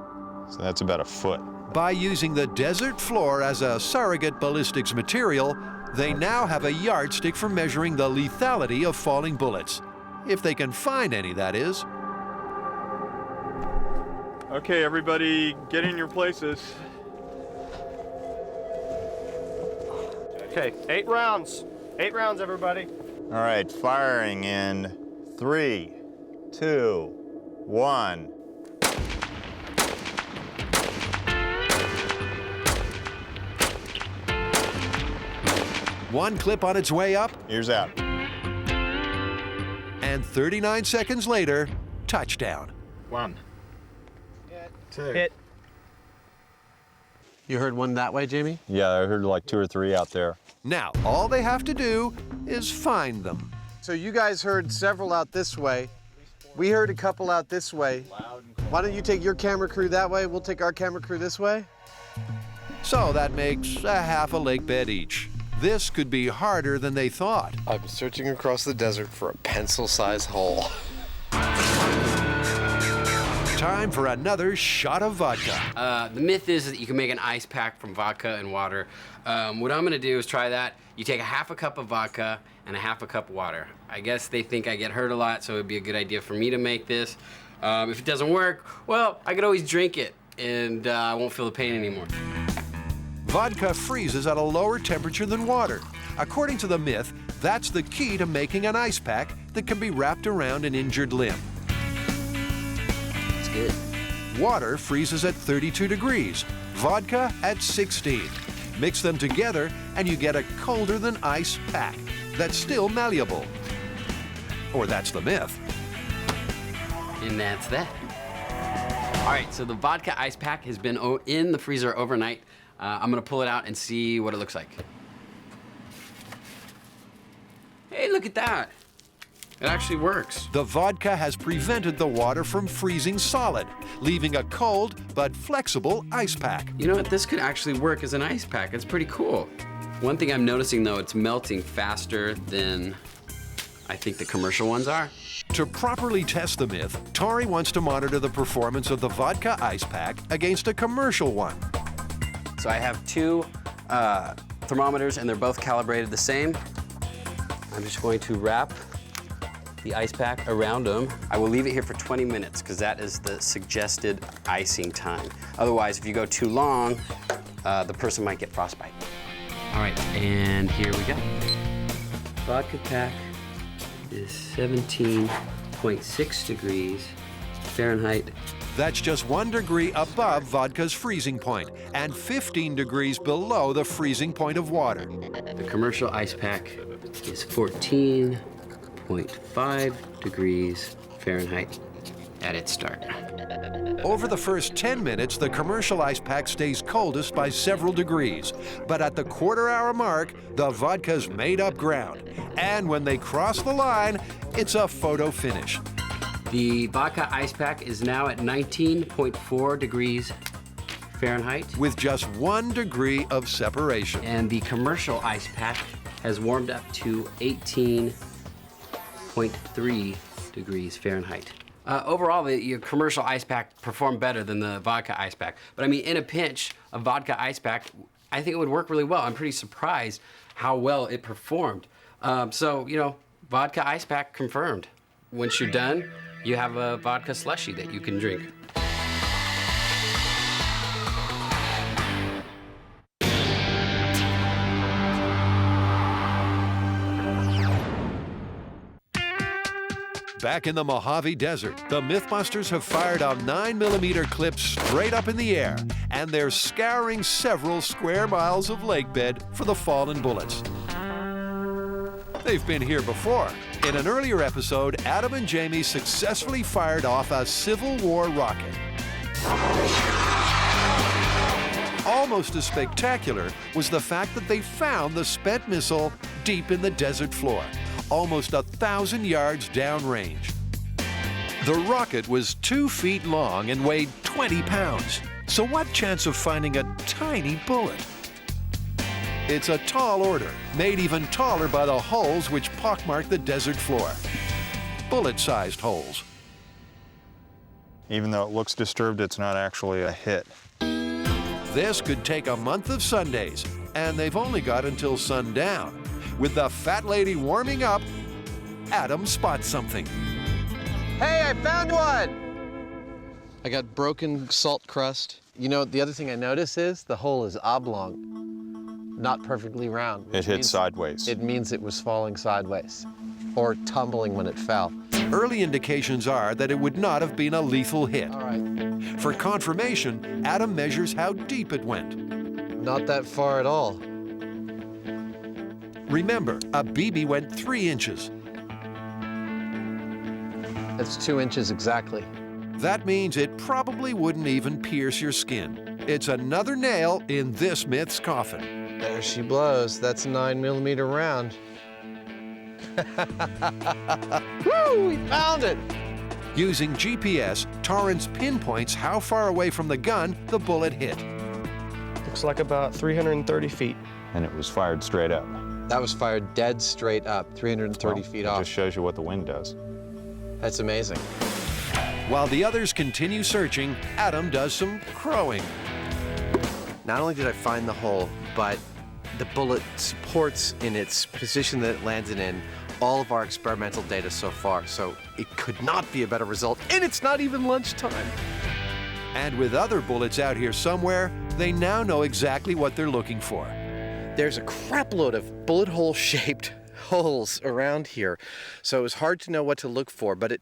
So that's about a foot. By using the desert floor as a surrogate ballistics material, they now have a yardstick for measuring the lethality of falling bullets. If they can find any, that is. Okay, everybody get in your places. Okay, 8 rounds. 8 rounds, everybody. All right, firing in 3, 2, 1. One clip on its way up. Ears out. And 39 seconds later, touchdown. 1. 2. Hit. You heard one that way, Jamie? Yeah, I heard like 2 or 3 out there. Now, all they have to do is find them. So you guys heard several out this way. We heard a couple out this way. Why don't you take your camera crew that way? We'll take our camera crew this way. So that makes a half a lake bed each. This could be harder than they thought. I'm searching across the desert for a pencil-sized hole. Time for another shot of vodka. The myth is that you can make an ice pack from vodka and water. What I'm gonna do is try that. You take a half a cup of vodka and a half a cup of water. I guess they think I get hurt a lot, so it'd be a good idea for me to make this. If it doesn't work, well, I could always drink it and I won't feel the pain anymore. Vodka freezes at a lower temperature than water. According to the myth, that's the key to making an ice pack that can be wrapped around an injured limb. It's good. Water freezes at 32 degrees, vodka at 16. Mix them together and you get a colder than ice pack that's still malleable. Or that's the myth. And that's that. All right, so the vodka ice pack has been in the freezer overnight. I'm gonna pull it out and see what it looks like. Hey, look at that. It actually works. The vodka has prevented the water from freezing solid, leaving a cold but flexible ice pack. You know what? This could actually work as an ice pack. It's pretty cool. One thing I'm noticing, though, it's melting faster than I think the commercial ones are. To properly test the myth, Tori wants to monitor the performance of the vodka ice pack against a commercial one. So I have 2 thermometers, and they're both calibrated the same. I'm just going to wrap the ice pack around them. I will leave it here for 20 minutes because that is the suggested icing time. Otherwise, if you go too long, the person might get frostbite. All right, and here we go. Vodka pack is 17.6 degrees Fahrenheit. That's just 1 degree above vodka's freezing point and 15 degrees below the freezing point of water. The commercial ice pack is 14.5 degrees Fahrenheit at its start. Over the first 10 minutes, the commercial ice pack stays coldest by several degrees. But at the quarter-hour mark, the vodka's made up ground. And when they cross the line, it's a photo finish. The vodka ice pack is now at 19.4 degrees Fahrenheit. With just 1 degree of separation. And the commercial ice pack has warmed up to 18.3 degrees Fahrenheit. Overall, the commercial ice pack performed better than the vodka ice pack. But I mean, in a pinch, a vodka ice pack, I think it would work really well. I'm pretty surprised how well it performed. So, you know, vodka ice pack confirmed. Once you're done, you have a vodka slushie that you can drink. Back in the Mojave Desert, the Mythbusters have fired a 9mm clip straight up in the air, and they're scouring several square miles of lake bed for the fallen bullets. They've been here before. In an earlier episode, Adam and Jamie successfully fired off a Civil War rocket. Almost as spectacular was the fact that they found the spent missile deep in the desert floor, almost 1,000 yards downrange. The rocket was 2 feet long and weighed 20 pounds. So what chance of finding a tiny bullet? It's a tall order, made even taller by the holes which pockmark the desert floor. Bullet-sized holes. Even though it looks disturbed, it's not actually a hit. This could take a month of Sundays, and they've only got until sundown. With the fat lady warming up, Adam spots something. Hey, I found one! I got broken salt crust. You know, the other thing I notice is the hole is oblong, not perfectly round. It hit sideways. It means it was falling sideways or tumbling when it fell. Early indications are that it would not have been a lethal hit. All right. For confirmation, Adam measures how deep it went. Not that far at all. Remember, a BB went 3 inches. That's 2 inches exactly. That means it probably wouldn't even pierce your skin. It's another nail in this myth's coffin. There she blows. That's a 9mm round. Woo! We found it! Using GPS, Torrance pinpoints how far away from the gun the bullet hit. Looks like about 330 feet. And it was fired straight up. That was fired dead straight up, 330 feet off. It just shows you what the wind does. That's amazing. While the others continue searching, Adam does some crowing. Not only did I find the hole, but the bullet supports in its position that it landed in all of our experimental data so far, so it could not be a better result, and it's not even lunchtime. And with other bullets out here somewhere, they now know exactly what they're looking for. There's a crap load of bullet hole-shaped holes around here, so it was hard to know what to look for, but it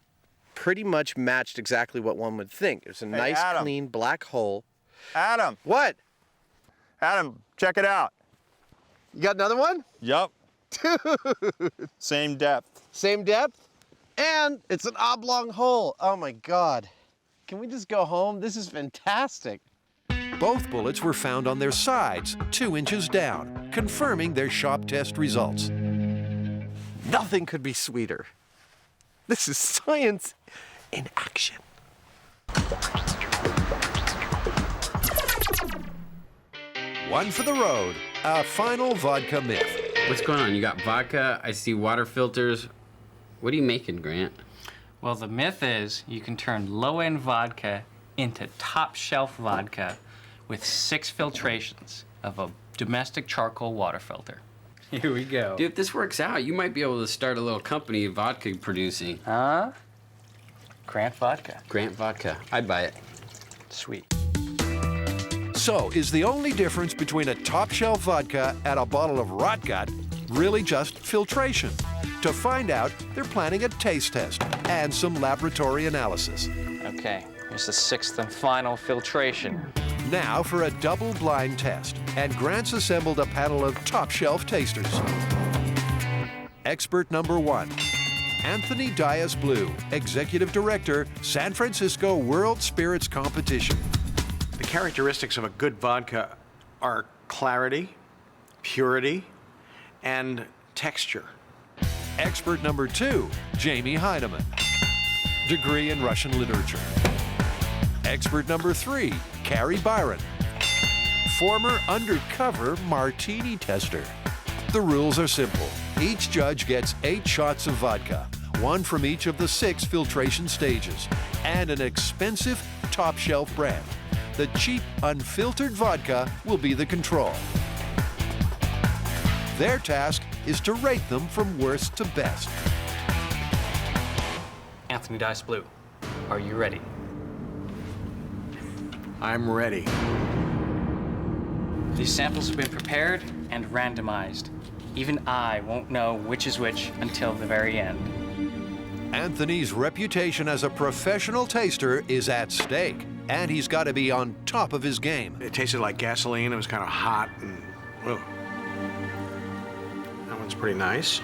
pretty much matched exactly what one would think. It was a nice, Adam. clean black hole. Adam. What? Adam, check it out. You got another one? Yup. Same depth. Same depth? And it's an oblong hole. Oh my God. Can we just go home? This is fantastic. Both bullets were found on their sides, 2 inches down, confirming their shop test results. Nothing could be sweeter. This is science in action. One for the road, a final vodka myth. What's going on? You got vodka, I see water filters. What are you making, Grant? Well, the myth is you can turn low-end vodka into top-shelf vodka with 6 filtrations of a domestic charcoal water filter. Here we go. Dude, if this works out, you might be able to start a little company of vodka producing. Huh? Grant Vodka. Grant Vodka. I'd buy it. Sweet. So, is the only difference between a top-shelf vodka and a bottle of rot gut really just filtration? To find out, they're planning a taste test and some laboratory analysis. Okay, here's the 6th and final filtration. Now for a double-blind test, and Grant's assembled a panel of top-shelf tasters. Expert number 1, Anthony Dias Blue, Executive Director, San Francisco World Spirits Competition. The characteristics of a good vodka are clarity, purity, and texture. Expert number 2, Jamie Heineman, degree in Russian literature. Expert number 3, Carrie Byron, former undercover martini tester. The rules are simple. Each judge gets 8 shots of vodka, 1 from each of the 6 filtration stages, and an expensive top-shelf brand. The cheap, unfiltered vodka will be the control. Their task is to rate them from worst to best. Anthony Dice Blue, are you ready? I'm ready. These samples have been prepared and randomized. Even I won't know which is which until the very end. Anthony's reputation as a professional taster is at stake, and he's got to be on top of his game. It tasted like gasoline. It was kind of hot and, well, that one's pretty nice.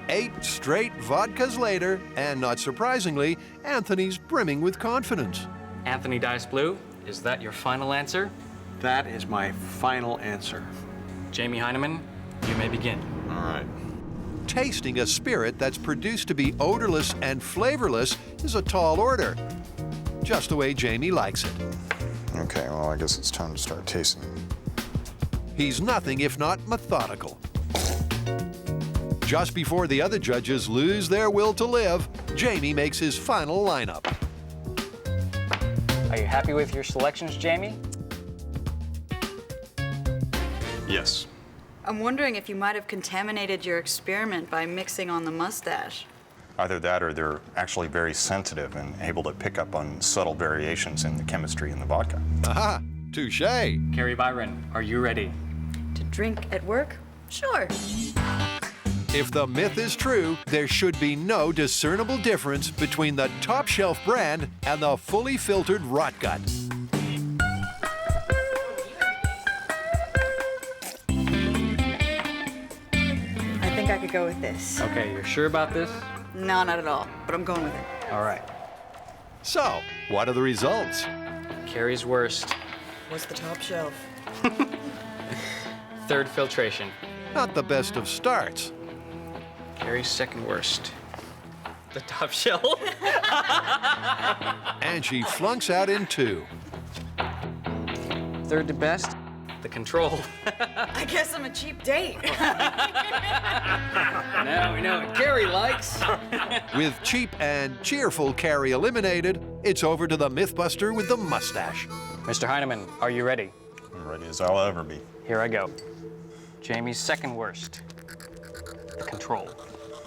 8 straight vodkas later, and not surprisingly, Anthony's brimming with confidence. Anthony Dice Blue, is that your final answer? That is my final answer. Jamie Heineman, you may begin. All right. Tasting a spirit that's produced to be odorless and flavorless is a tall order, just the way Jamie likes it. Okay, well, I guess it's time to start tasting. He's nothing if not methodical. Just before the other judges lose their will to live, Jamie makes his final lineup. Are you happy with your selections, Jamie? Yes. I'm wondering if you might have contaminated your experiment by mixing on the mustache. Either that or they're actually very sensitive and able to pick up on subtle variations in the chemistry in the vodka. Aha! Touche! Carrie Byron, are you ready? To drink at work? Sure. If the myth is true, there should be no discernible difference between the top shelf brand and the fully filtered rot gut. I think I could go with this. Okay, you're sure about this? No, not at all, but I'm going with it. All right. So, what are the results? Carrie's worst. What's the top shelf? Third filtration. Not the best of starts. Carrie's second worst. The top shelf. And she flunks out in 2. Third to best. The control. I guess I'm a cheap date. Now we know what Carrie likes. With cheap and cheerful Carrie eliminated, it's over to the Mythbuster with the mustache. Mr. Heineman, are you ready? I'm ready as I'll ever be. Here I go. Jamie's second worst. The control.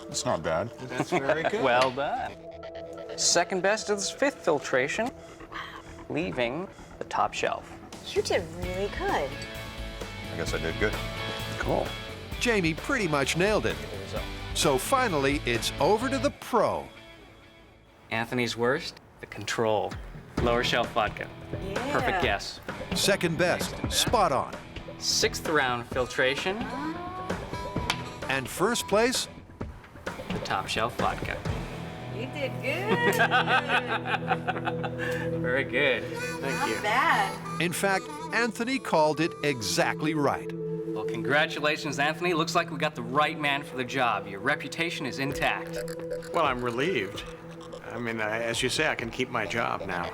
It's not bad. That's very good. Well done. Second best is fifth filtration, leaving the top shelf. You did really good. I guess I did good. Cool. Jamie pretty much nailed it. So finally, it's over to the pro. Anthony's worst, the control. Lower shelf vodka. Yeah. Perfect guess. Second best, spot on. Sixth round filtration, And first place, the top shelf vodka. You did good. Very good. Thank you. Not bad. in fact, Anthony called it exactly right. Well, congratulations, Anthony. Looks like we got the right man for the job. Your reputation is intact. Well, I'm relieved. I mean, as you say, I can keep my job now.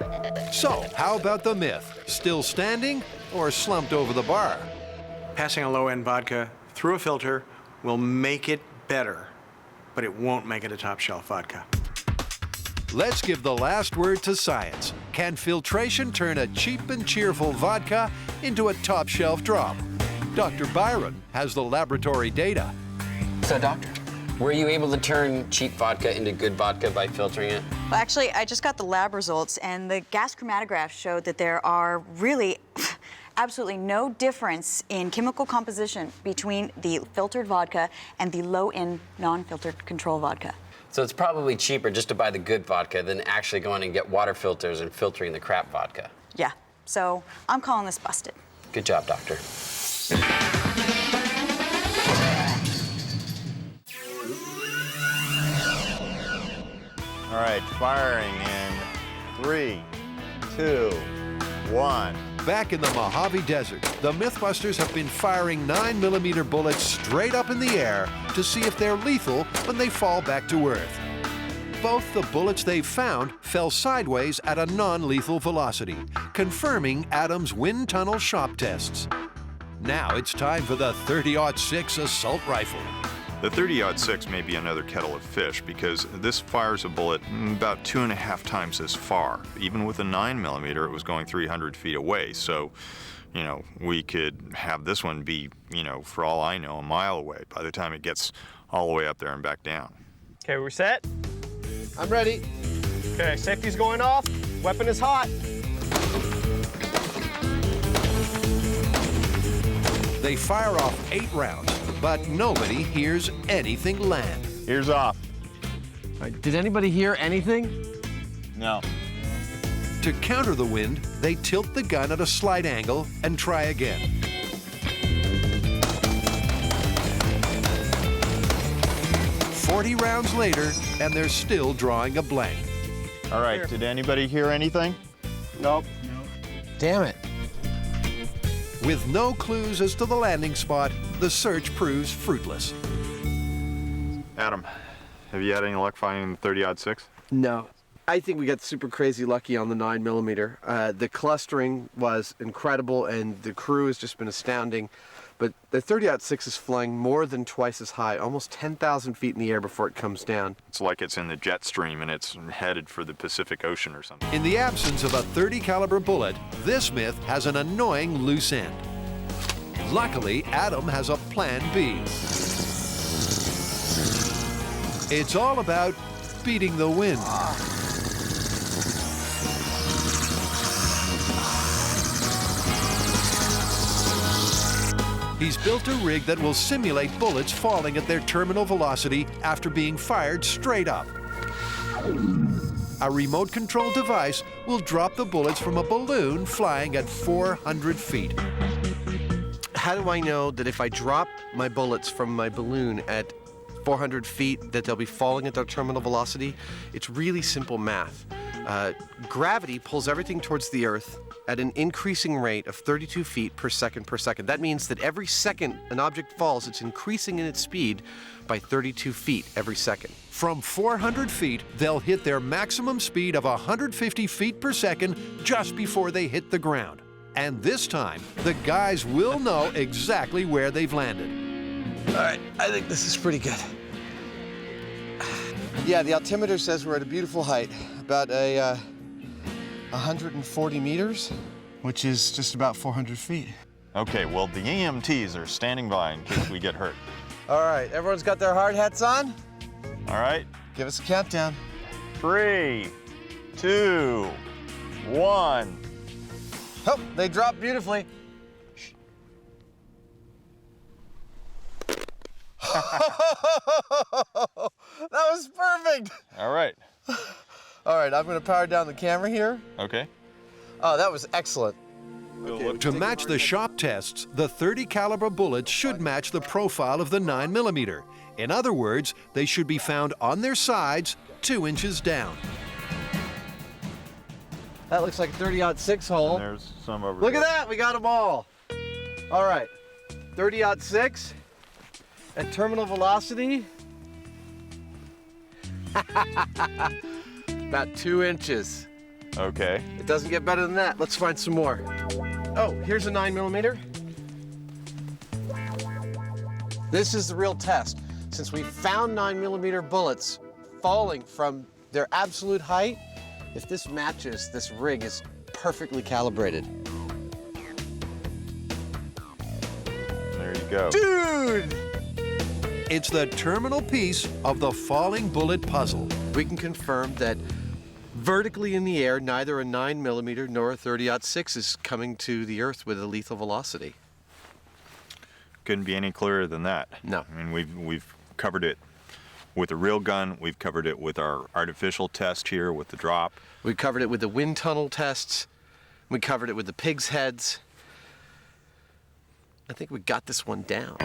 So, how about the myth? Still standing or slumped over the bar? Passing a low-end vodka through a filter will make it better, but it won't make it a top-shelf vodka. Let's give the last word to science. Can filtration turn a cheap and cheerful vodka into a top-shelf drop? Dr. Byron has the laboratory data. So, Doctor, were you able to turn cheap vodka into good vodka by filtering it? Well, actually, I just got the lab results, and the gas chromatograph showed that there are really absolutely no difference in chemical composition between the filtered vodka and the low-end non-filtered control vodka. So it's probably cheaper just to buy the good vodka than actually going and get water filters and filtering the crap vodka. Yeah, so I'm calling this busted. Good job, Doctor. All right, firing in 3, 2, 1. Back in the Mojave Desert, the Mythbusters have been firing 9mm bullets straight up in the air to see if they're lethal when they fall back to Earth. Both the bullets they've found fell sideways at a non-lethal velocity, confirming Adam's wind tunnel shock tests. Now it's time for the 30-06 assault rifle. The 30-06 may be another kettle of fish because this fires a bullet about 2.5 times as far. Even with a 9mm, it was going 300 feet away. So, we could have this one be, for all I know, a mile away by the time it gets all the way up there and back down. Okay, we're set? I'm ready. Okay, safety's going off. Weapon is hot. They fire off 8 rounds, but nobody hears anything land. Ears off. Did anybody hear anything? No. To counter the wind, they tilt the gun at a slight angle and try again. "40 rounds later, and they're still drawing a blank. All right, did anybody hear anything? Nope. Damn it. With no clues as to the landing spot, the search proves fruitless. Adam, have you had any luck finding the 30-06? No. I think we got super crazy lucky on the 9mm. The clustering was incredible, and the crew has just been astounding. But the 30-06 is flying more than twice as high, almost 10,000 feet in the air before it comes down. It's like it's in the jet stream and it's headed for the Pacific Ocean or something. In the absence of a .30 caliber bullet, this myth has an annoying loose end. Luckily, Adam has a plan B. It's all about beating the wind. He's built a rig that will simulate bullets falling at their terminal velocity after being fired straight up. A remote-controlled device will drop the bullets from a balloon flying at 400 feet. How do I know that if I drop my bullets from my balloon at 400 feet that they'll be falling at their terminal velocity? It's really simple math. Gravity pulls everything towards the Earth at an increasing rate of 32 feet per second per second. That means that every second an object falls, it's increasing in its speed by 32 feet every second. From 400 feet, they'll hit their maximum speed of 150 feet per second just before they hit the ground. And this time, the guys will know exactly where they've landed. All right, I think this is pretty good. Yeah, the altimeter says we're at a beautiful height, about 140 meters, which is just about 400 feet. Okay, well, the EMTs are standing by in case we get hurt. All right, everyone's got their hard hats on? All right. Give us a countdown. 3, 2, 1. Oh, they dropped beautifully. That was perfect. All right. All right, I'm going to power down the camera here. Okay. Oh, that was excellent. To match the shop tests, the .30 caliber bullets should match the profile of the 9mm. In other words, they should be found on their sides, 2 inches down. That looks like a 30-06 hole. And there's some over Look there. at that, we got them all. All right, 30-06 at terminal velocity. About 2 inches. Okay. It doesn't get better than that. Let's find some more. Oh, here's a 9mm. This is the real test. Since we found 9mm bullets falling from their absolute height, if this matches, this rig is perfectly calibrated. There you go. Dude! It's the terminal piece of the falling bullet puzzle. We can confirm that vertically in the air, neither a 9mm nor a 30-06 is coming to the Earth with a lethal velocity. Couldn't be any clearer than that. No. I mean, we've covered it with a real gun. We've covered it with our artificial test here with the drop. We covered it with the wind tunnel tests. We covered it with the pigs' heads. I think we got this one down.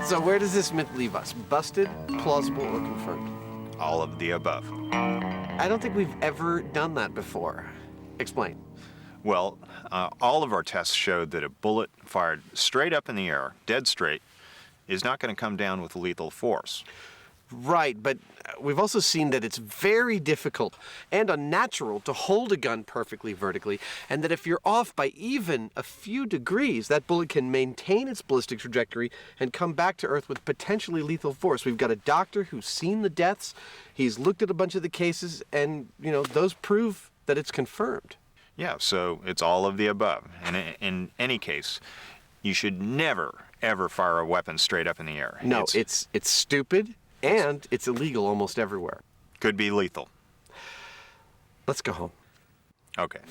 So where does this myth leave us? Busted, plausible, or confirmed? All of the above. I don't think we've ever done that before. Explain. Well, all of our tests showed that a bullet fired straight up in the air, dead straight, is not going to come down with lethal force. Right, but we've also seen that it's very difficult and unnatural to hold a gun perfectly vertically, and that if you're off by even a few degrees, that bullet can maintain its ballistic trajectory and come back to Earth with potentially lethal force. We've got a doctor who's seen the deaths, he's looked at a bunch of the cases, and, you know, those prove that it's confirmed. Yeah, so it's all of the above. And in any case, you should never, ever fire a weapon straight up in the air. No, it's stupid. And it's illegal almost everywhere. Could be lethal. Let's go home. Okay.